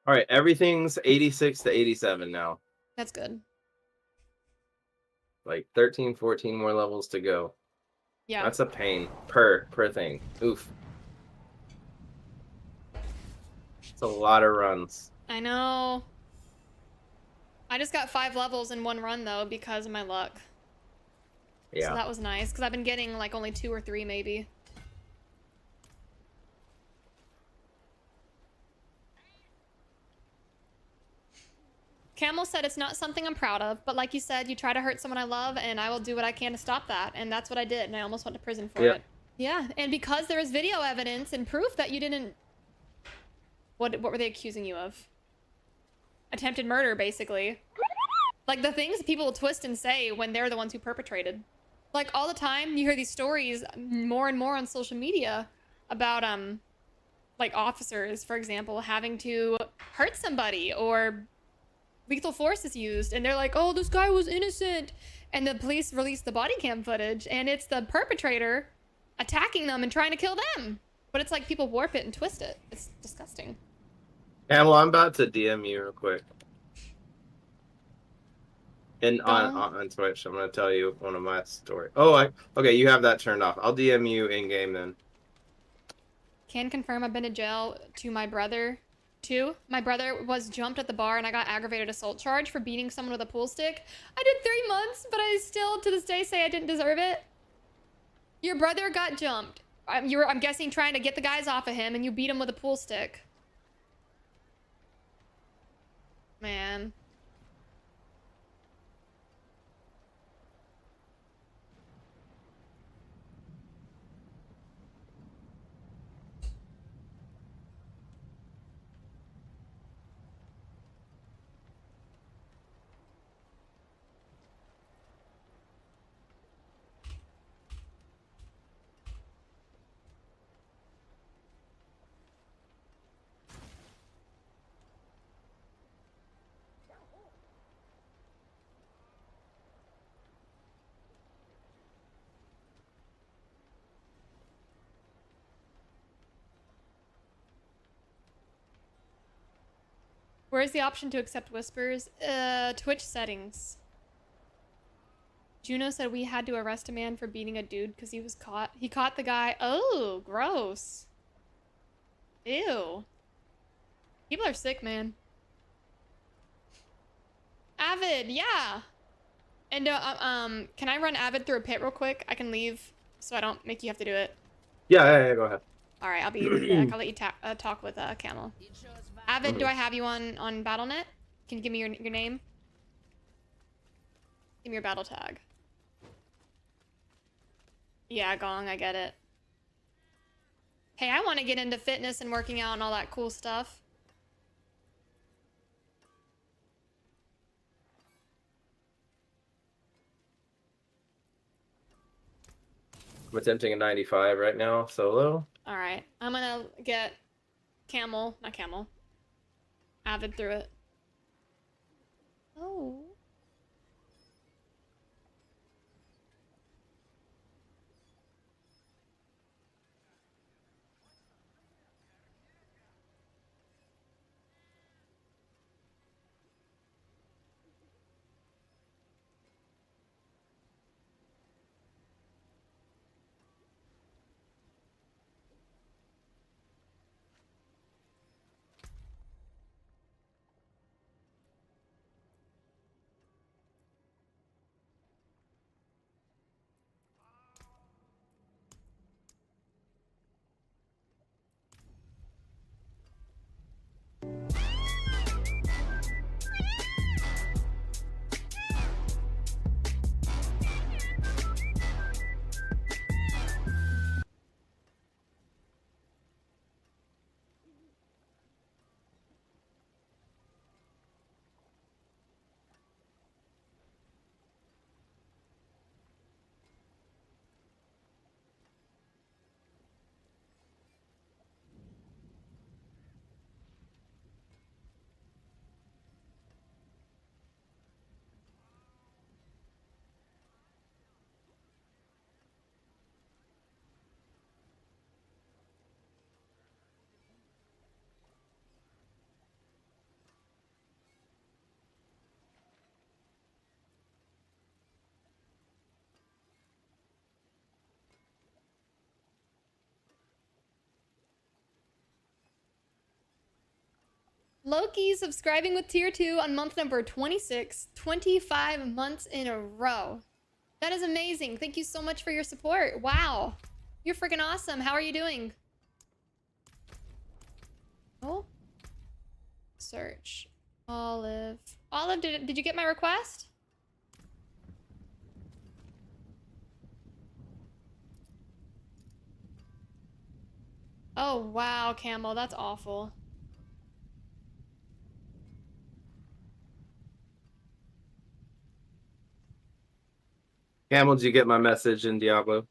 All right, everything's 86 to 87 now. That's good. Like 13, 14 more levels to go. Yeah. That's a pain per thing. Oof. It's a lot of runs. I know. I just got 5 levels in one run though because of my luck. Yeah. So that was nice because I've been getting like only 2 or 3 maybe. Camel said it's not something I'm proud of, but like you said, you try to hurt someone I love and I will do what I can to stop that. And that's what I did. And I almost went to prison for it. Yeah. And because there is video evidence and proof that you didn't... What were they accusing you of? Attempted murder, basically. Like the things people will twist and say when they're the ones who perpetrated. Like all the time you hear these stories more and more on social media about like officers, for example, having to hurt somebody or lethal force is used and they're like, oh, this guy was innocent, and the police release the body cam footage and it's the perpetrator attacking them and trying to kill them. But it's like people warp it and twist it. It's disgusting. Camel, I'm about to DM you real quick. And Don't. on Twitch, I'm gonna tell you one of my stories. Oh, okay, you have that turned off. I'll DM you in game then. Can confirm I've been to jail to my brother. Too. My brother was jumped at the bar and I got aggravated assault charge for beating someone with a pool stick. I did 3 months, but I still to this day say I didn't deserve it. Your brother got jumped. You were, I'm guessing, trying to get the guys off of him and you beat him with a pool stick. Man. Where's the option to accept whispers? Twitch settings. Juno said we had to arrest a man for beating a dude because he was caught. He caught the guy. Oh, gross. Ew. People are sick, man. Avid, yeah. And can I run Avid through a pit real quick? I can leave so I don't make you have to do it. Yeah, go ahead. All right, I'll be back. I'll let you talk with Camel. Avid, do I have you on BattleNet? Can you give me your name? Give me your battle tag. Yeah, Gong, I get it. Hey, I want to get into fitness and working out and all that cool stuff. I'm attempting a 95 right now, solo. All right, I'm gonna get not Camel. Avid through it. Oh. Loki subscribing with tier 2 on month number 26, 25 months in a row. That is amazing. Thank you so much for your support. Wow. You're freaking awesome. How are you doing? Oh. Search. Olive. Olive, did you get my request? Oh, wow, Camel. That's awful. Camel, did you get my message in Diablo?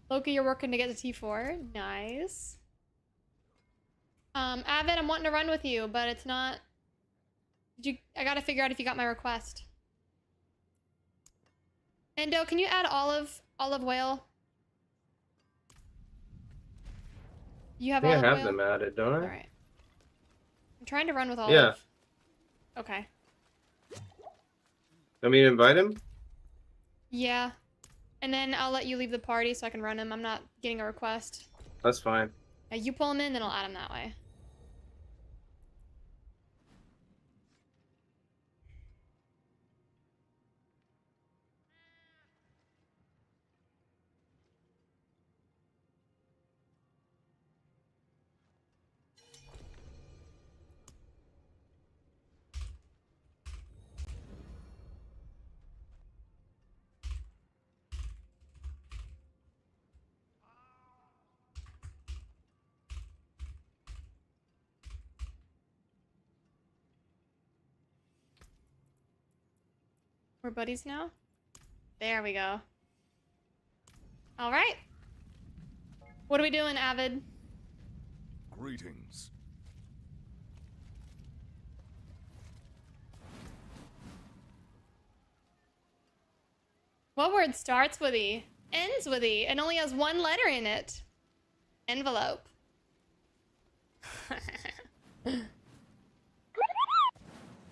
Loki, you're working to get to T4. Nice. Avid, I'm wanting to run with you, but it's not... I gotta figure out if you got my request. Endo, can you add olive whale? You I have think I olive have whale? them added, don't I? All right. I'm trying to run with olive. Yeah. Okay. Want me to invite him? Yeah. And then I'll let you leave the party so I can run him. I'm not getting a request. That's fine. Yeah, you pull him in, then I'll add him that way. We're buddies now? There we go. All right. What are we doing, Avid? Greetings. What word starts with E, ends with E, and only has one letter in it? Envelope.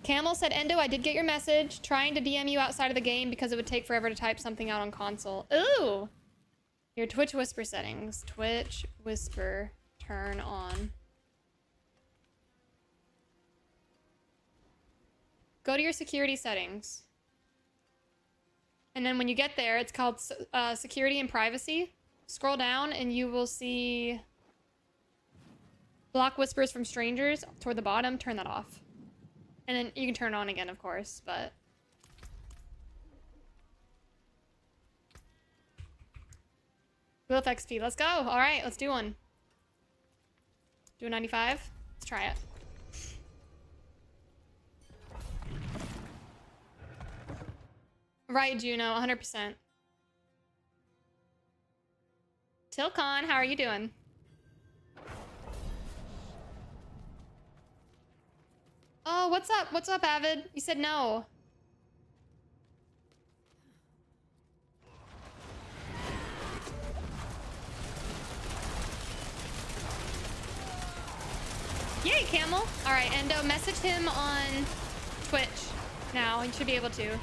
Camel said, Endo, I did get your message. Trying to DM you outside of the game because it would take forever to type something out on console. Ooh! Your Twitch whisper settings. Twitch whisper. Turn on. Go to your security settings. And then when you get there, it's called security and privacy. Scroll down and you will see block whispers from strangers toward the bottom. Turn that off. And then you can turn it on again, of course, but... Growth XP, let's go. All right, let's do one. Do a 95? Let's try it. Right, Juno, 100%. Tilcon, how are you doing? Oh, what's up? What's up, Avid? You said no. Yay, Camel. All right, Endo, message him on Twitch now. You should be able to.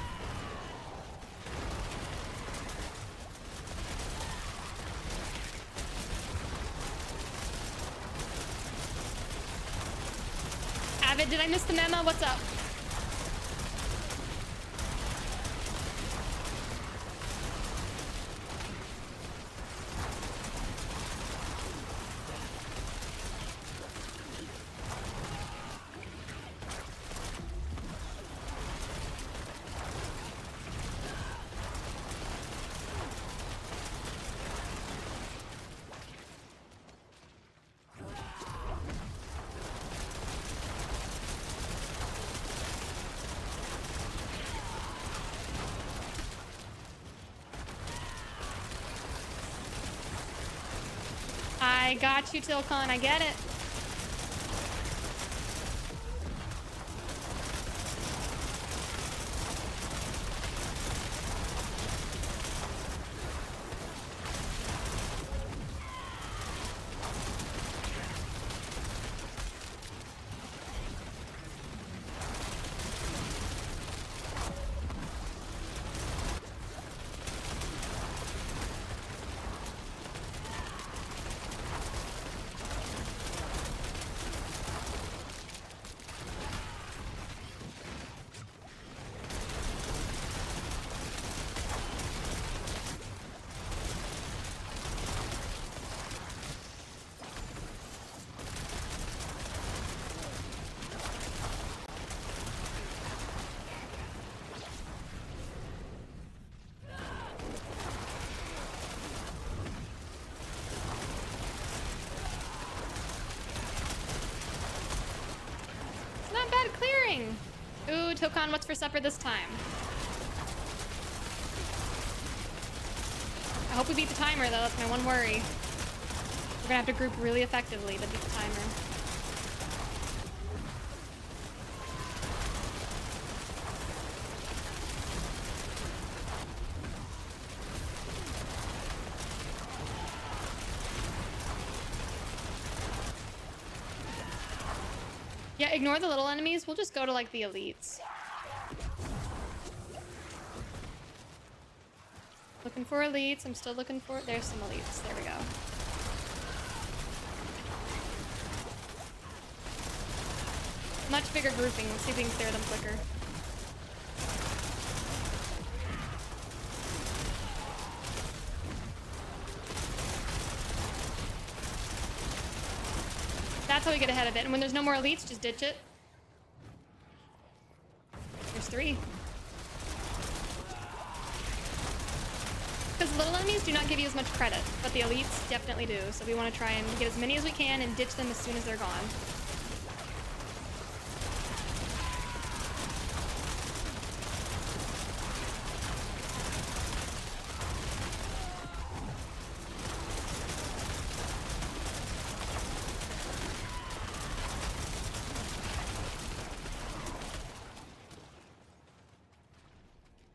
Avid, did I miss the memo? What's up? I got you, Tilcon. I get it. Not bad clearing. Ooh, Tilcon, what's for supper this time? I hope we beat the timer, though. That's my one worry. We're gonna have to group really effectively to beat the timer. Yeah, ignore the little enemies. We'll just go to like the elites. Looking for elites. I'm still looking for... There's some elites. There we go. Much bigger grouping. Let's see if we can clear them quicker. That's how we get ahead of it. And when there's no more elites, just ditch it. There's 3. Because little enemies do not give you as much credit, but the elites definitely do. So we want to try and get as many as we can and ditch them as soon as they're gone.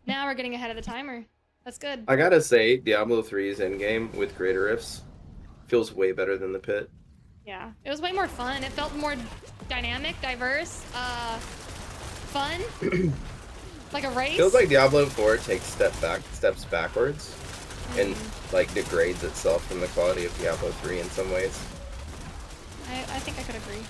Now we're getting ahead of the timer. That's good. I gotta say, Diablo 3's endgame with greater rifts feels way better than the pit. Yeah, it was way more fun. It felt more dynamic, diverse, fun, like a race. Feels like Diablo 4 takes steps backwards, and like degrades itself from the quality of Diablo 3 in some ways. I think I could agree.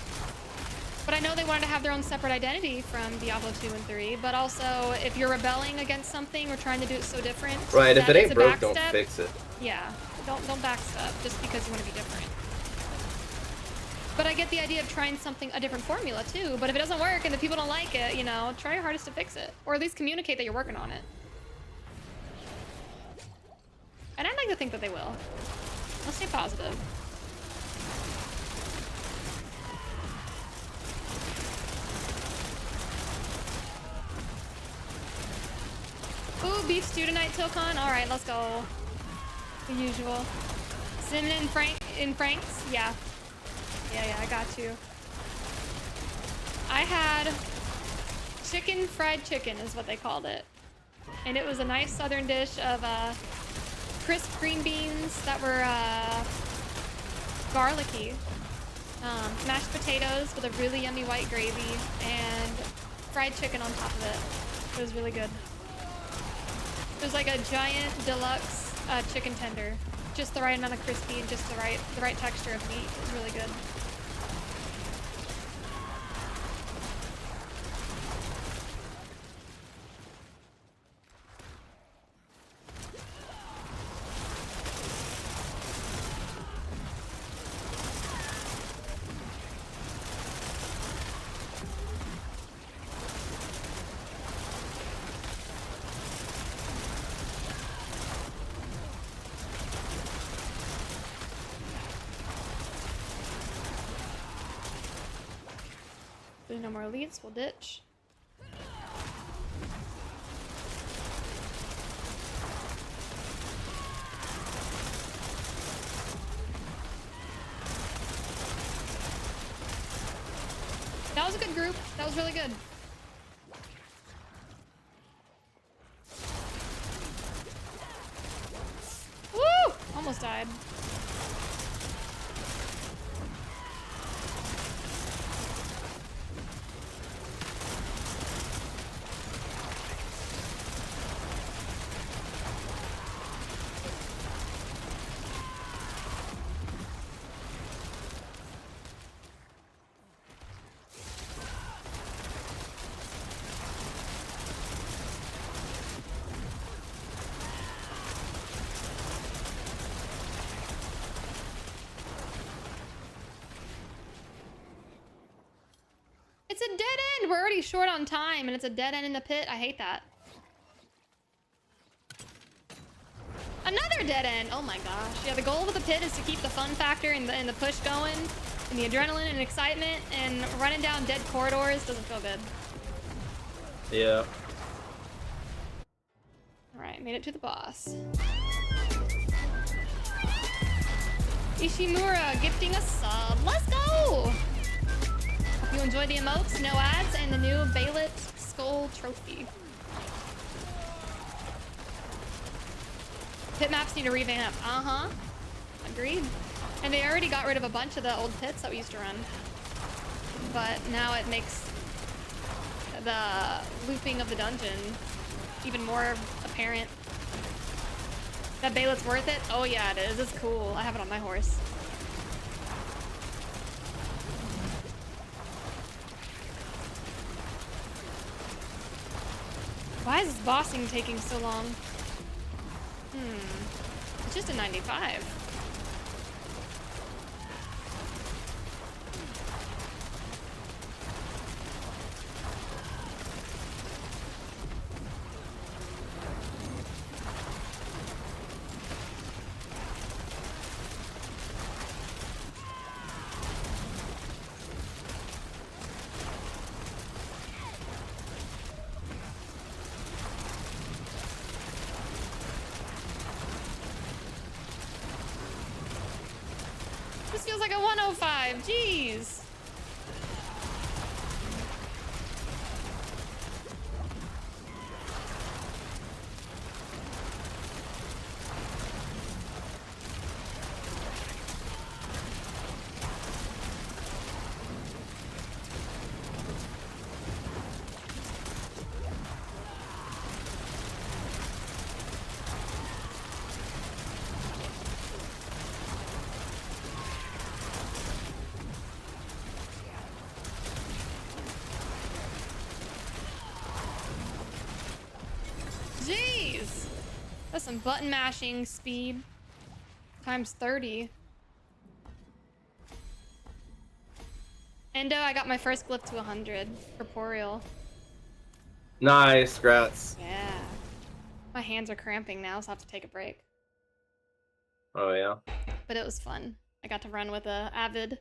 But I know they wanted to have their own separate identity from Diablo 2 and 3, but also if you're rebelling against something or trying to do it so different, Right, if that it it's ain't a broke, don't backstep, fix it. Yeah, don't backstep just because you want to be different. But I get the idea of trying a different formula too, but if it doesn't work and the people don't like it, you know, try your hardest to fix it. Or at least communicate that you're working on it. And I'd like to think that they will. Let's stay positive. Ooh, beef stew tonight, Tilcon. All right, let's go. The usual. Cinnamon in Frank's? Yeah. Yeah, I got you. I had fried chicken is what they called it. And it was a nice southern dish of crisp green beans that were garlicky. Mashed potatoes with a really yummy white gravy and fried chicken on top of it. It was really good. It was like a giant deluxe chicken tender. Just the right amount of crispy and just the right texture of meat. It was really good. There's no more elites, we'll ditch. That was a good group. That was really good. Woo! Almost died. It's a dead end! We're already short on time and it's a dead end in the pit. I hate that. Another dead end! Oh my gosh. Yeah, the goal of the pit is to keep the fun factor and the push going and the adrenaline and excitement, and running down dead corridors doesn't feel good. Yeah. Alright, made it to the boss. Ishimura gifting a sub. Let's go! Hope you enjoy the emotes, no ads, and the new Balet Skull Trophy. Pit maps need a revamp. Agreed. And they already got rid of a bunch of the old pits that we used to run. but now it makes the looping of the dungeon even more apparent. That Bailiff's worth it? Oh yeah, it is. It's cool. I have it on my horse. Why is this bossing taking so long? It's just a 95. This feels like a 105. Jeez. Jeez. That's some button mashing speed. Times 30. Endo, I got my first glyph to 100. Corporeal. Nice, grats. Yeah. My hands are cramping now, so I have to take a break. Oh yeah. But it was fun. I got to run with a Avid.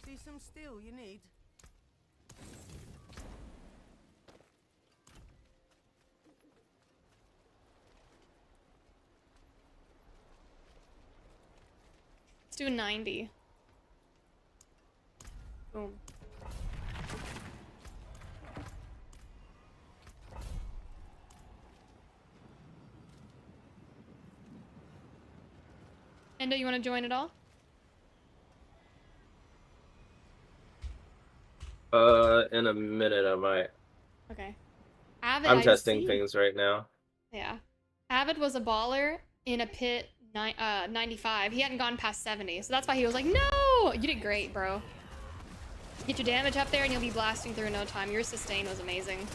See some steel you need? Let's do a 90. Boom. Endo, you want to join at all? In a minute I might. Okay. Avid, I'm I've testing seen- things right now. Yeah. Avid was a baller in a pit 95. He hadn't gone past 70, so that's why he was like, no! You did great, bro. Get your damage up there and you'll be blasting through in no time. Your sustain was amazing.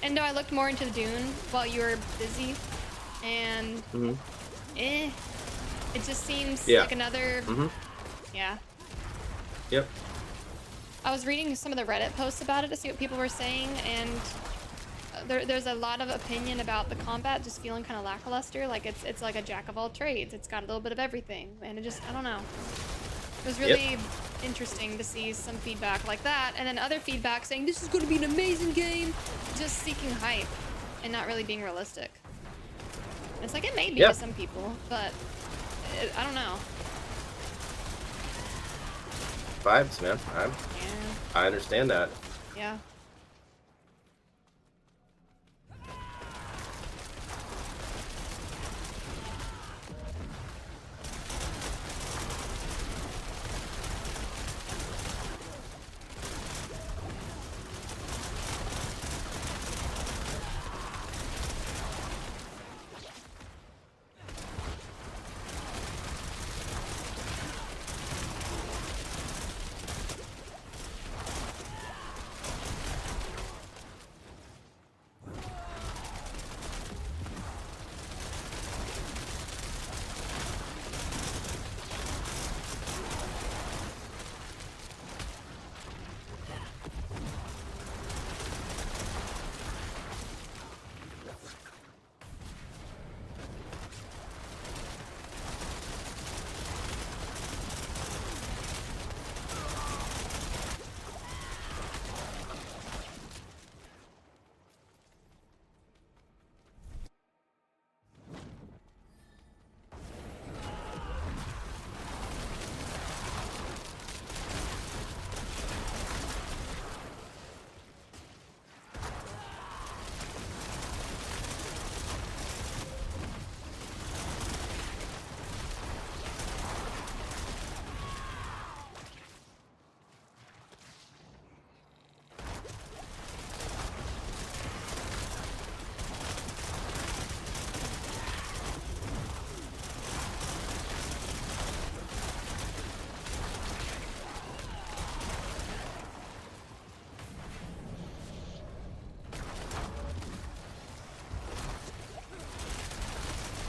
Endo, I looked more into the dune while you were busy, and it just seems like another yeah. Yep. I was reading some of the Reddit posts about it to see what people were saying, and there's a lot of opinion about the combat just feeling kind of lackluster. Like it's like a jack of all trades. It's got a little bit of everything, and it just, I don't know. It was really interesting to see some feedback like that, and then other feedback saying this is going to be an amazing game, just seeking hype and not really being realistic. It's like it may be to some people, but I don't know. Vibes, man. I understand that. Yeah.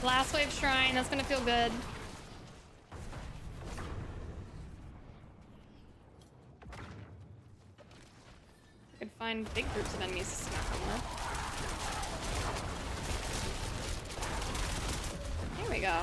Last wave shrine. That's gonna feel good. I could find big groups of enemies to smack them with. There we go.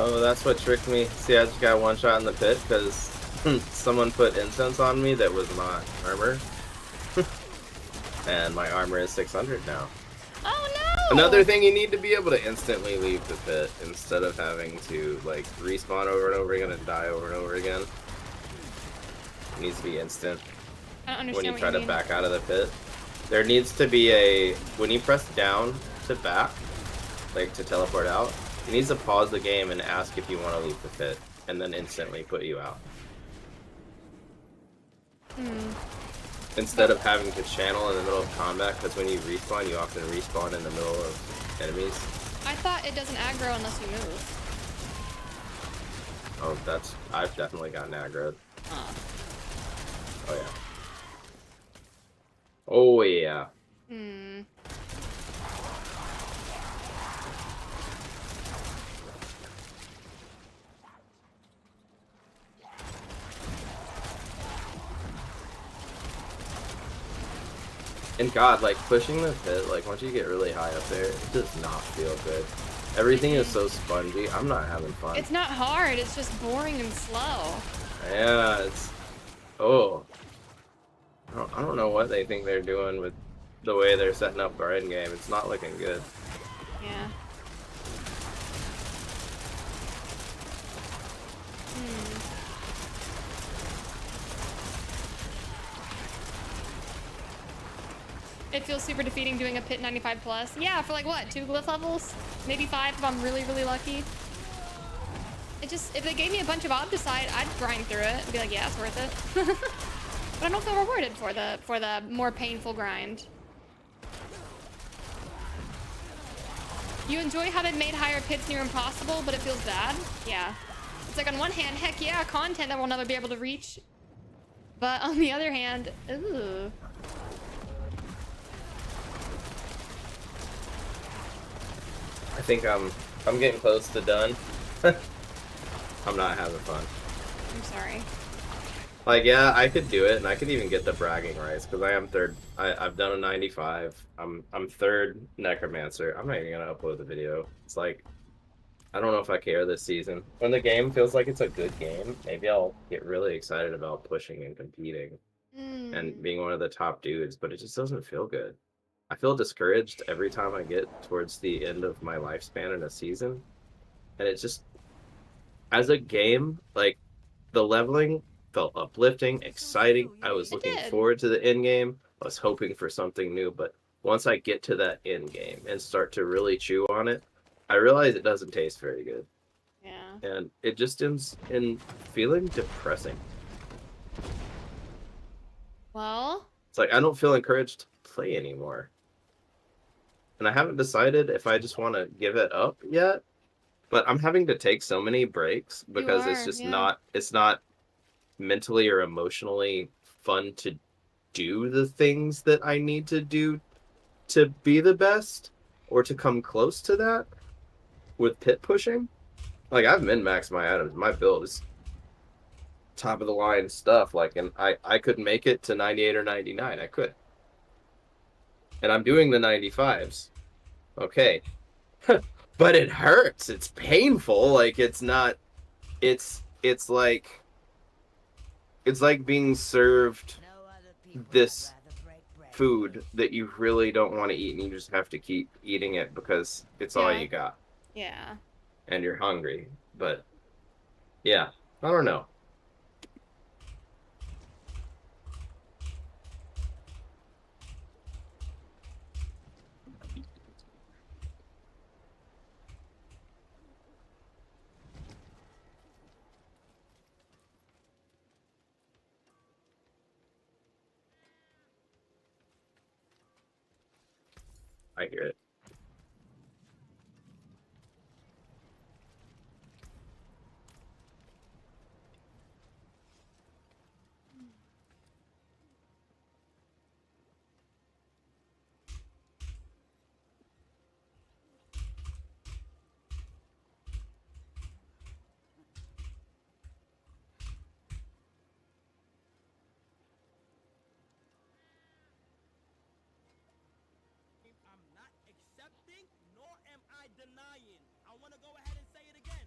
Oh, that's what tricked me. See, I just got one shot in the pit because someone put incense on me that was not armor. And my armor is 600 now. Oh no! Another thing, you need to be able to instantly leave the pit instead of having to like respawn over and over again and die over and over again. It needs to be instant I don't understand when you what try you to mean. back out of the pit. There needs to be a, when you press down to back, like to teleport out, it needs to pause the game and ask if you want to leave the pit, and then instantly put you out. Instead of having to channel in the middle of combat, because when you respawn, you often respawn in the middle of enemies. I thought it doesn't aggro unless you move. Oh, that's, I've definitely gotten aggroed. Huh. Oh yeah. Oh yeah. Hmm. And God, like pushing the pit, like once you get really high up there, it does not feel good. Everything is so spongy. I'm not having fun. It's not hard, it's just boring and slow. Yeah, it's, oh. I don't know what they think they're doing with the way they're setting up our end game. It's not looking good. Yeah. It feels super defeating doing a pit 95 plus. Yeah, for like what, 2 glyph levels? Maybe 5 if I'm really, really lucky. It just, if they gave me a bunch of Obdicite, I'd grind through it and be like, yeah, it's worth it. But I don't feel rewarded for the more painful grind. You enjoy how they made higher pits near impossible, but it feels bad? Yeah. It's like on one hand, heck yeah, content that we'll never be able to reach. But on the other hand, ooh. I think I'm getting close to done. I'm not having fun. I'm sorry. Like, yeah, I could do it, and I could even get the bragging rights because I am third. I've done a 95. I'm third necromancer. I'm not even gonna upload the video. It's like, I don't know if I care this season. When the game feels like it's a good game, maybe I'll get really excited about pushing and competing and being one of the top dudes. But it just doesn't feel good. I feel discouraged every time I get towards the end of my lifespan in a season, and it just, as a game, like the leveling felt uplifting, exciting. I was looking forward to the end game. I was hoping for something new, but once I get to that end game and start to really chew on it, I realize it doesn't taste very good. Yeah. And it just ends in feeling depressing. Well, It's like I don't feel encouraged to play anymore. And I haven't decided if I just want to give it up yet, but I'm having to take so many breaks because it's just it's not mentally or emotionally fun to do the things that I need to do to be the best or to come close to that with pit pushing. Like, I've min-maxed my items. My build is top of the line stuff. Like, and I could make it to 98 or 99. I could. And I'm doing the 95s. Okay. But it hurts. It's painful. Like, it's not, it's like being served this food that you really don't want to eat and you just have to keep eating it because it's all you got. Yeah. And you're hungry. But yeah, I don't know. I hear it. I'm not accepting, nor am I denying. I want to go ahead and say it again.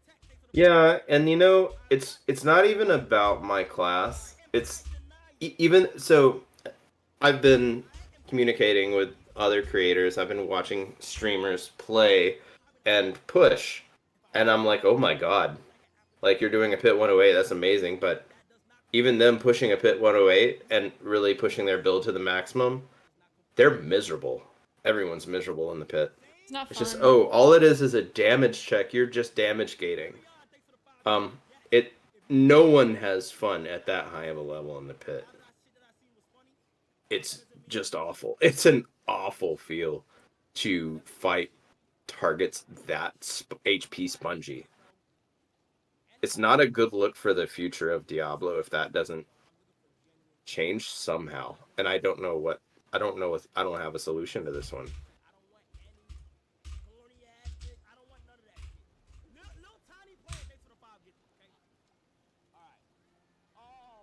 Tech, thanks for the Yeah, and you know, it's not even about my class. It's even so. I've been communicating with other creators. I've been watching streamers play and push, and I'm like, oh my god, like you're doing a pit 108. That's amazing, but even them pushing a pit 108 and really pushing their build to the maximum, they're miserable. Everyone's miserable in the pit. It's not It's fun. just, oh, all it is a damage check. You're just damage gating. Um, it no one has fun at that high of a level in the pit. It's just awful. It's an awful feel to fight targets that HP spongy. It's not a good look for the future of Diablo if that doesn't change somehow. And I don't know what. I don't know if I don't have a solution to this one.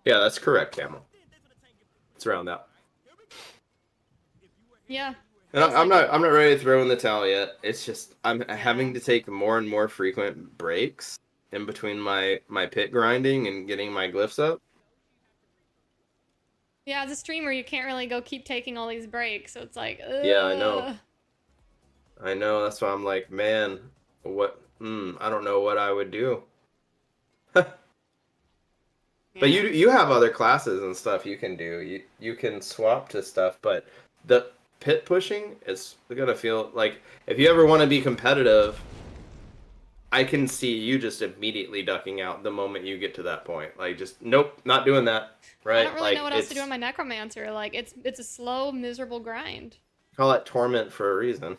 Yeah, that's correct, Camel. It's around that. Yeah. And I'm not ready to throw in the towel yet. It's just I'm having to take more and more frequent breaks in between my pit grinding and getting my glyphs up. Yeah, as a streamer, you can't really go keep taking all these breaks, so it's like, ugh. Yeah, I know. I know. That's why I'm like, man, what? I don't know what I would do. But you have other classes and stuff you can do. You can swap to stuff, but the pit pushing is gonna feel like if you ever want to be competitive, I can see you just immediately ducking out the moment you get to that point. Like just nope, not doing that. Right? I don't really like, know what else to do on my necromancer. Like it's a slow, miserable grind. Call it torment for a reason.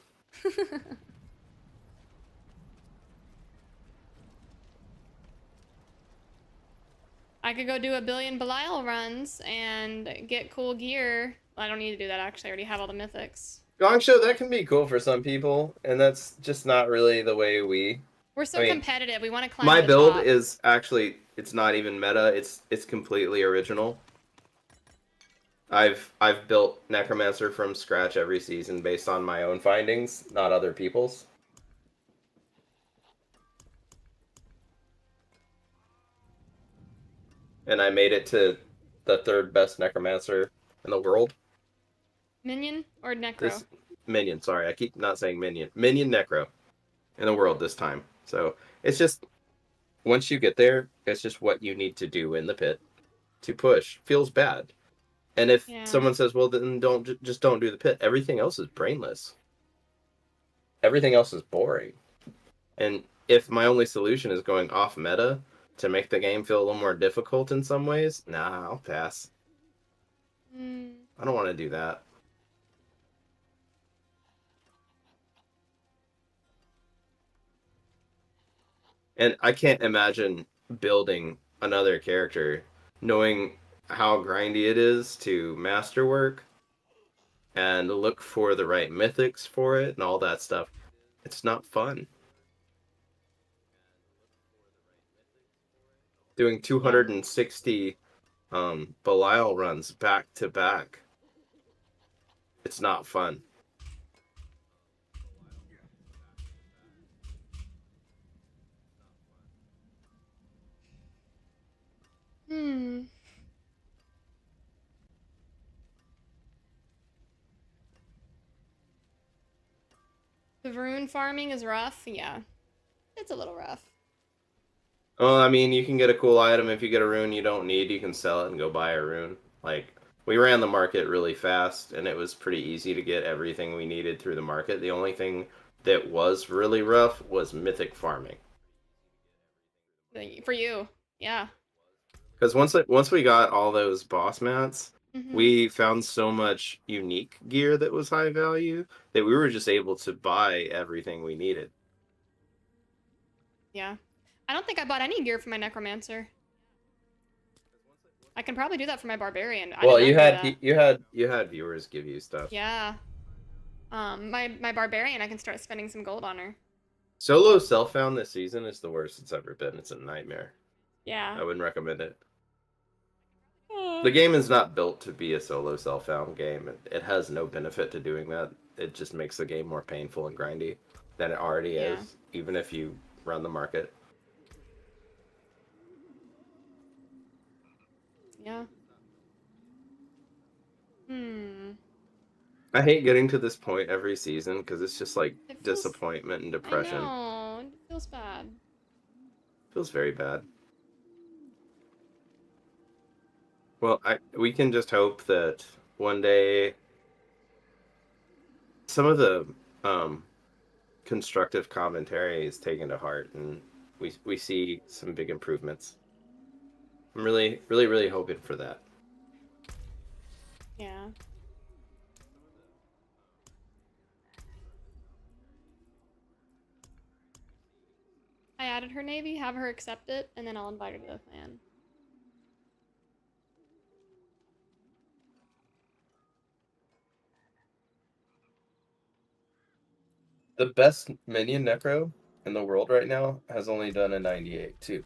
I could go do a billion Belial runs and get cool gear. Well, I don't need to do that actually. I already have all the mythics. Gong Show, that can be cool for some people, and that's just not really the way we. We're so competitive. We want to climb My to the build top. is actually it's not even meta. It's completely original. I've built Necromancer from scratch every season based on my own findings, not other people's. And I made it to the third best Necromancer in the world. Minion or Necro? Minion, sorry. I keep not saying Minion. Minion Necro in the world this time. So it's just, once you get there, it's just what you need to do in the pit to push. Feels bad. And if someone says, well, then just don't do the pit. Everything else is brainless. Everything else is boring. And if my only solution is going off meta to make the game feel a little more difficult in some ways, nah, I'll pass. I don't want to do that. And I can't imagine building another character knowing how grindy it is to masterwork and look for the right mythics for it and all that stuff. It's not fun. Doing 260 Belial runs back to back. It's not fun. The rune farming is rough. Yeah, it's a little rough. Well, I mean, you can get a cool item if you get a rune you don't need. You can sell it and go buy a rune. Like, we ran the market really fast, and it was pretty easy to get everything we needed through the market. The only thing that was really rough was mythic farming. For you, yeah. Because once we got all those boss mats, Mm-hmm. We found so much unique gear that was high value that we were just able to buy everything we needed. Yeah. I don't think I bought any gear for my necromancer. I can probably do that for my barbarian. I Well, did not do that. you had viewers give you stuff. Yeah. My barbarian, I can start spending some gold on her. Solo self-found this season is the worst it's ever been. It's a nightmare. Yeah. I wouldn't recommend it. The game is not built to be a solo self-found game. It has no benefit to doing that. It just makes the game more painful and grindy than it already is, even if you run the market. Yeah. I hate getting to this point every season because it's just like It feels- disappointment and I depression. know. It feels bad. Feels very bad. Well, we can just hope that one day some of the constructive commentary is taken to heart and we see some big improvements. I'm really, really, really hoping for that. Yeah. I added her navy, have her accept it, and then I'll invite her to the clan. The best minion necro in the world right now has only done a 98 too.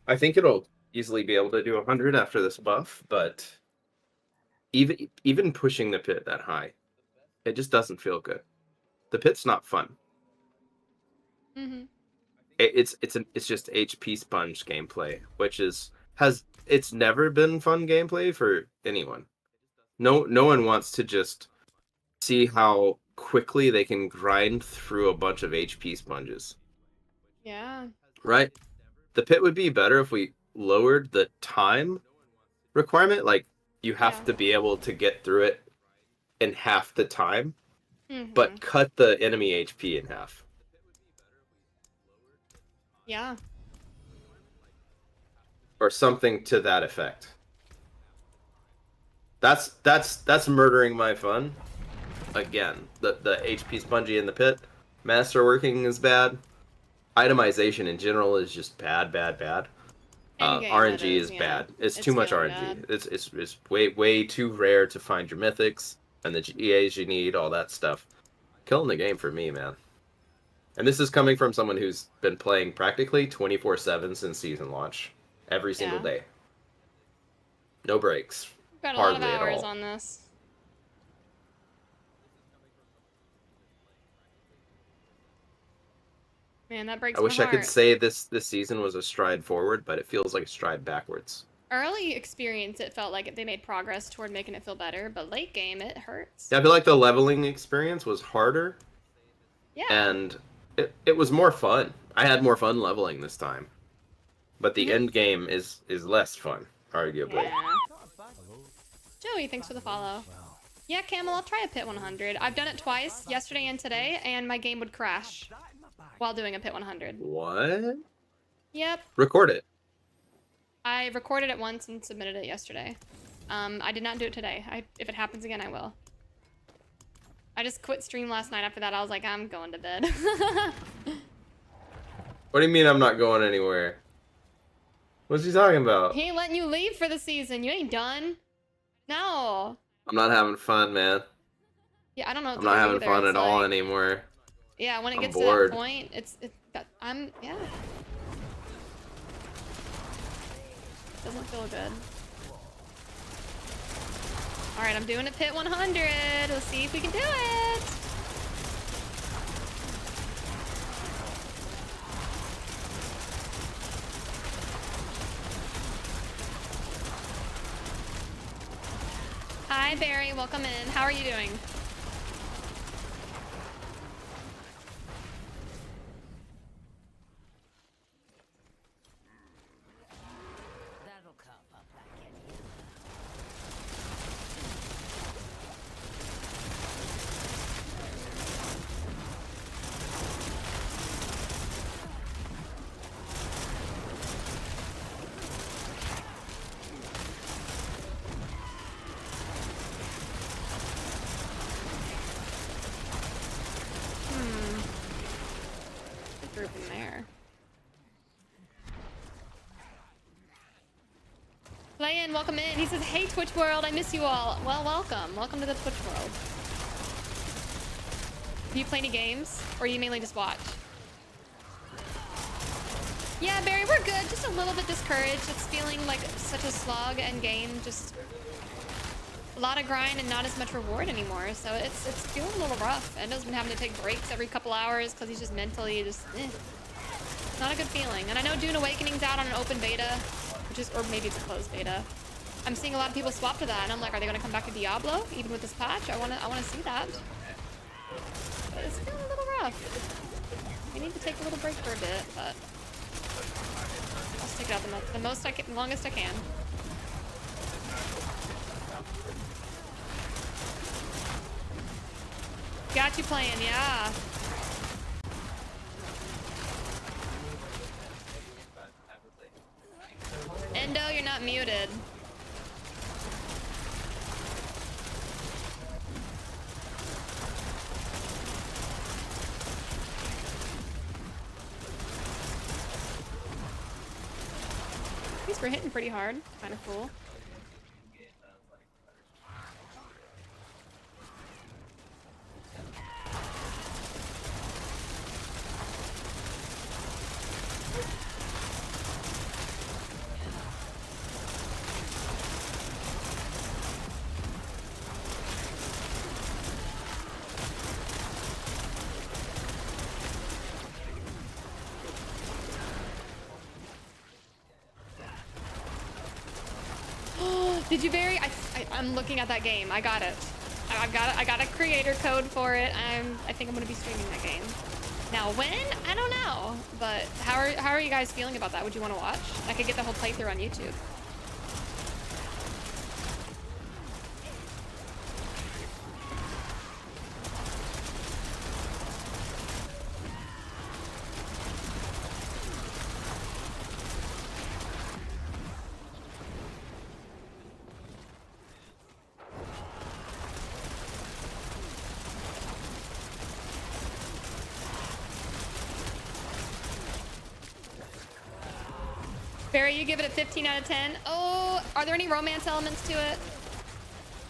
I think it'll easily be able to do 100 after this buff, but even pushing the pit that high, it just doesn't feel good. The pit's not fun. Mm-hmm. It's just HP sponge gameplay, which it's never been fun gameplay for anyone. No one wants to just see how quickly they can grind through a bunch of HP sponges. Yeah. Right? The pit would be better if we lowered the time requirement. Like, you have to be able to get through it in half the time, but cut the enemy HP in half. Yeah. Or something to that effect. That's murdering my fun. Again, the HP spongy in the pit, masterworking is bad. Itemization in general is just bad. RNG is bad. It's too much RNG. Bad. It's way too rare to find your mythics and the GAs you need, all that stuff. Killing the game for me, man. And this is coming from someone who's been playing practically 24/7 since season launch, every single day. No breaks. Got a Hardly lot of at hours all. on this. Man, that breaks I wish my I heart. could say this season was a stride forward, but it feels like a stride backwards. Early experience, it felt like they made progress toward making it feel better, but late game, it hurts. Yeah, I feel like the leveling experience was harder. Yeah. And it was more fun. I had more fun leveling this time. But the end game is less fun, arguably. Yeah. Joey, thanks for the follow. Yeah, Camel, I'll try a pit 100. I've done it twice, yesterday and today, and my game would crash while doing a pit 100. What? Yep. Record it. I recorded it once and submitted it yesterday. I did not do it today. If it happens again, I will. I just quit stream last night. After that, I was like, I'm going to bed. What do you mean I'm not going anywhere? What's he talking about? He ain't letting you leave for the season. You ain't done. No. I'm not having fun, man. Yeah, I don't know what I'm to not do having either. fun It's at all like- anymore. Yeah, when it I'm gets bored. to that point, yeah. Doesn't feel good. All right, I'm doing a pit 100. Let's see if we can do it. Hi, Barry. Welcome in. How are you doing? That'll cough up back in here. Playin, welcome in. He says, hey, Twitch world, I miss you all. Well, welcome. Welcome to the Twitch world. Do you play any games? Or you mainly just watch? Yeah, Barry, we're good. Just a little bit discouraged. It's feeling like such a slog end game. Just a lot of grind and not as much reward anymore. So it's feeling a little rough. Endo's been having to take breaks every couple hours because he's just mentally just not a good feeling. And I know Dune Awakening's out on an open beta, which is, or maybe it's a closed beta. I'm seeing a lot of people swap to that, and I'm like, are they gonna come back to Diablo even with this patch? I wanna see that. But it's feeling a little rough. We need to take a little break for a bit, but I'll stick it out the most I can, longest I can. Got you playing, yeah. Endo, you're not muted. These were hitting pretty hard. Kind of cool. Did you Barry? I'm looking at that game. I got it. I got a creator code for it. I think I'm gonna be streaming that game. Now when? I don't know. But how are you guys feeling about that? Would you want to watch? I could get the whole playthrough on YouTube. Barry, you give it a 15 out of 10. Oh, are there any romance elements to it?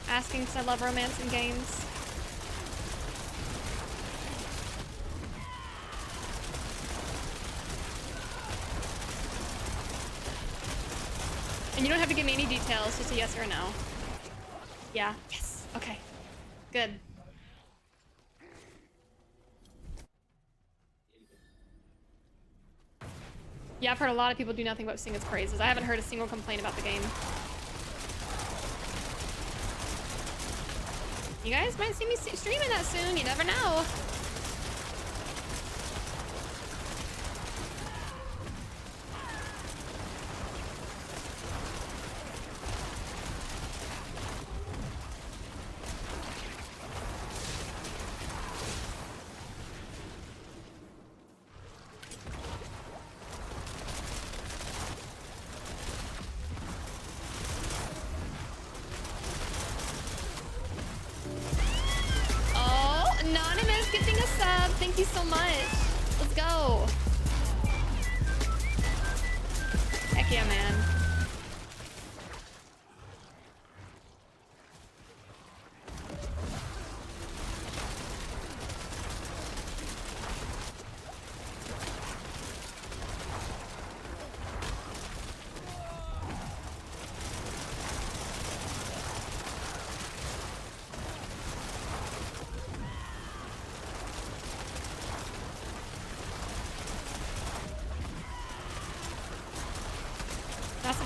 Asking because I love romance in games. And you don't have to give me any details, just a yes or a no. Yeah, yes, okay, good. Yeah, I've heard a lot of people do nothing but sing its praises. I haven't heard a single complaint about the game. You guys might see me streaming that soon. You never know. Thank you so much. Let's go. Heck yeah, man.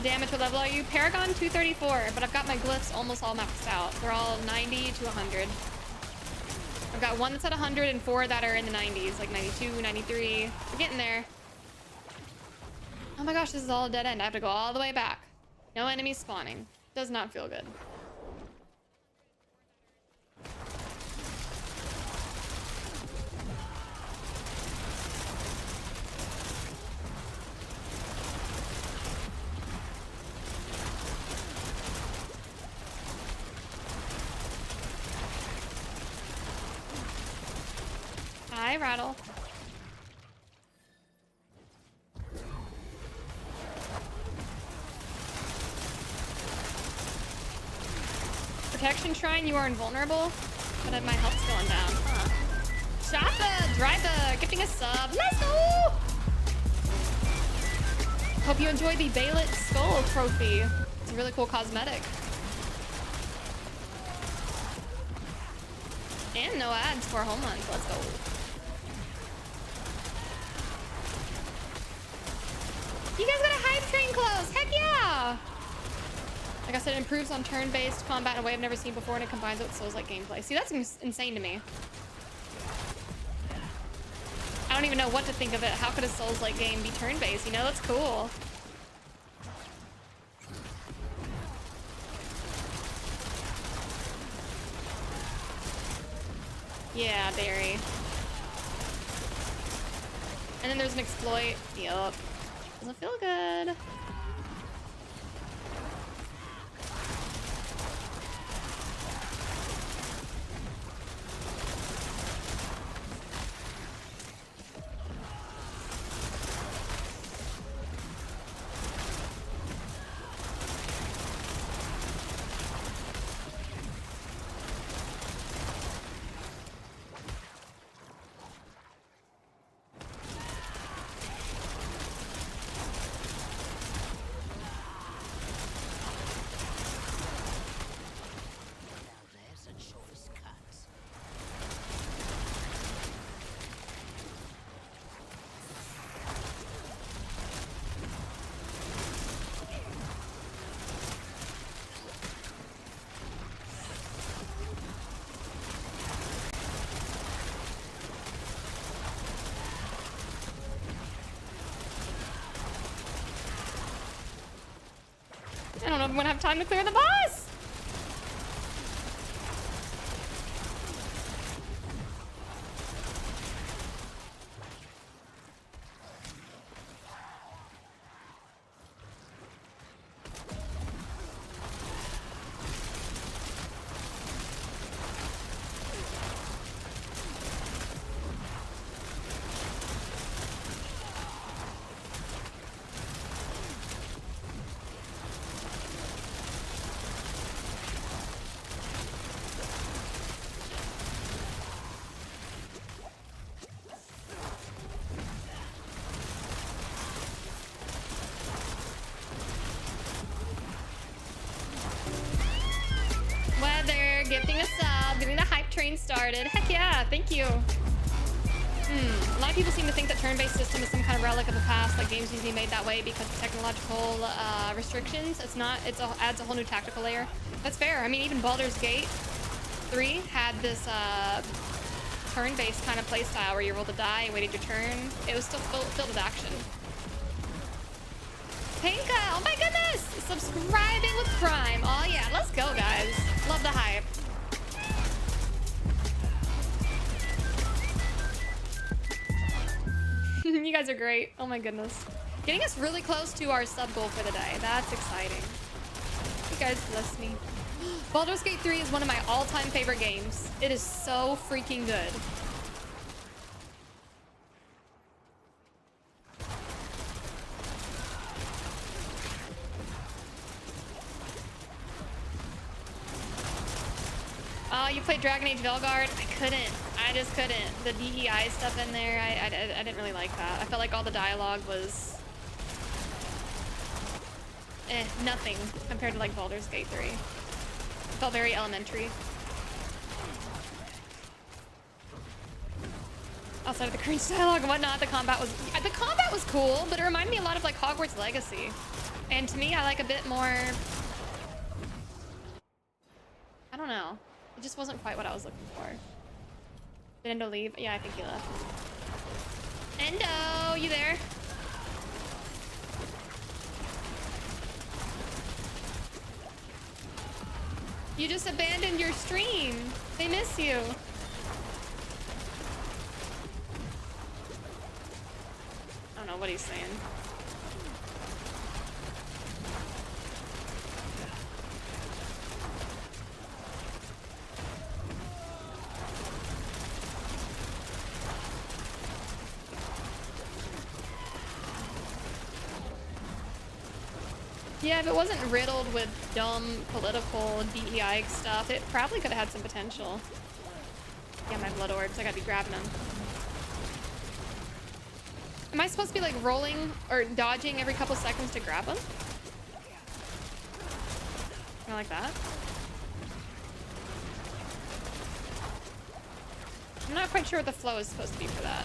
Damage, what level are you? Paragon 234, but I've got my glyphs almost all maxed out. They're all 90 to 100. I've got one that's at 100 and 4 that are in the 90s, like 92, 93. We're getting there. Oh my gosh, this is all a dead end. I have to go all the way back. No enemies spawning. Does not feel good. Hi, Rattle. protection shrine, you are invulnerable. But my health's going down. Huh. Shoppa, Dryba, gifting a sub. Let's go! Hope you enjoy the Balet Skull trophy. It's a really cool cosmetic. And no ads for home runs. Let's go. You guys got a hype train close. Heck yeah! Like I said, it improves on turn-based combat in a way I've never seen before, and it combines it with Souls-like gameplay. See, that's insane to me. I don't even know what to think of it. How could a Souls-like game be turn-based? You know, that's cool. Yeah, Barry. And then there's an exploit. Yup. Doesn't feel good. I don't know if I'm gonna have time to clear the boss. Gifting a sub, getting the hype train started. Heck yeah, thank you. A lot of people seem to think that turn-based system is some kind of relic of the past, like games usually made that way because of technological restrictions. It's not. It adds a whole new tactical layer. That's fair. I mean, even Baldur's Gate 3 had this turn-based kind of playstyle where you rolled a die and waited your turn. It was still filled with action. Pinka, oh my goodness! Subscribing with Prime. Oh yeah, let's go, guys. Love the hype. You guys are great. Oh my goodness. Getting us really close to our sub goal for the day. That's exciting. You guys bless me. Baldur's Gate 3 is one of my all-time favorite games. It is so freaking good. Oh, you played Dragon Age Velguard? I couldn't. I just couldn't. The DEI stuff in there, I didn't really like that. I felt like all the dialogue was... nothing compared to like Baldur's Gate 3. It felt very elementary. Outside of the cringe dialogue and whatnot, the combat was cool, but it reminded me a lot of like Hogwarts Legacy. And to me, I like a bit more... I don't know. It just wasn't quite what I was looking for. Did Endo leave? Yeah, I think he left. Endo, you there? You just abandoned your stream. They miss you. I don't know what he's saying. Yeah, if it wasn't riddled with dumb political DEI stuff, it probably could have had some potential. Yeah, my blood orbs. I gotta be grabbing them. Am I supposed to be like rolling or dodging every couple seconds to grab them? Kinda like that. I'm not quite sure what the flow is supposed to be for that.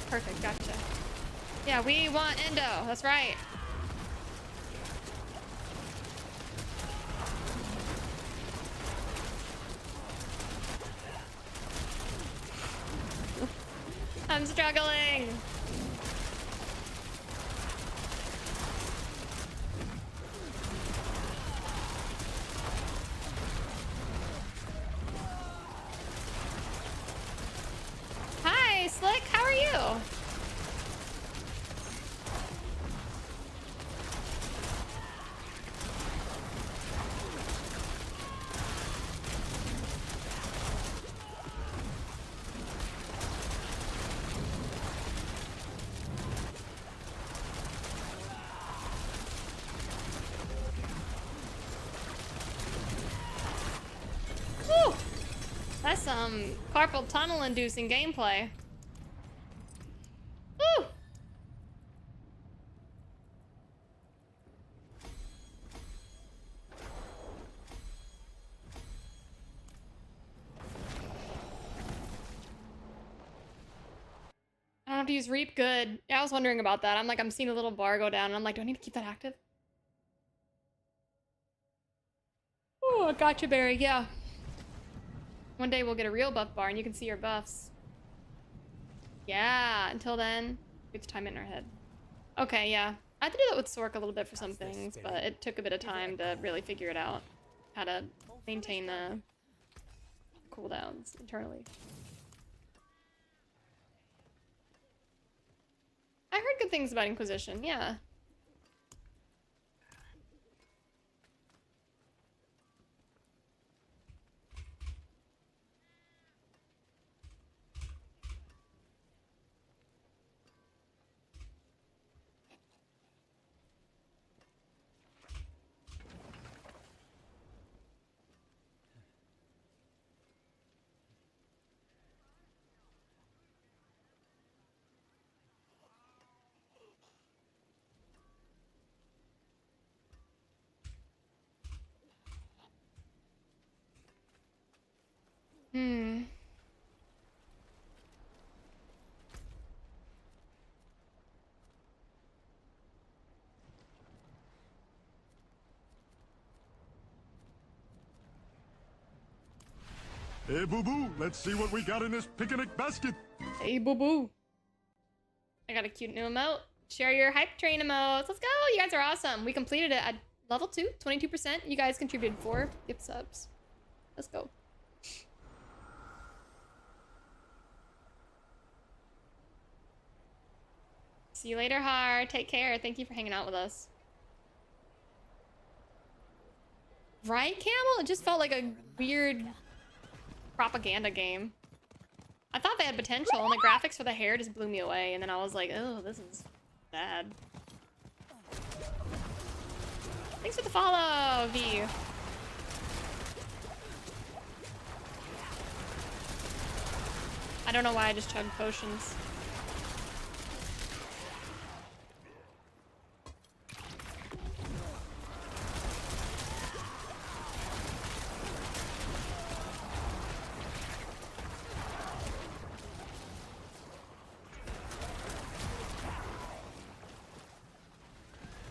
Perfect, gotcha. Yeah, we want endo. That's right. I'm struggling. Hi, Slick. How are you? Woo! That's some carpal tunnel inducing gameplay. Woo! I don't have to use Reap. Good. Yeah, I was wondering about that. I'm seeing a little bar go down, and I'm like, do I need to keep that active? Oh, gotcha, Barry. Yeah. One day we'll get a real buff bar, and you can see your buffs. Yeah. Until then, we have to time it in our head. Okay. Yeah. I had to do that with Sork a little bit for some things, but it took a bit of time to really figure it out. How to maintain the cooldowns internally. I heard good things about Inquisition, yeah. Hmm. Hey, boo-boo, let's see what we got in this picnic basket. Hey, boo-boo. I got a cute new emote. Share your hype train emotes. Let's go. You guys are awesome. We completed it at level 2, 22%. You guys contributed 4 gift subs. Let's go. See you later, Har. Take care. Thank you for hanging out with us. Right, Camel? It just felt like a weird propaganda game. I thought they had potential, and the graphics for the hair just blew me away, and then I was like, oh, this is bad. Thanks for the follow, V. I don't know why I just chugged potions.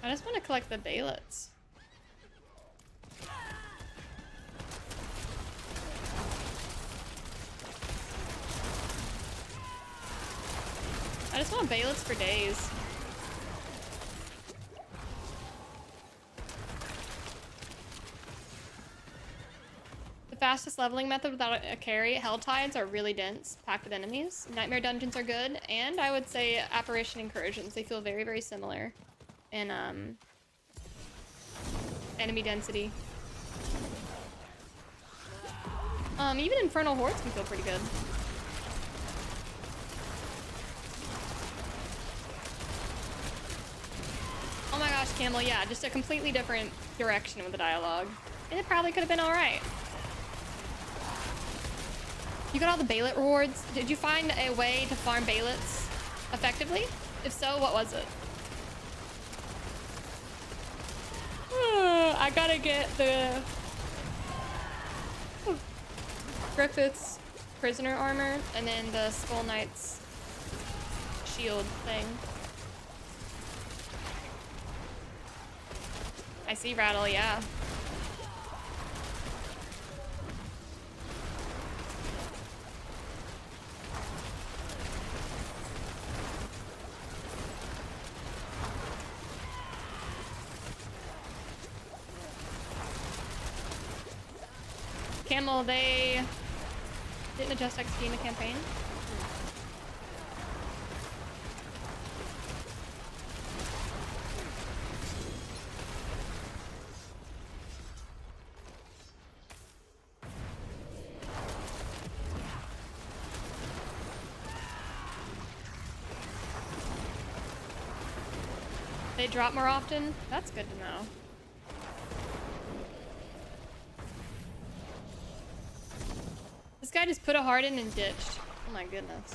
I just want to collect the baylets. I just want baylets for days. The fastest leveling method without a carry, Hell Tides are really dense, packed with enemies. Nightmare dungeons are good, and I would say Apparition Incursions. They feel very, very similar in enemy density. Even Infernal Hordes can feel pretty good. Oh my gosh, Camel, yeah, just a completely different direction with the dialogue. And it probably could have been alright. You got all the Bailet rewards. Did you find a way to farm Bailets effectively? If so, what was it? I gotta get the Griffith's prisoner armor and then the Skull Knight's shield thing. I see Rattle, yeah. Camel, they didn't adjust XP in the campaign. They drop more often? That's good to know. This guy just put a heart in and ditched. Oh my goodness.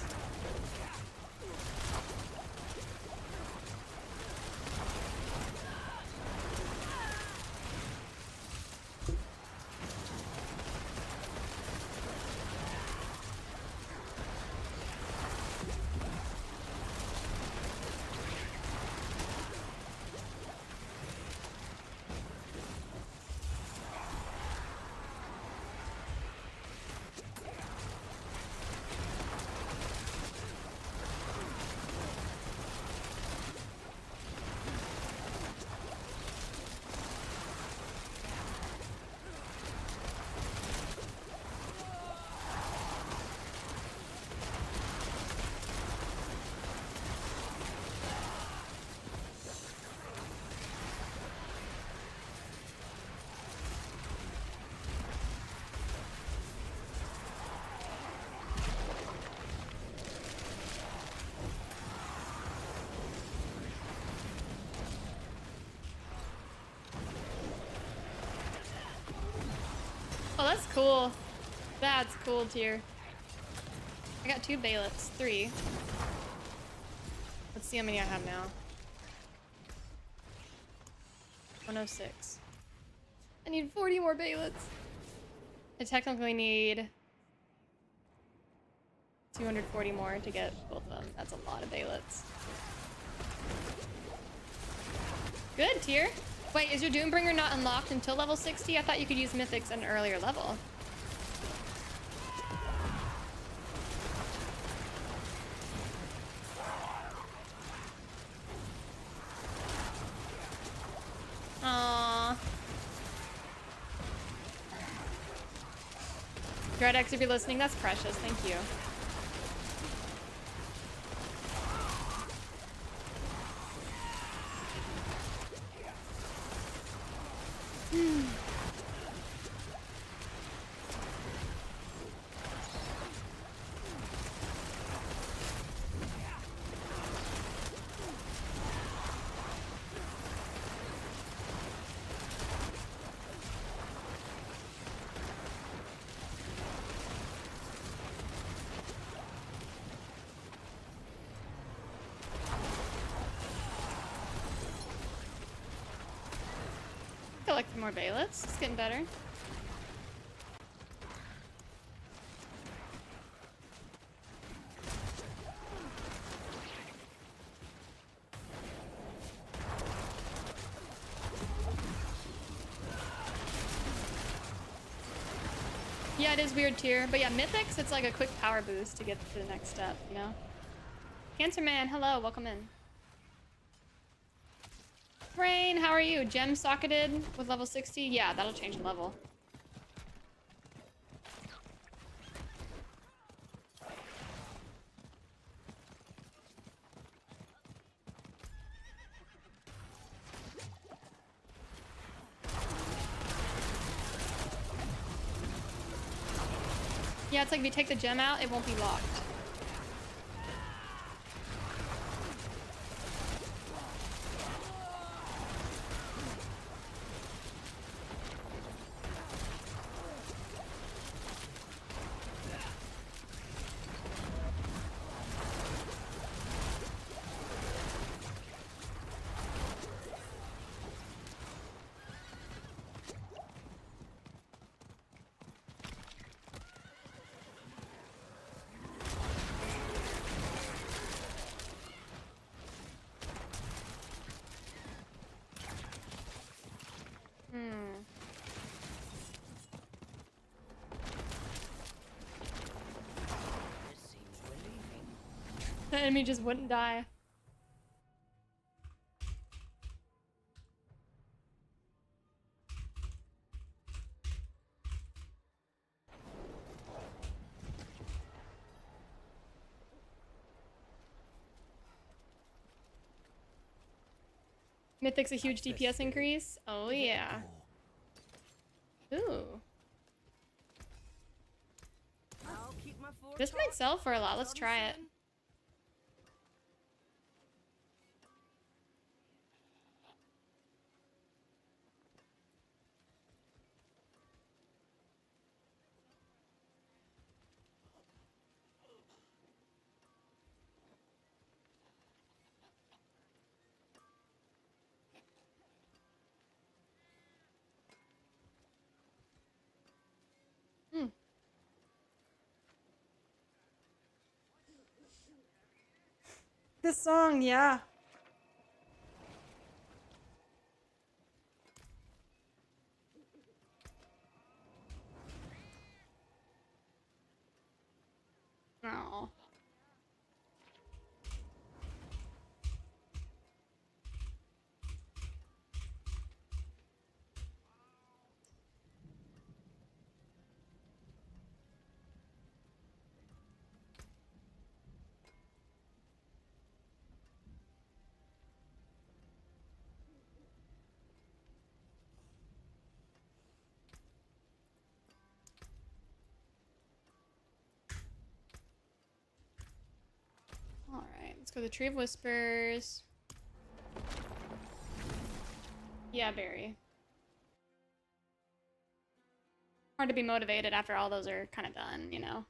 Oh, that's cool. That's cool, tier. I got 2 Bailets. 3. Let's see how many I have now. 106. I need 40 more Bailets. I technically need 240 more to get both of them. That's a lot of Bailets. Good, tier. Wait, is your Doombringer not unlocked until level 60? I thought you could use Mythics at an earlier level. Aww. Dreadex, if you're listening, that's precious. Thank you. Collect more Bailets. It's getting better. Yeah, it is weird tier. But yeah, Mythics, it's like a quick power boost to get to the next step, you know? Cancer Man, hello, welcome in. Rain, how are you? Gem socketed with level 60? Yeah, that'll change the level. Yeah, it's like if you take the gem out, it won't be locked. It seems we're leaving. The enemy just wouldn't die. Mythic's a huge DPS increase. Oh yeah. Ooh. I'll keep my fort This might sell for a lot. Let's try it. This song, yeah. Oh. Alright, let's go to the Tree of Whispers. Yeah, Barry. Hard to be motivated after all those are kind of done, you know?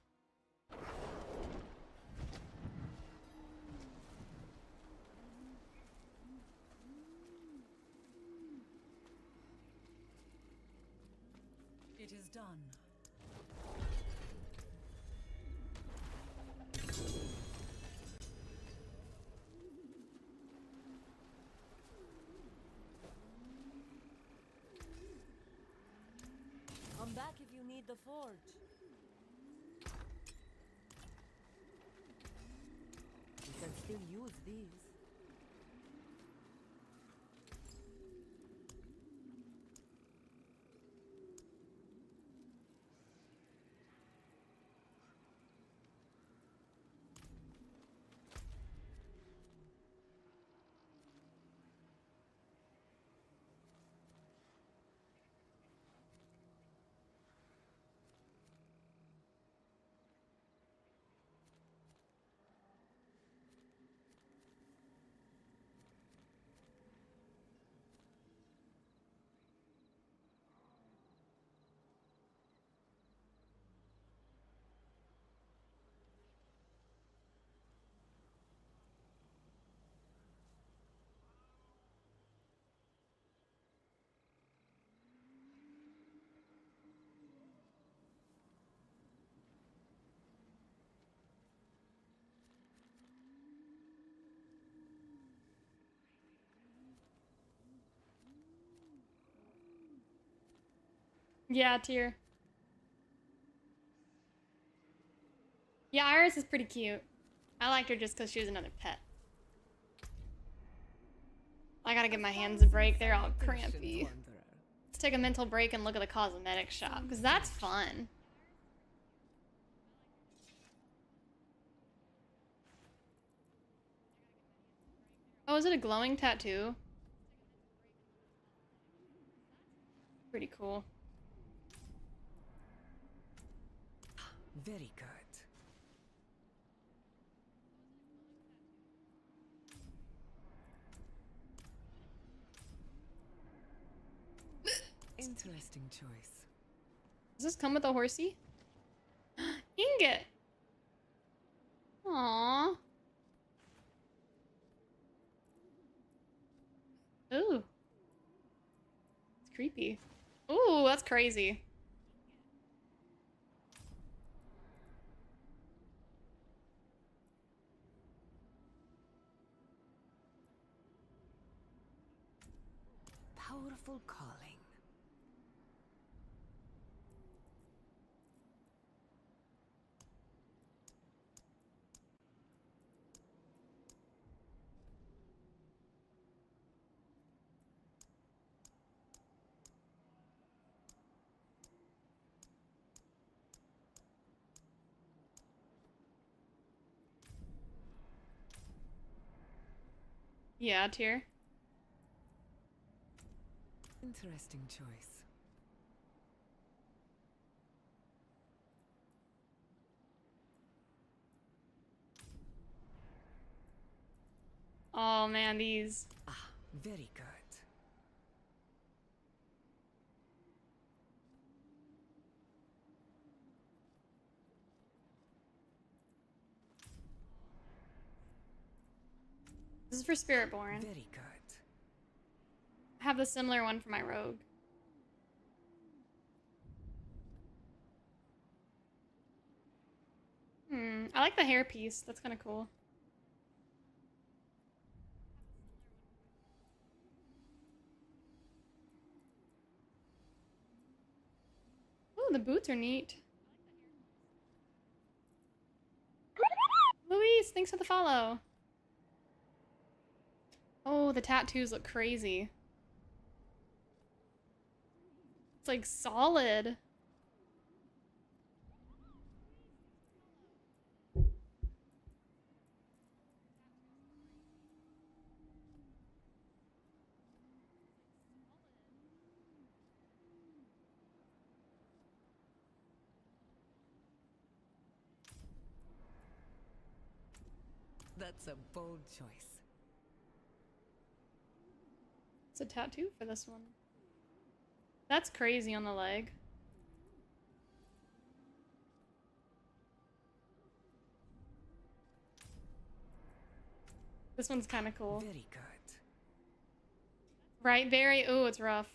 It is done. Come back if you need the forge. You can still use these. Yeah, Tyr. Yeah, Iris is pretty cute. I liked her just because she was another pet. I gotta give my hands a break. They're all crampy. Let's take a mental break and look at the cosmetic shop, because that's fun. Oh, is it a glowing tattoo? Pretty cool. Very good. Interesting choice. Does this come with a horsey? Ingot! Aww. Ooh. It's creepy. Ooh, that's crazy. Powerful calling. Yeah, tier. Interesting choice. Oh man, these. Ah, very good. This is for Spiritborn. Very good. I have the similar one for my rogue. I like the hairpiece. That's kind of cool. Oh, the boots are neat. Luis, thanks for the follow. Oh, the tattoos look crazy. It's like solid. That's a bold choice. It's a tattoo for this one. That's crazy on the leg. This one's kind of cool. Very good. Right, very. Ooh, it's rough.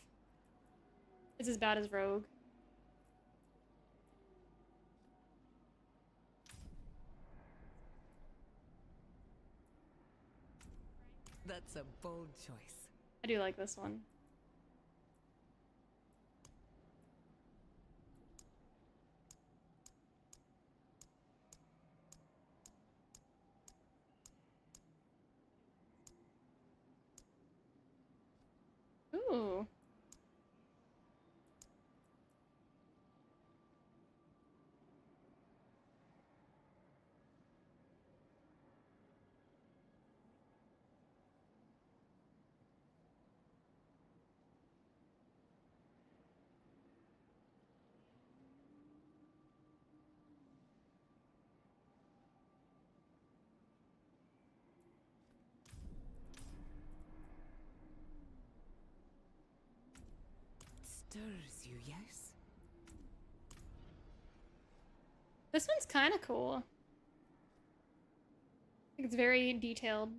It's as bad as Rogue. That's a bold choice. I do like this one. Ooh. Stirs you, yes? This one's kind of cool. I think it's very detailed,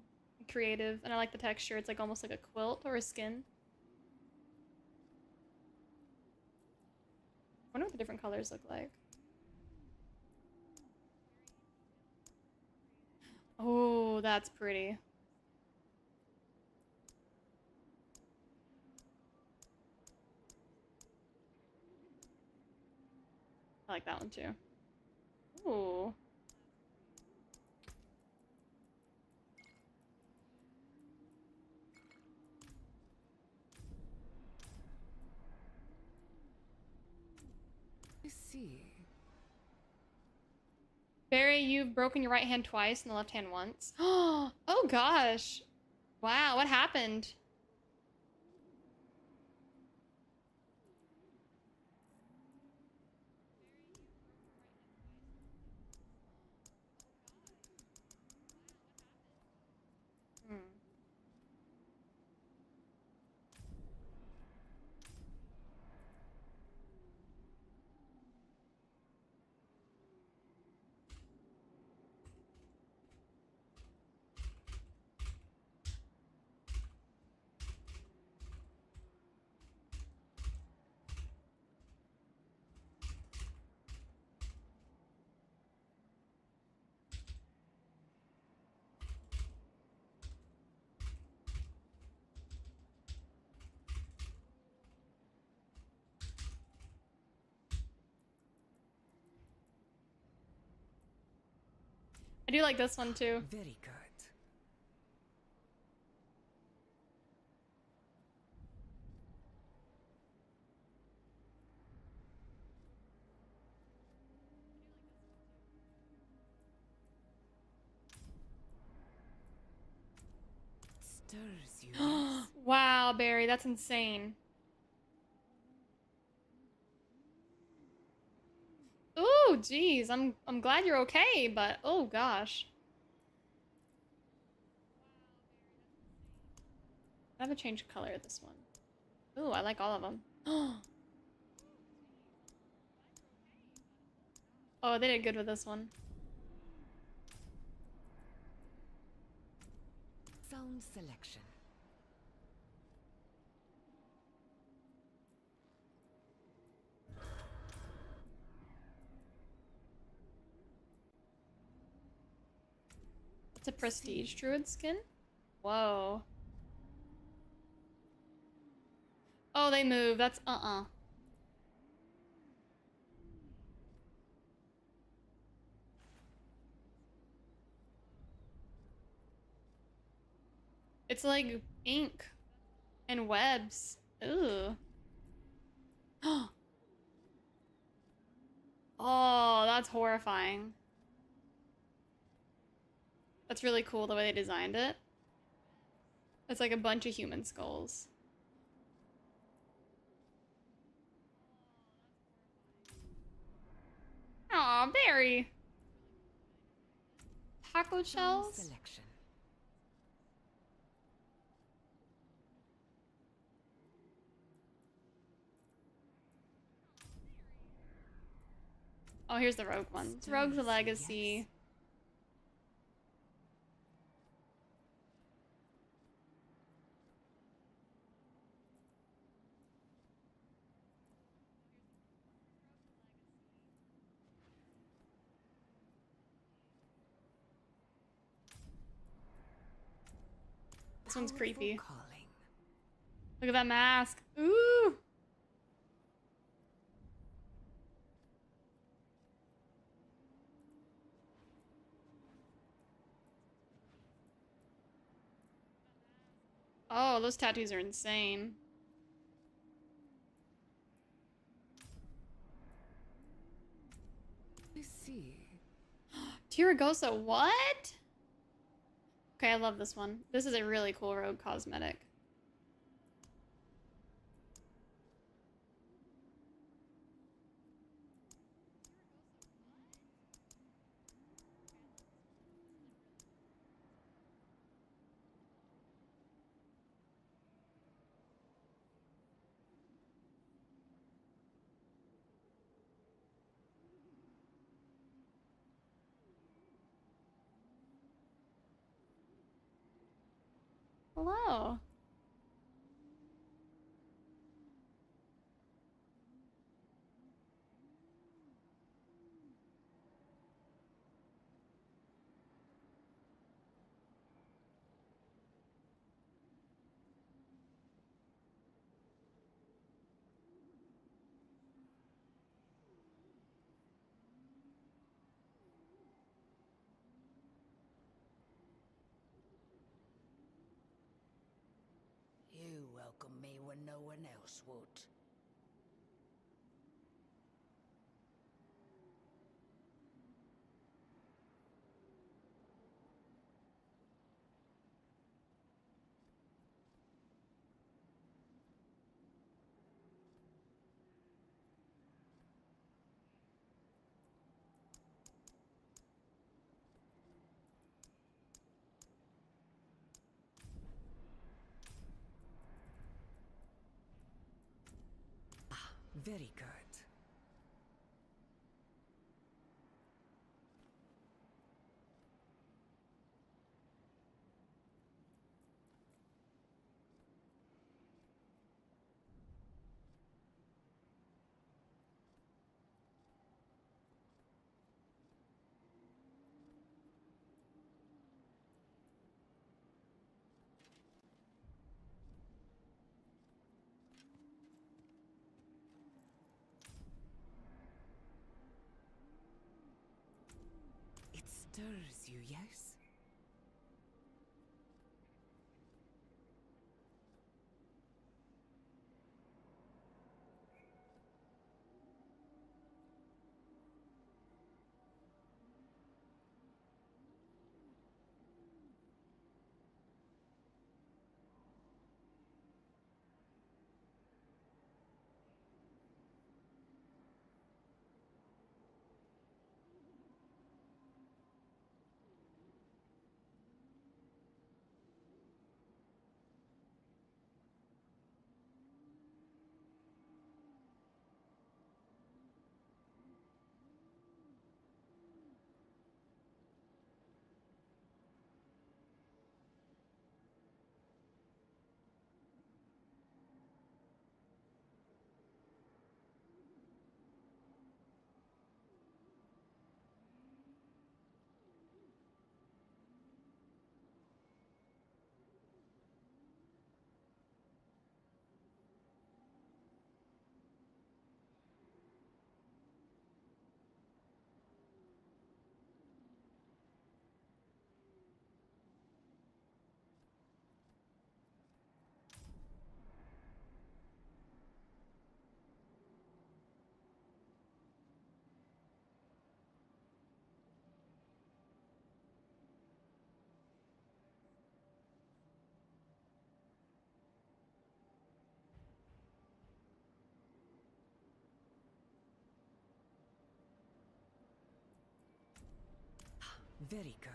creative, and I like the texture. It's like almost like a quilt or a skin. I wonder what the different colors look like. Oh, that's pretty. I like that one too. Ooh. I see. Barry, you've broken your right hand twice and the left hand once. Oh gosh. Wow, what happened? I do like this one too. Very good. Stirs you. Yes. Wow, Barry, that's insane. Ooh, geez, I'm glad you're okay, but oh gosh. I have to change color of this one. Ooh, I like all of them. Oh, they did good with this one. Sound selection. It's a prestige druid skin? Whoa. Oh, they move. That's It's like ink and webs. Ooh. Oh, that's horrifying. That's really cool the way they designed it. It's like a bunch of human skulls. Aw, Barry. Taco Sound shells? selection. Oh, here's the rogue one. Rogue's a legacy. This one's Powerful creepy. calling. Look at that mask. Ooh. Oh, those tattoos are insane. I see. Tiragosa, what? Okay, I love this one. This is a really cool rogue cosmetic. Hello. You welcome me when no one else would. Ah, very good. stirs you, yes? Very good.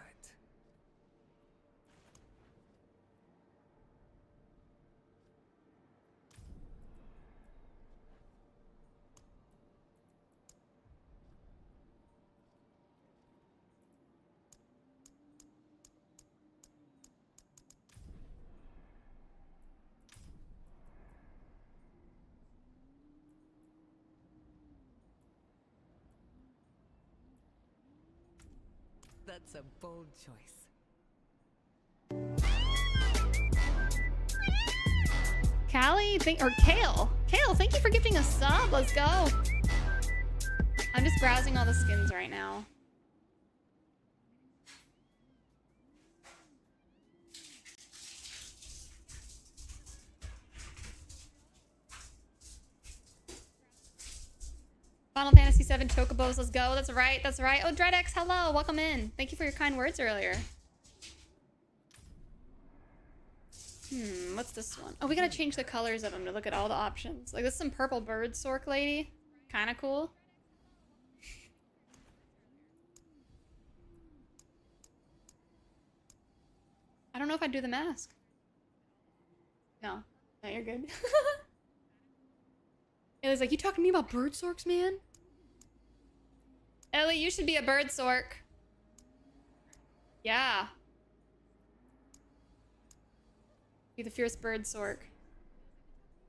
That's a bold choice. Callie, or Kale. Kale, thank you for gifting a sub. Let's go. I'm just browsing all the skins right now. Final Fantasy VII Chocobos, let's go. That's right, that's right. Oh, Dreadex, hello, welcome in. Thank you for your kind words earlier. What's this one? Oh, we gotta change the colors of them to look at all the options. Like, this is some purple bird sork lady. Kinda cool. I don't know if I'd do the mask. No. No, you're good. It was like, you talking to me about bird sorks, man? Ellie, you should be a bird sork. Yeah. Be the fierce bird sork.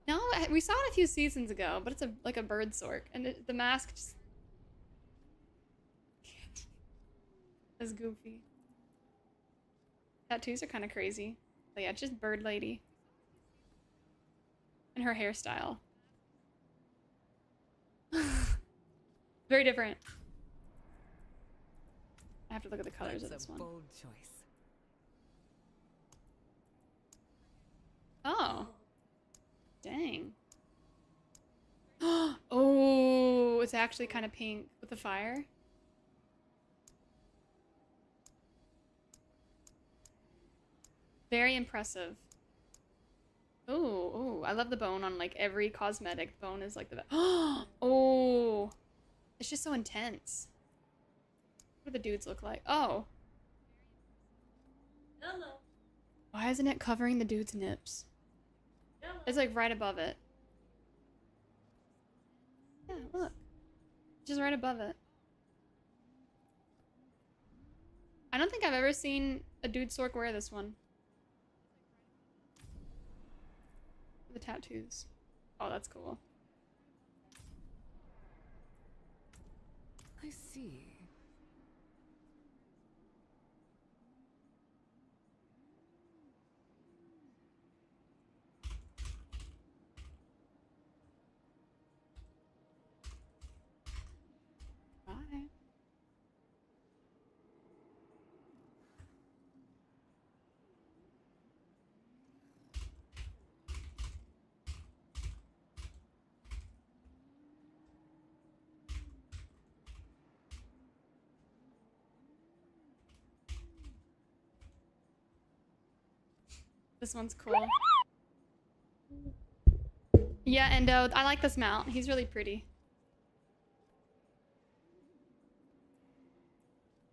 No, we saw it a few seasons ago, but it's like a bird sork. And the mask just... is goofy. Tattoos are kind of crazy. But yeah, it's just bird lady. And her hairstyle. Very different. I have to look at the colors of this one. Bold choice. Oh. Dang. Oh, it's actually kind of pink with the fire. Very impressive. Oh, I love the bone on like every cosmetic. Bone is like the best. Oh, it's just so intense. What do the dudes look like? Oh. Hello. Why isn't it covering the dude's nips? Hello. It's like right above it. Yeah, look. Just right above it. I don't think I've ever seen a dude sork wear this one. The tattoos. Oh, that's cool. I see. Bye. This one's cool. Yeah, Endo. I like this mount. He's really pretty.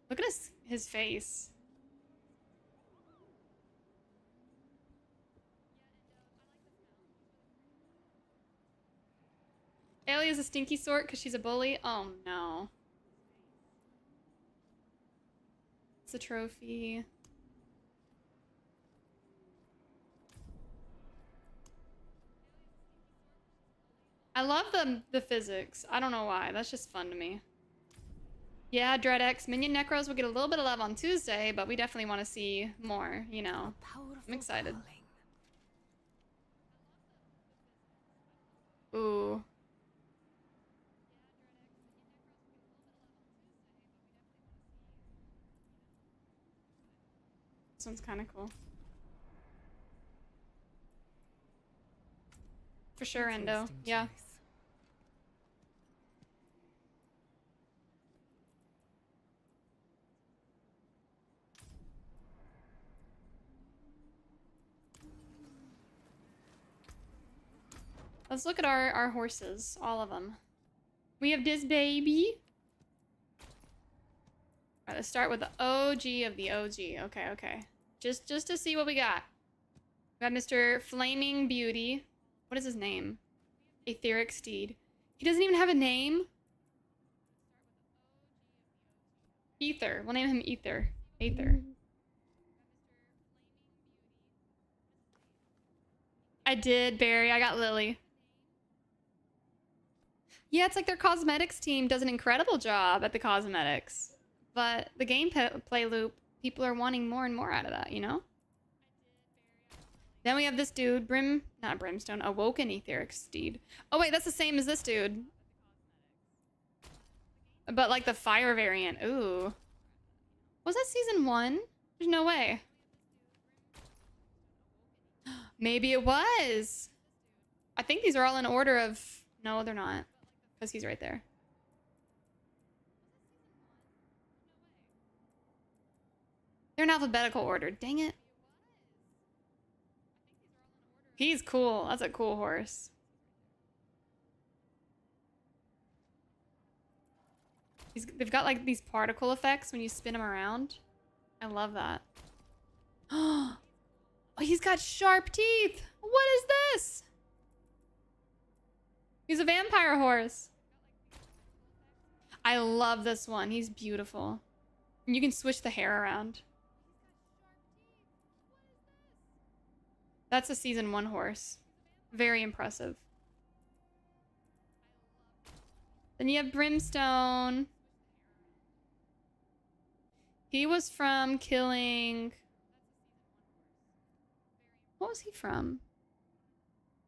Look at his face. Ailey is a stinky sort because she's a bully. Oh no. It's a trophy. I love the physics. I don't know why. That's just fun to me. Yeah, DreadX. Minion Necros will get a little bit of love on Tuesday, but we definitely want to see more, you know. I'm excited. Ooh. This one's kind of cool. For sure, Endo. Yeah. Let's look at our horses, all of them. We have this baby. All right, let's start with the OG of the OG. Okay, okay. Just to see what we got. We got Mr. Flaming Beauty. What is his name? Etheric Steed. He doesn't even have a name. Ether. We'll name him Ether. Aether. I did, Barry. I got Lily. Yeah, it's like their cosmetics team does an incredible job at the cosmetics. But the gameplay loop, people are wanting more and more out of that, you know? Then we have this dude, not Brimstone, Awoken Etheric Steed. Oh wait, that's the same as this dude. But like the fire variant. Ooh. Was that season 1? There's no way. Maybe it was. I think these are all in order of... No, they're not. Because he's right there. They're in alphabetical order. Dang it. He's cool. That's a cool horse. They've got like these particle effects when you spin them around. I love that. Oh, he's got sharp teeth. What is this? He's a vampire horse. I love this one. He's beautiful. And you can switch the hair around. That's a season 1 horse. Very impressive. Then you have Brimstone. He was from killing... What was he from?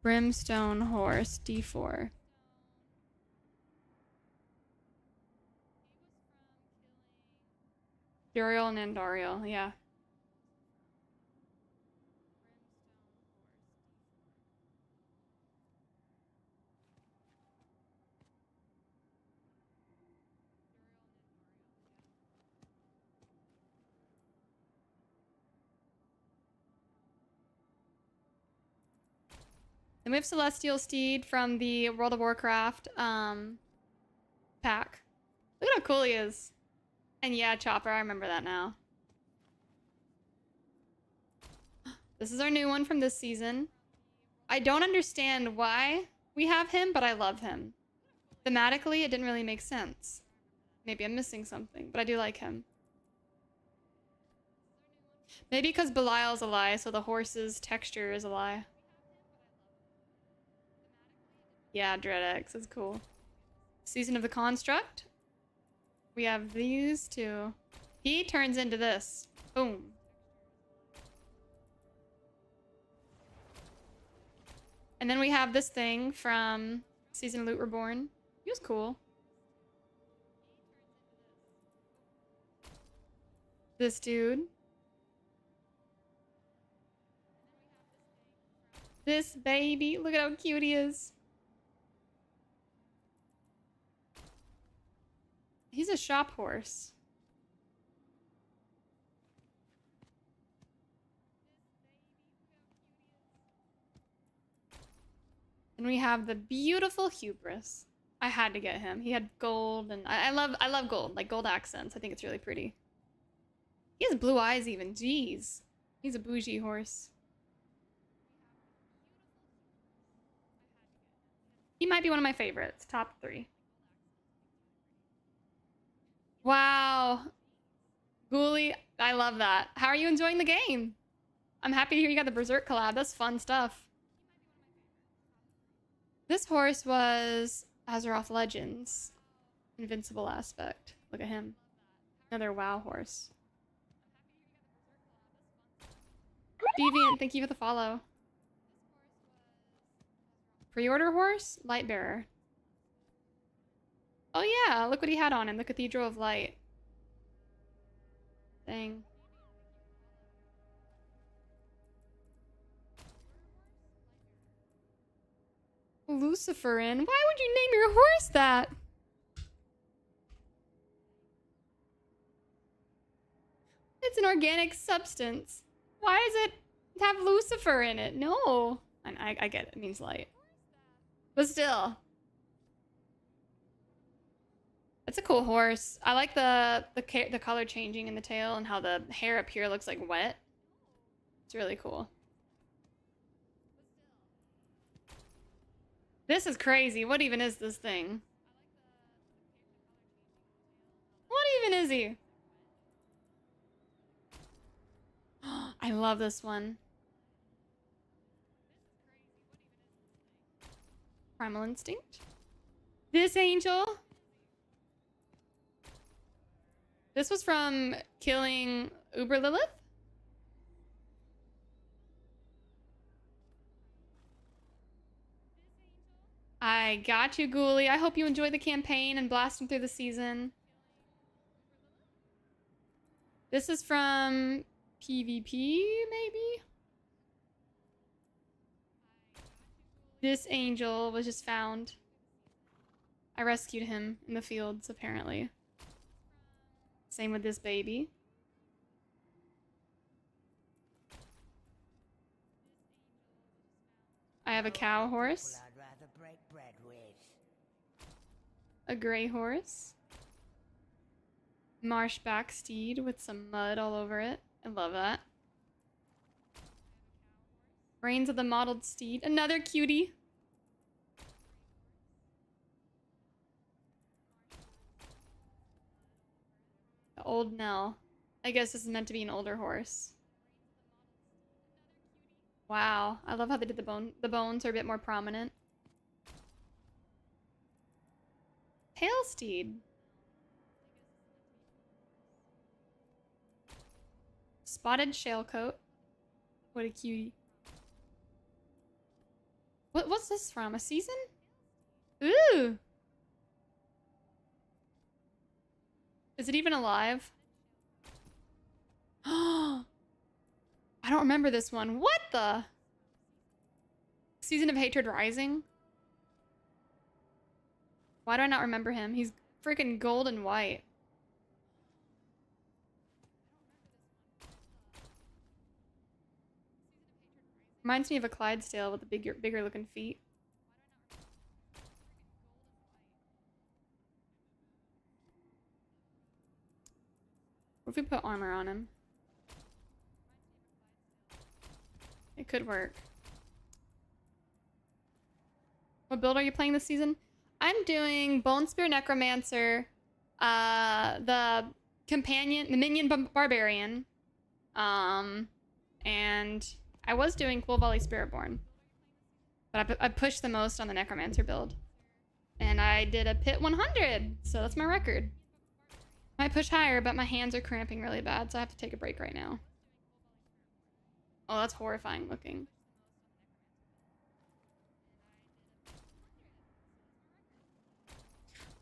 Brimstone horse, D4. Duriel and Andariel, yeah. Then we have Celestial Steed from the World of Warcraft pack. Look at how cool he is. And yeah, Chopper, I remember that now. This is our new one from this season. I don't understand why we have him, but I love him. Thematically, it didn't really make sense. Maybe I'm missing something, but I do like him. Maybe because Belial's a lie, so the horse's texture is a lie. Yeah, DreadX is cool. Season of the Construct. We have these two. He turns into this. Boom. And then we have this thing from Season of Loot Reborn. He was cool. This dude. This baby. Look at how cute he is. He's a shop horse. And we have the beautiful Hubris. I had to get him. He had gold, and I love gold, like gold accents. I think it's really pretty. He has blue eyes even. Jeez. He's a bougie horse. He might be one of my favorites. Top 3. Wow. Ghoulie, I love that. How are you enjoying the game? I'm happy to hear you got the Berserk collab. That's fun stuff. This horse was Azeroth Legends. Invincible aspect. Look at him. Another WoW horse. Deviant, thank you for the follow. Pre-order horse? Lightbearer. Oh yeah, look what he had on him. The Cathedral of Light. Dang. Luciferin? Why would you name your horse that? It's an organic substance. Why does it have Lucifer in it? No. I get it. It means light. But still. That's a cool horse. I like the color changing in the tail and how the hair up here looks like wet. It's really cool. This is crazy. What even is this thing? What even is he? I love this one. Primal Instinct. This angel. This was from killing Uber Lilith. I got you, Ghoulie. I hope you enjoy the campaign and blasting through the season. This is from PvP, maybe? This angel was just found. I rescued him in the fields, apparently. Same with this baby. I have a cow horse. I'd rather break bread with. A gray horse. Marshback steed with some mud all over it. I love that. Brains of the mottled steed. Another cutie. The old Nell. I guess this is meant to be an older horse. Wow. I love how they did the bone. The bones are a bit more prominent. Pale steed. Spotted shalecoat. What a cutie. What's this from? A season? Ooh! Is it even alive? I don't remember this one. What the? Season of Hatred Rising? Why do I not remember him? He's freaking gold and white. Reminds me of a Clydesdale with the bigger looking feet. What if we put armor on him? It could work. What build are you playing this season? I'm doing Bone Spear Necromancer, the Minion Barbarian, and I was doing Full Volley Spiritborn, but I pushed the most on the Necromancer build, and I did a Pit 100, so that's my record. I push higher, but my hands are cramping really bad, so I have to take a break right now. Oh, that's horrifying looking.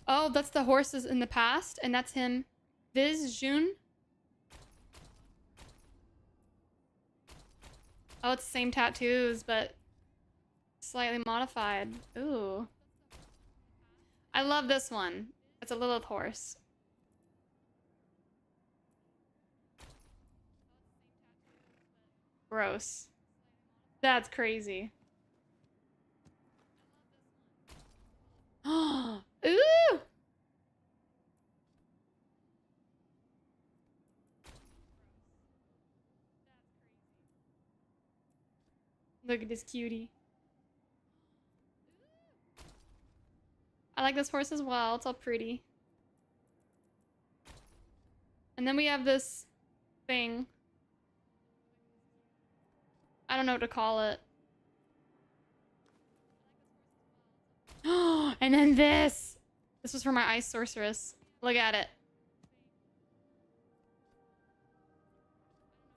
Oh, that's the horses in the past, and that's him. Viz Jun. Oh, it's the same tattoos, but slightly modified. Ooh. I love this one. It's a Lilith horse. Gross. That's crazy. Ooh! Look at this cutie. I like this horse as well. It's all pretty. And then we have this thing. I don't know what to call it. And then this. This was for my ice sorceress. Look at it.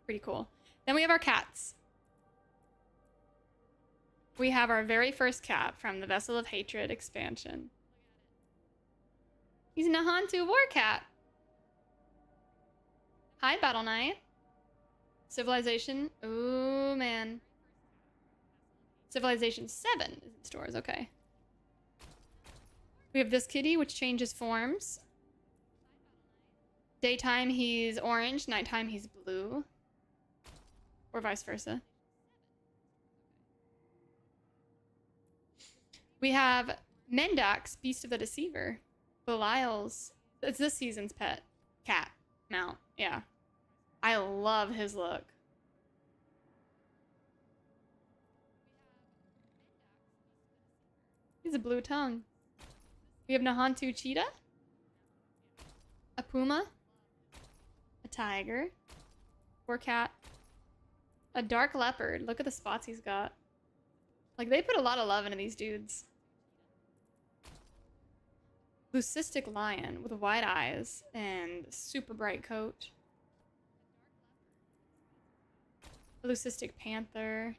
Pretty cool. Then we have our cats. We have our very first cat from the Vessel of Hatred expansion. He's Nahantu War Cat. Hi, Battle Knight. Civilization. Ooh, man. Civilization 7 is in stores. Okay. We have this kitty, which changes forms. Daytime, he's orange. Nighttime, he's blue. Or vice versa. We have Mendax, Beast of the Deceiver. Belial's. It's this season's pet. Cat. Mount. Yeah. I love his look. He's a blue tongue. We have Nahantu Cheetah. A puma. A tiger. Or cat. A dark leopard. Look at the spots he's got. Like, they put a lot of love into these dudes. Leucistic lion with wide eyes and super bright coat. A leucistic panther.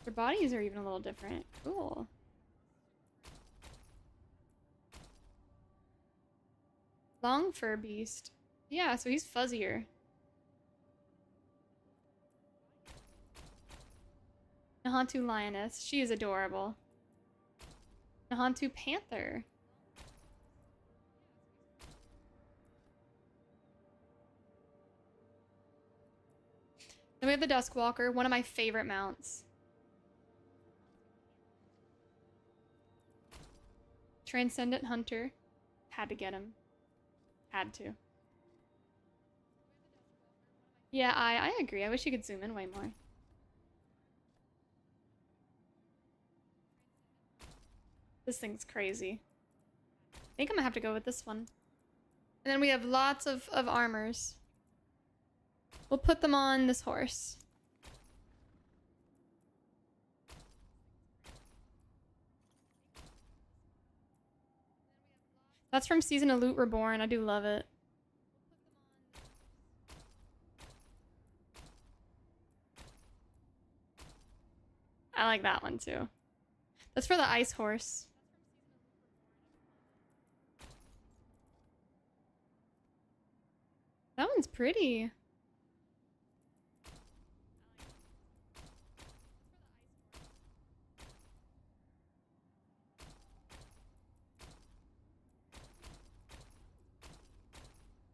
Their bodies are even a little different. Cool. Long fur beast. Yeah, so he's fuzzier. Nahantu lioness. She is adorable. Nahantu panther. Then we have the Duskwalker, one of my favorite mounts. Transcendent hunter. Had to get him. Had to. Yeah, I agree. I wish you could zoom in way more. This thing's crazy. I think I'm gonna have to go with this one. And then we have lots of armors. We'll put them on this horse. That's from Season of Loot Reborn. I do love it. I like that one too. That's for the ice horse. That one's pretty.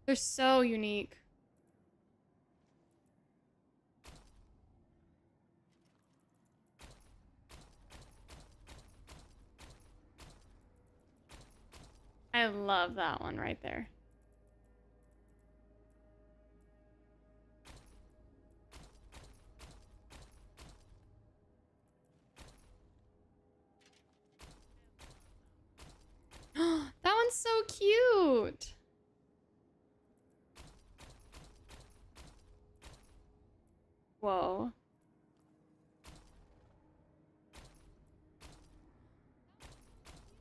They're so unique. I love that one right there. That one's so cute. Whoa.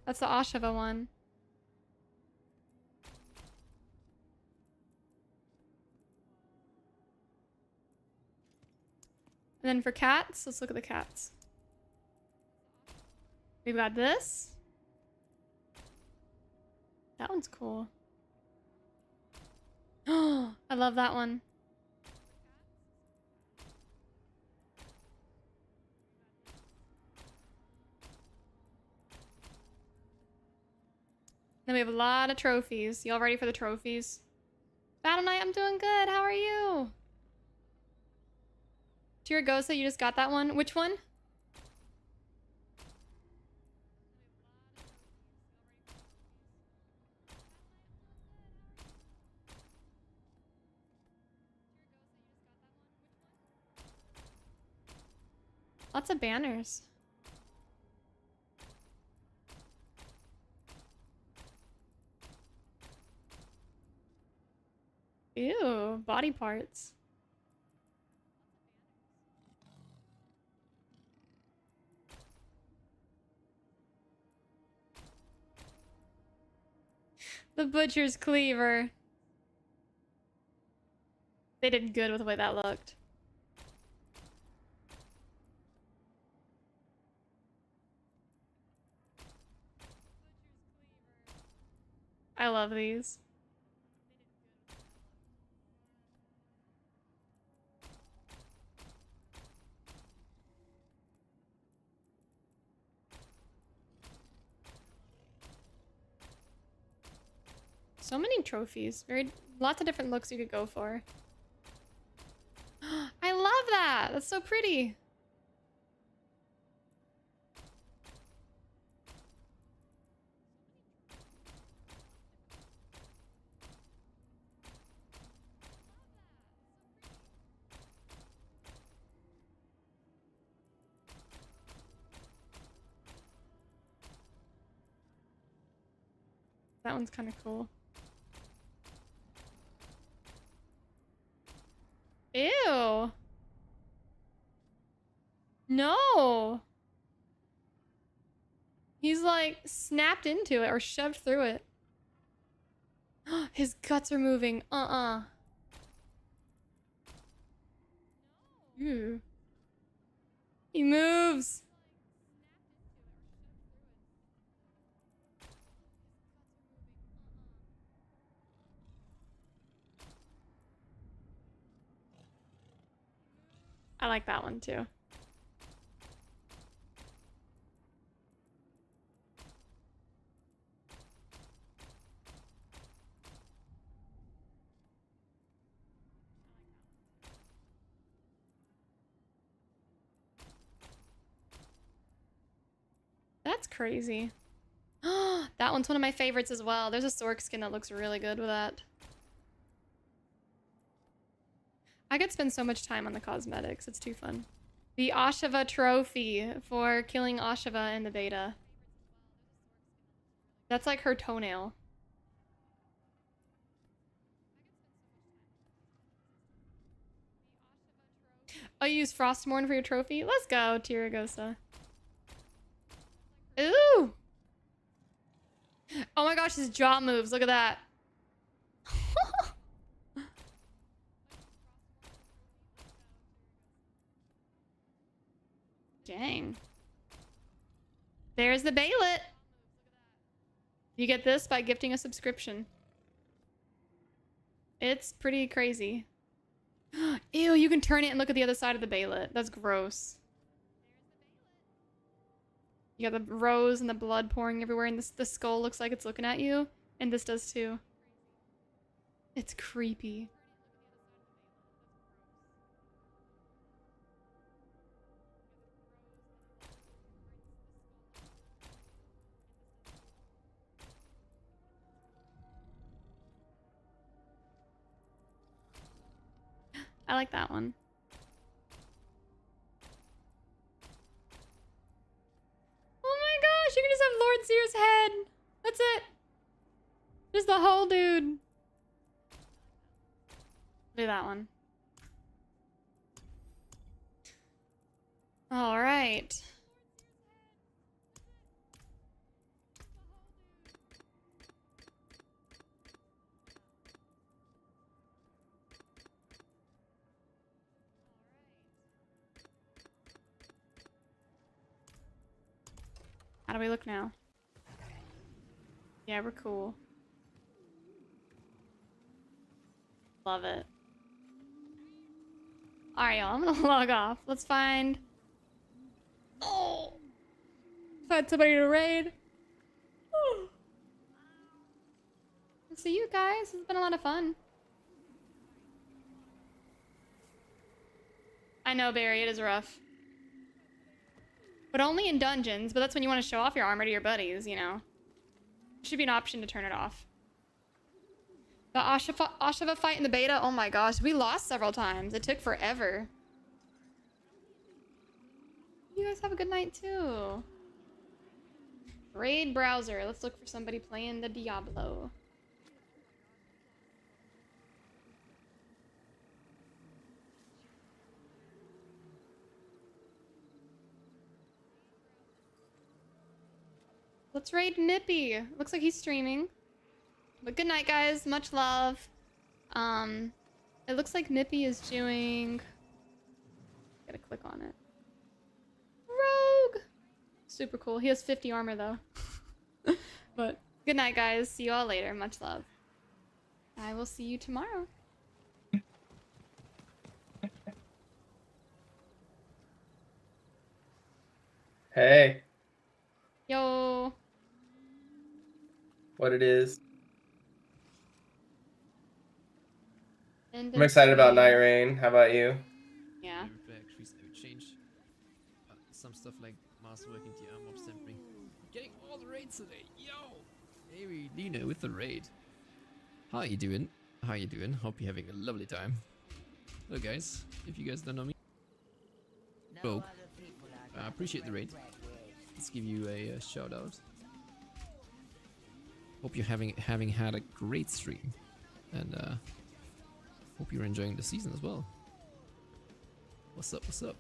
That's the Ashava one. And then for cats, let's look at the cats. We've got this. That one's cool. Oh, I love that one. Then we have a lot of trophies. Y'all ready for the trophies? Battle Knight, I'm doing good. How are you? Tiragosa, you just got that one? Which one? Lots of banners. Ew, body parts. The butcher's cleaver. They did good with the way that looked. I love these. So many trophies. Lots of different looks you could go for. I love that. That's so pretty. That one's kind of cool. Ew. No. He's like snapped into it or shoved through it. His guts are moving. Ew. He moves. I like that one too. That's crazy. That one's one of my favorites as well. There's a Sork skin that looks really good with that. I could spend so much time on the cosmetics. It's too fun. The Ashava trophy for killing Ashava in the beta. That's like her toenail. Oh, you use Frostmourne for your trophy? Let's go, Tiragosa. Ooh! Oh my gosh, his jaw moves. Look at that. Dang. There's the Baylet. You get this by gifting a subscription. It's pretty crazy. Ew, you can turn it and look at the other side of the Baylet. That's gross. You got the rose and the blood pouring everywhere, and the skull looks like it's looking at you. And this does too. It's creepy. I like that one. Oh my gosh, you can just have Lord Seer's head. That's it. Just the whole dude. Do that one. All right. How do we look now? Yeah, we're cool. Love it. Alright, y'all, I'm gonna log off. Let's find... Oh! Find somebody to raid. Oh. See you guys. It's been a lot of fun. I know, Barry, it is rough. But only in dungeons, but that's when you want to show off your armor to your buddies, you know. Should be an option to turn it off. The Ashava fight in the beta, oh my gosh, we lost several times. It took forever. you guys have a good night too. Raid browser. Let's look for somebody playing the Diablo. Let's raid Nippy. Looks like he's streaming. But good night, guys. Much love. It looks like Nippy is doing... Gotta click on it. Rogue! Super cool. He has 50 armor, though. But good night, guys. See you all later. Much love. I will see you tomorrow. Hey, Yo. what it is? End I'm of excited about stream. Night Rain. How about you? Yeah. Change some stuff like master working to mob sampling. Getting all the raids today. Yo! Hey, Lena with the raid. How you doing? How you doing? Hope you're having a lovely time. Hello guys, if you guys don't know me. Rogue. I appreciate the raid. Let's give you a shout out. Hope you're having had a great stream. And hope you're enjoying the season as well. What's up, what's up?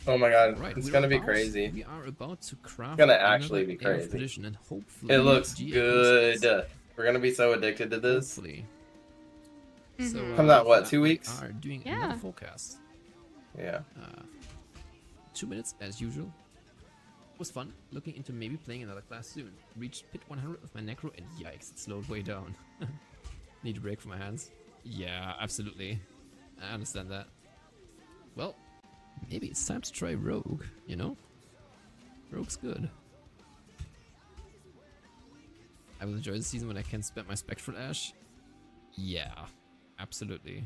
Oh my god, Right, it's we're gonna be about- crazy. We are about to craft It's gonna another actually be AF crazy. edition and hopefully It looks GA good. boosts. We're gonna be so addicted to this. Hopefully. Mhm. Comes out, what, for 2 that, we weeks? are doing Yeah. another forecast. Yeah. 2 minutes as usual. Was fun looking into maybe playing another class soon. Reached pit 100 with my necro and yikes, it slowed way down. Need a break for my hands. Yeah, absolutely. I understand that. Well, maybe it's time to try Rogue, you know? Rogue's good. I will enjoy the season when I can spend my Spectral Ash. Yeah, absolutely.